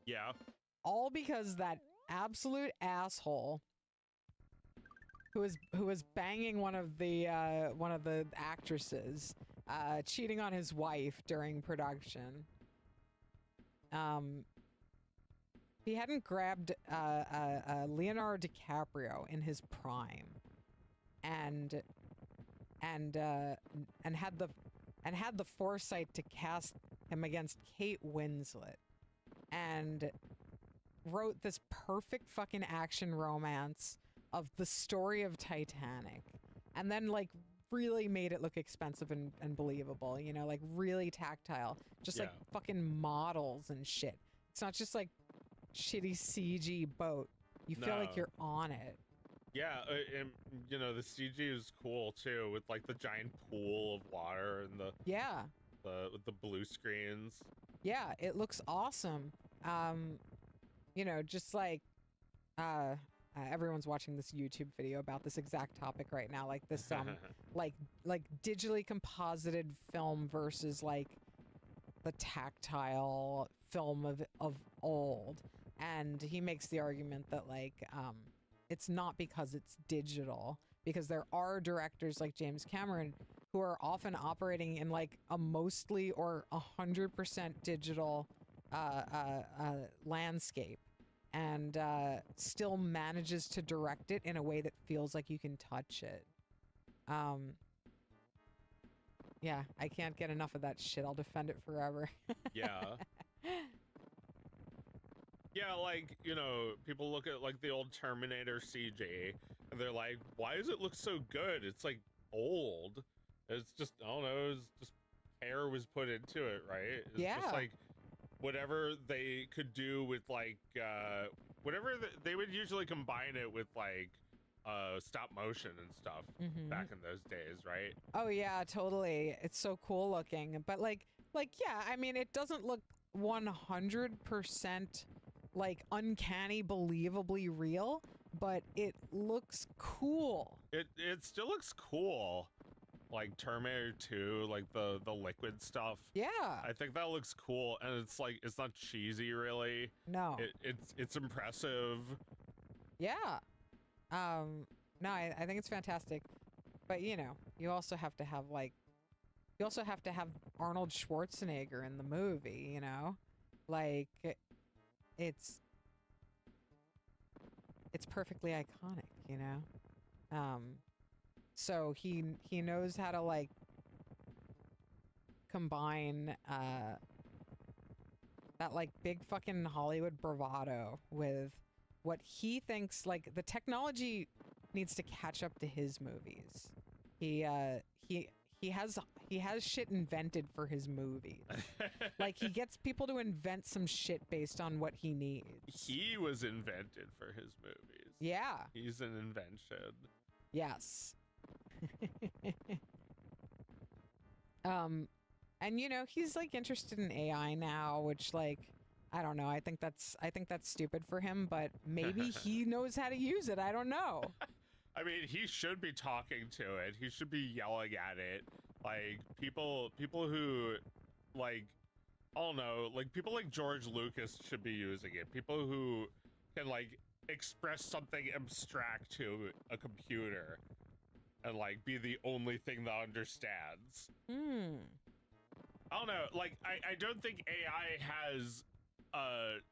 Yeah. All because that absolute asshole who was banging one of the actresses, cheating on his wife during production. He hadn't grabbed Leonardo DiCaprio in his prime, and had the foresight to cast him against Kate Winslet, and wrote this perfect fucking action romance of the story of Titanic, and then like really made it look expensive and believable, you know, like really tactile, just like fucking models and shit. It's not just like shitty CG boat. You feel like you're on it. Yeah, and you know, the CG is cool too, with like the giant pool of water and with the blue screens. Yeah, it looks awesome. You know, just like everyone's watching this YouTube video about this exact topic right now, like this like digitally composited film versus like the tactile film of old. And he makes the argument that like it's not because it's digital, because there are directors like James Cameron who are often operating in like a mostly or 100% digital landscape, and still manages to direct it in a way that feels like you can touch it. Yeah, I can't get enough of that shit. I'll defend it forever. Yeah. Yeah, like, you know, people look at like the old Terminator CG and they're like, why does it look so good? It's like old. It's just, I don't know, it's just care was put into it, right? It's just like whatever they could do with like, whatever they would usually combine it with like stop motion and stuff back in those days, right? Oh yeah, totally. It's so cool looking. But like yeah, I mean, it doesn't look 100% like uncanny, believably real, but it looks cool. It still looks cool. Like Terminator 2, like the liquid stuff. Yeah. I think that looks cool, and it's like, it's not cheesy really. No. It's impressive. Yeah. No, I think it's fantastic. But you know, you also have to have Arnold Schwarzenegger in the movie, you know? Like it's perfectly iconic, you know? So he knows how to like combine that like big fucking Hollywood bravado with what he thinks like the technology needs to catch up to his movies. He he has shit invented for his movies. Like he gets people to invent some shit based on what he needs. He was invented for his movies. Yeah. He's an invention. Yes. And you know, he's like interested in AI now, which like I don't know. I think that's stupid for him, but maybe he knows how to use it. I don't know. I mean, he should be talking to it. He should be yelling at it. Like people who like I don't know, like people like George Lucas should be using it. People who can like express something abstract to a computer and like be the only thing that understands. I don't know, like I don't think AI has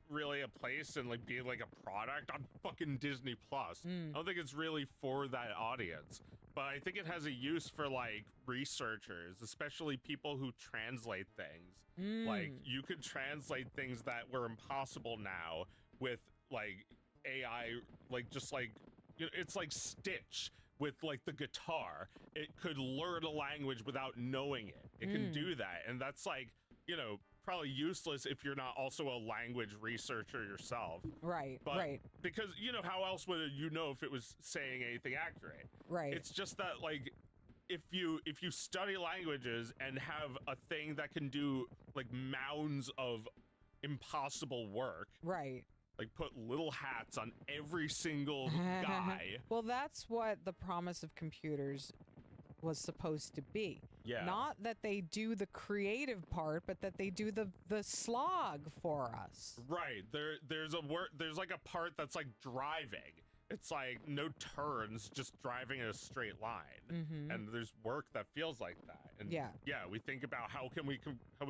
really a place in like being like a product on fucking Disney Plus. I don't think it's really for that audience, but I think it has a use for like researchers, especially people who translate things. Like you could translate things that were impossible now with like AI, like just like you know, it's like Stitch with like the guitar. It could learn a language without knowing it. It can do that, and that's like, you know, probably useless if you're not also a language researcher yourself. Right, but right. Because, you know, how else would you know if it was saying anything accurate? Right. It's just that, like, if you study languages and have a thing that can do, like, mounds of impossible work. Right. Like, put little hats on every single guy. Well, that's what the promise of computers was supposed to be. Yeah. Not that they do the creative part, but that they do the slog for us. Right. There's like a part that's like driving. It's like no turns, just driving in a straight line. And there's work that feels like that. And yeah, we think about how we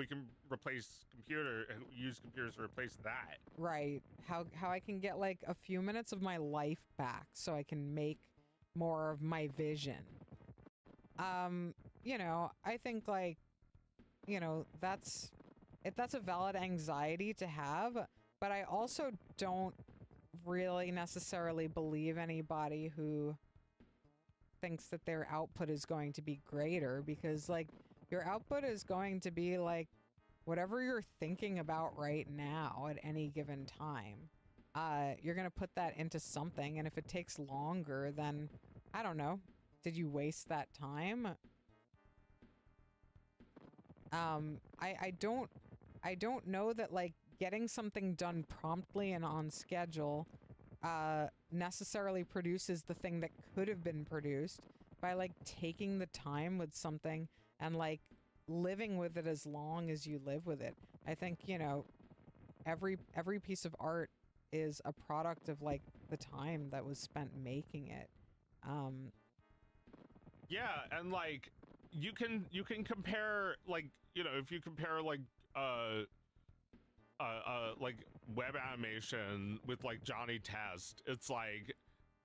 can replace use computers to replace that. Right. How I can get like a few minutes of my life back so I can make more of my vision. You know, I think like, you know, that's a valid anxiety to have, but I also don't really necessarily believe anybody who thinks that their output is going to be greater, because like your output is going to be like whatever you're thinking about right now at any given time. You're going to put that into something, and if it takes longer, then I don't know. Did you waste that time? I don't know that like getting something done promptly and on schedule necessarily produces the thing that could have been produced by like taking the time with something and like living with it as long as you live with it. I think, you know, every piece of art is a product of like the time that was spent making it. Yeah, and like you can compare, like, you know, if you compare like web animation with like Johnny Test, it's like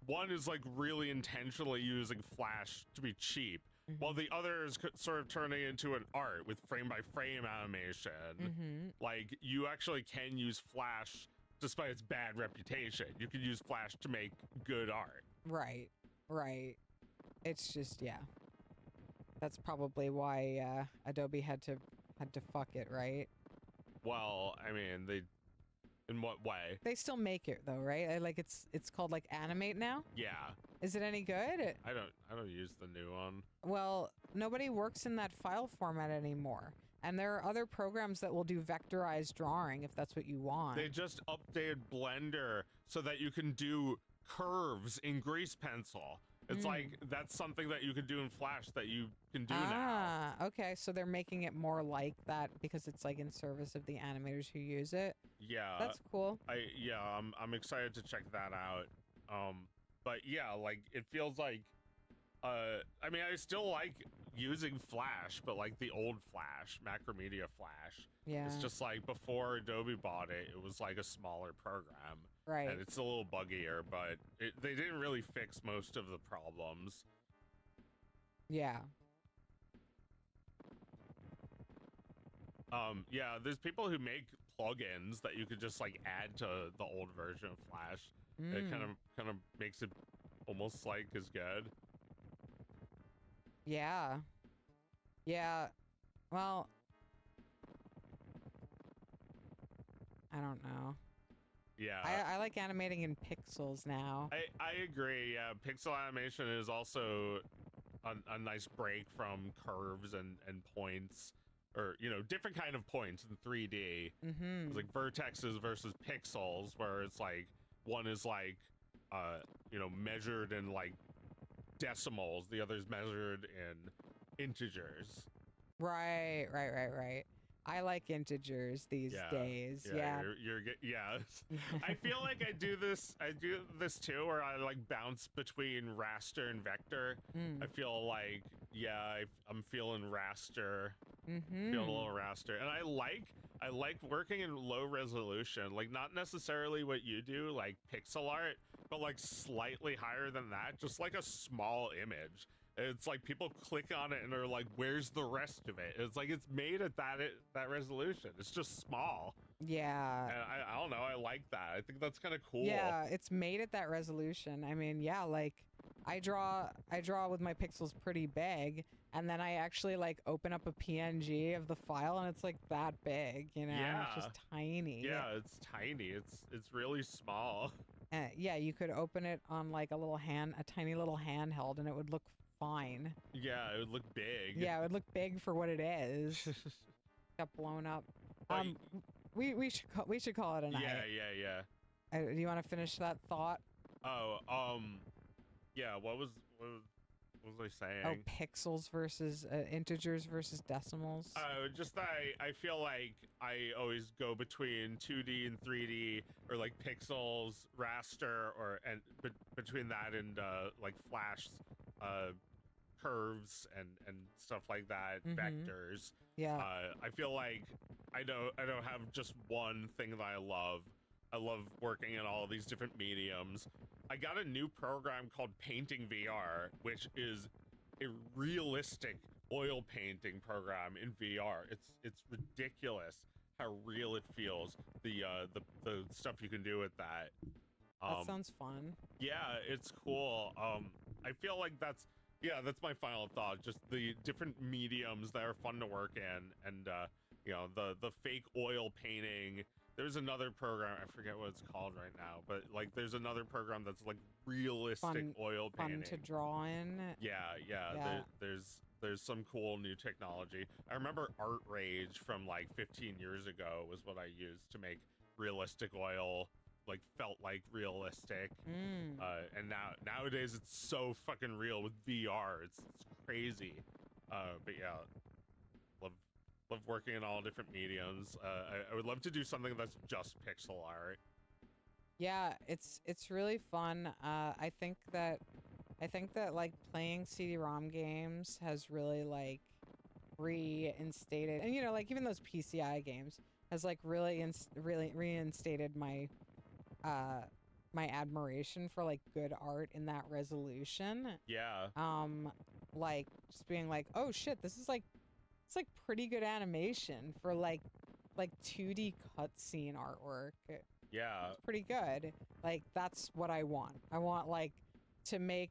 one is like really intentionally using Flash to be cheap, while the other is sort of turning into an art with frame by frame animation. Like you actually can use Flash despite its bad reputation. You can use Flash to make good art. Right. It's just, yeah. That's probably why Adobe had to fuck it, right? Well, I mean, they, in what way? They still make it though, right? Like it's called like Animate now? Yeah. Is it any good? I don't use the new one. Well, nobody works in that file format anymore. And there are other programs that will do vectorized drawing if that's what you want. They just updated Blender so that you can do curves in Grease Pencil. It's like, that's something that you could do in Flash that you can do now. Okay, so they're making it more like that because it's like in service of the animators who use it. Yeah. That's cool. I'm excited to check that out. But yeah, like, it feels like, I mean, I still like using Flash, but like the old Flash, Macromedia Flash. Yeah. It's just like before Adobe bought it, it was like a smaller program. Right. And it's a little buggier, but they didn't really fix most of the problems. Yeah. Yeah, there's people who make plugins that you could just like add to the old version of Flash. It kind of makes it almost like as good. Yeah. Yeah. Well, I don't know. Yeah. I like animating in pixels now. I agree. Yeah, pixel animation is also a nice break from curves and points, or different kind of points in 3D. Mm-hmm. It's like vertexes versus pixels, where it's like one is like measured in like decimals, the other's measured in integers. Right. I like integers these days. Yeah. Yeah. I feel like I do this too, where I like bounce between raster and vector. I feel like, I'm feeling raster, feeling a little raster, and I like working in low resolution, like not necessarily what you do, like pixel art, but like slightly higher than that, just like a small image. It's like people click on it and are like, "Where's the rest of it?" It's like it's made at that resolution. It's just small. Yeah. And I don't know. I like that. I think that's kind of cool. Yeah, it's made at that resolution. I mean, yeah, like I draw with my pixels pretty big, and then I actually like open up a PNG of the file, and it's like that big, Yeah. It's just tiny. Yeah, it's tiny. It's really small. Yeah, you could open it on like a tiny little handheld, and it would look fine. Yeah, it would look big. Yeah, it would look big for what it is. Got blown up. We should call it a night. Yeah. Do you want to finish that thought? Oh, yeah. What was I saying? Oh, pixels versus integers versus decimals. Just that I feel like I always go between 2D and 3D, or like pixels, raster, and between that and like flash, curves and stuff like that, vectors. Yeah. I feel like I don't have just one thing that I love. I love working in all these different mediums. I got a new program called Painting VR, which is a realistic oil painting program in VR. It's ridiculous how real it feels. The stuff you can do with that. That sounds fun. Yeah, it's cool. I feel like that's my final thought. Just the different mediums that are fun to work in, and the fake oil painting. There's another program, I forget what it's called right now, but like there's another program that's like realistic oil painting. Fun to draw in. Yeah. There's some cool new technology. I remember Art Rage from like 15 years ago was what I used to make realistic oil, like felt like realistic. And nowadays it's so fucking real with VR. It's crazy. But yeah, love working in all different mediums. I would love to do something that's just pixel art. Yeah, it's really fun. I think that like playing CD-ROM games has really like reinstated, and like even those PCI games has like really reinstated my my admiration for like good art in that resolution. Yeah. Like just being like, oh shit, this is like, it's like pretty good animation for like 2D cutscene artwork. Yeah. It's pretty good. Like that's what I want. I want like to make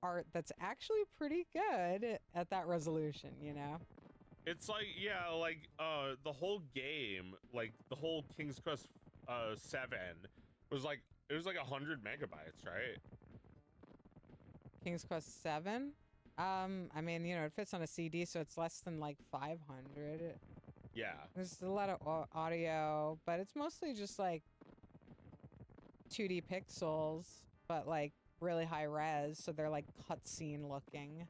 art that's actually pretty good at that resolution, It's like, yeah, like the whole game, like the whole King's Quest 7 was like, it was like 100 megabytes, right? King's Quest 7? I mean, it fits on a CD, so it's less than like 500. Yeah. There's a lot of audio, but it's mostly just like 2D pixels, but like really high res, so they're like cutscene looking.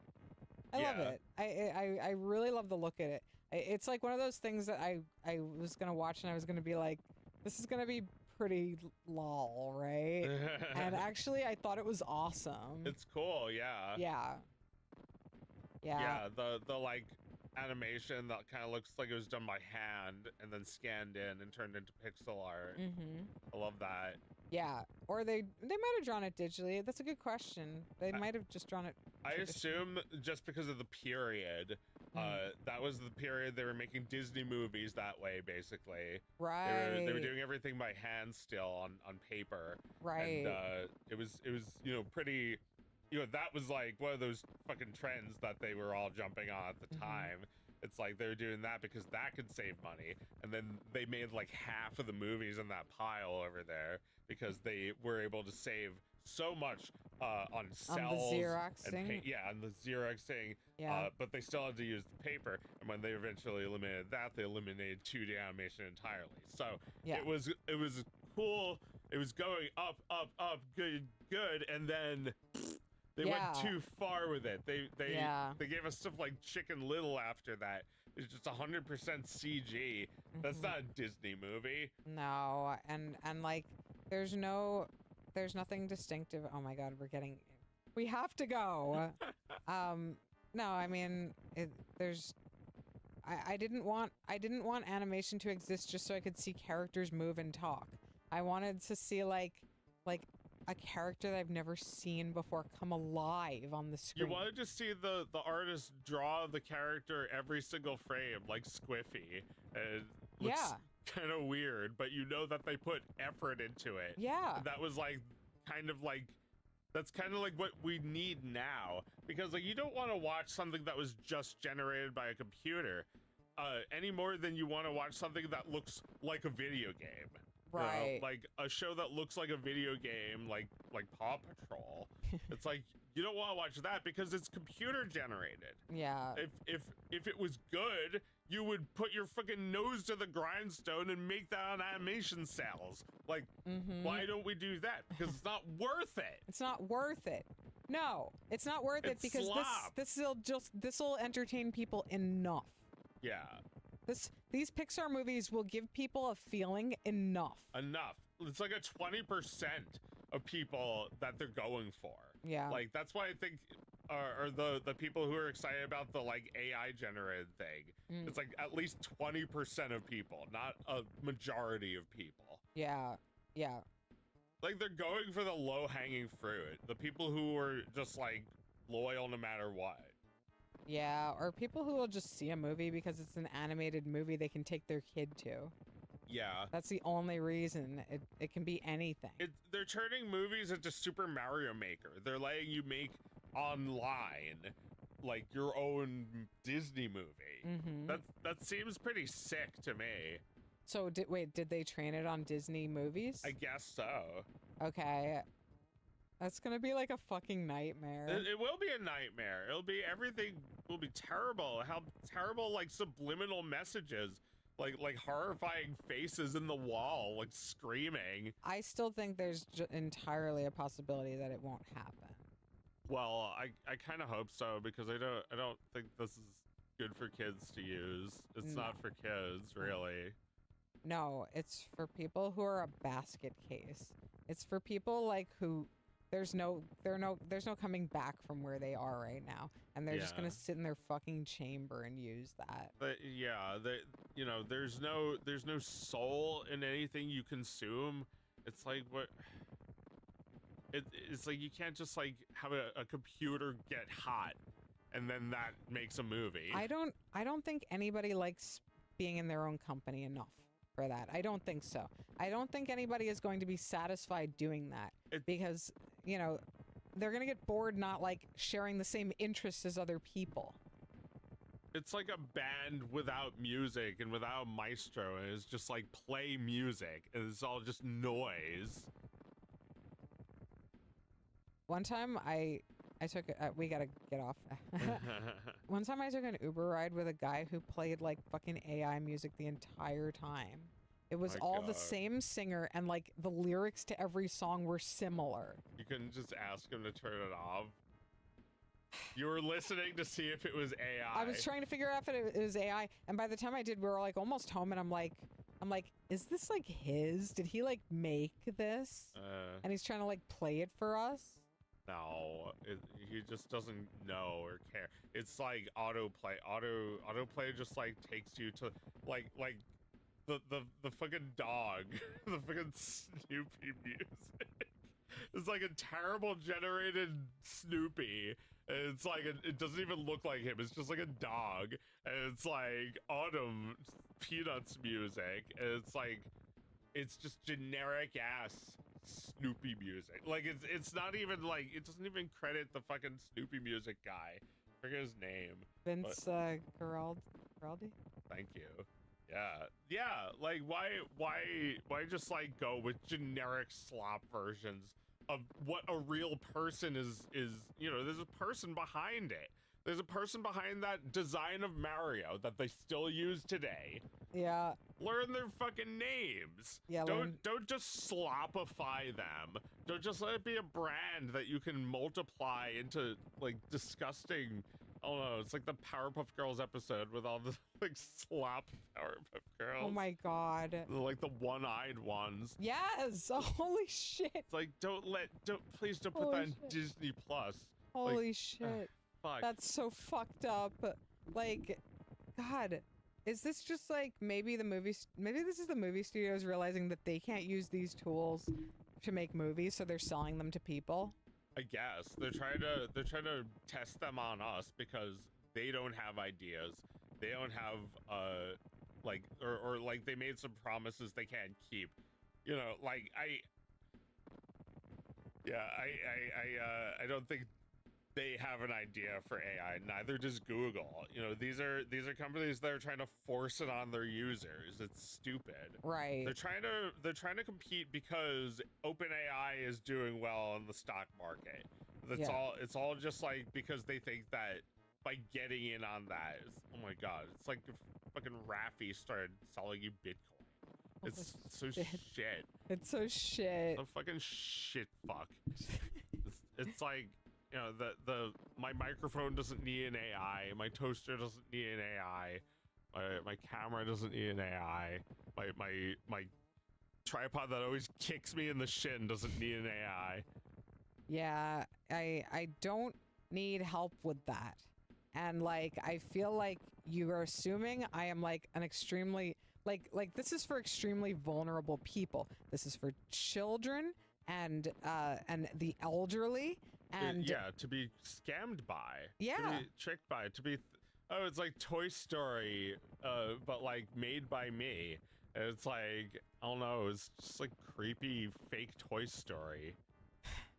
I love it. I really love the look at it. It's like one of those things that I was gonna watch and I was gonna be like, this is gonna be pretty lol, right? And actually, I thought it was awesome. It's cool, yeah. Yeah. Yeah, the like animation that kind of looks like it was done by hand and then scanned in and turned into pixel art. I love that. Yeah, or they might have drawn it digitally. That's a good question. They might have just drawn it. I assume just because of the period. That was the period they were making Disney movies that way, basically. Right. They were doing everything by hand still on paper. Right. And it was pretty that was like one of those fucking trends that they were all jumping on at the time. It's like they were doing that because that could save money, and then they made like half of the movies in that pile over there because they were able to save so much on cells the and Xeroxing. paint, on the Xeroxing. Yeah. But they still had to use the paper, and when they eventually eliminated that, they eliminated 2D animation entirely. So Yeah. it was cool. It was going up, good, and then they went too far with it. They gave us stuff like Chicken Little after that. It's just 100% CG. That's not a Disney movie. No, and like there's nothing distinctive. Oh my god, we have to go. No, I mean I didn't want animation to exist just so I could see characters move and talk. I wanted to see like a character that I've never seen before come alive on the screen. You wanted to see the artist draw the character every single frame, like Squiffy. It looks kind of weird, but you know that they put effort into it. Yeah. That was that's kind of like what we need now, because like you don't want to watch something that was just generated by a computer any more than you want to watch something that looks like a video game. Right. You know? Like a show that looks like a video game, like Paw Patrol. It's like you don't want to watch that because it's computer generated. Yeah. If it was good, you would put your fucking nose to the grindstone and make that on animation cells. Like, why don't we do that? Because it's not worth it. It's not worth it. No, it's not worth it because this will entertain people enough. Yeah. These Pixar movies will give people a feeling enough. It's like a 20% of people that they're going for. Yeah. Like that's why I think are the people who are excited about the like AI generated thing. It's like at least 20% of people, not a majority of people. Yeah. Yeah. Like they're going for the low hanging fruit. The people who are just like loyal no matter what. Yeah, or people who will just see a movie because it's an animated movie they can take their kid to. Yeah. That's the only reason. It can be anything. They're turning movies into Super Mario Maker. They're letting you make online like your own Disney movie. That seems pretty sick to me. So did they train it on Disney movies? I guess so. Okay. That's gonna be like a fucking nightmare. It will be a nightmare. Everything will be terrible. How terrible, like subliminal messages, like horrifying faces in the wall, like screaming. I still think there's entirely a possibility that it won't happen. Well, I kind of hope so because I don't think this is good for kids to use. It's not for kids, really. No, it's for people who are a basket case. It's for people like who. There's no coming back from where they are right now, and they're just gonna sit in their fucking chamber and use that. But there's no soul in anything you consume. It's like what? It's like you can't just like have a computer get hot, and then that makes a movie. I don't think anybody likes being in their own company enough for that. I don't think so. I don't think anybody is going to be satisfied doing that because, they're going to get bored not like sharing the same interests as other people. It's like a band without music and without a maestro, and it's just like play music and it's all just noise. One time I took we gotta get off. One time I took an Uber ride with a guy who played like fucking AI music the entire time. It was the same singer, and like the lyrics to every song were similar. You couldn't just ask him to turn it off. You were listening to see if it was AI. I was trying to figure out if it was AI, and by the time I did, we were like almost home, and I'm like, is this like his? Did he like make this? And he's trying to like play it for us. No, he just doesn't know or care. It's like autoplay. Autoplay just like takes you to like the fucking dog, the fucking Snoopy music. It's like a terrible generated Snoopy. It's like it doesn't even look like him. It's just like a dog, and it's like Autumn Peanuts music, and it's like it's just generic ass Snoopy music. Like it's not even like it doesn't even credit the fucking Snoopy music guy. I forget his name. Vince Guaraldi? Thank you. Yeah. Like why just like go with generic slop versions of what a real person is? You know, there's a person behind it. There's a person behind that design of Mario that they still use today. Yeah. Learn their fucking names. Yeah. Don't just slopify them. Don't just let it be a brand that you can multiply into like disgusting. Oh no, it's like the Powerpuff Girls episode with all the like slop Powerpuff Girls. Oh my god. Like the one-eyed ones. Yes. Holy shit. It's like please don't put that in Disney Plus. Holy shit. Fuck. That's so fucked up. Like, God, is this just like maybe this is the movie studios realizing that they can't use these tools to make movies, so they're selling them to people? I guess they're trying to test them on us because they don't have ideas. They don't have like or like they made some promises they can't keep. You know, like I don't think they have an idea for AI. Neither does Google. You know, these are companies that are trying to force it on their users. It's stupid. Right. They're trying to compete because OpenAI is doing well in the stock market. That's all. It's all just like because they think that by getting in on that, oh my god, it's like if fucking Raffy started selling you Bitcoin. It's so shit. It's so shit. A fucking shit fuck. It's like, you know, my microphone doesn't need an AI, my toaster doesn't need an AI, my camera doesn't need an AI, my tripod that always kicks me in the shin doesn't need an AI. Yeah, I don't need help with that. And like I feel like you are assuming I am like an extremely like this is for extremely vulnerable people. This is for children and the elderly. And yeah, to be scammed by, yeah, to be tricked by, to be oh, it's like Toy Story, but like made by me. And it's like, I don't know, it's just like creepy fake Toy Story.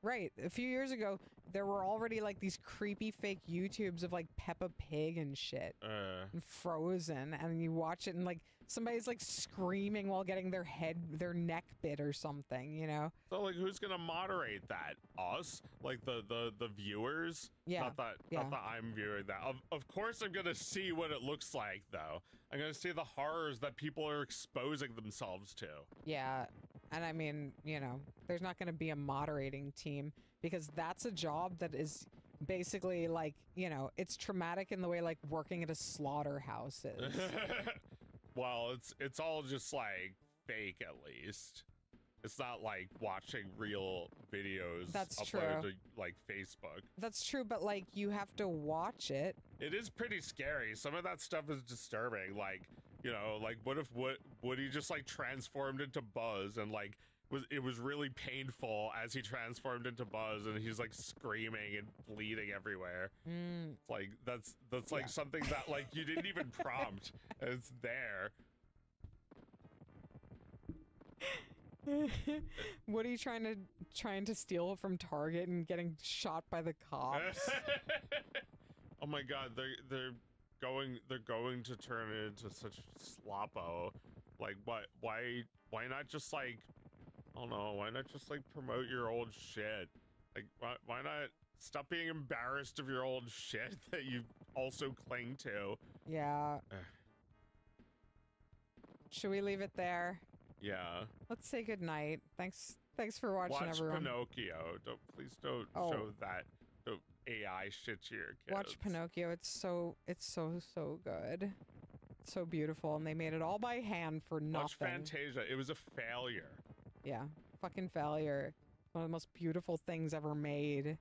Right. A few years ago, there were already like these creepy fake YouTubes of like Peppa Pig and shit. And Frozen. And you watch it and like somebody's like screaming while getting their neck bit or something, you know? So like who's gonna moderate that? Us? Like the viewers? Yeah. Not that I'm viewing that. Of course I'm gonna see what it looks like though. I'm gonna see the horrors that people are exposing themselves to. Yeah. And I mean, you know, there's not going to be a moderating team because that's a job that is basically like, you know, it's traumatic in the way like working at a slaughterhouse is. Well, it's all just like fake at least. It's not like watching real videos uploaded to like Facebook. That's true, but like you have to watch it. It is pretty scary. Some of that stuff is disturbing. Like, you know, like what if Woody just like transformed into Buzz and like it was really painful as he transformed into Buzz and he's like screaming and bleeding everywhere. It's like that's like something that like you didn't even prompt. And it's there. What are you trying to steal from Target and getting shot by the cops? Oh my god, they're going to turn it into such sloppo. Like why not just like, I don't know, why not just like promote your old shit? Like why not stop being embarrassed of your old shit that you also cling to? Yeah. Should we leave it there? Yeah. Let's say goodnight. Thanks for watching, everyone. Watch Pinocchio. Please don't show that AI shit to your kids. Watch Pinocchio. It's so good. It's so beautiful, and they made it all by hand for nothing. Watch Fantasia. It was a failure. Yeah, fucking failure. One of the most beautiful things ever made.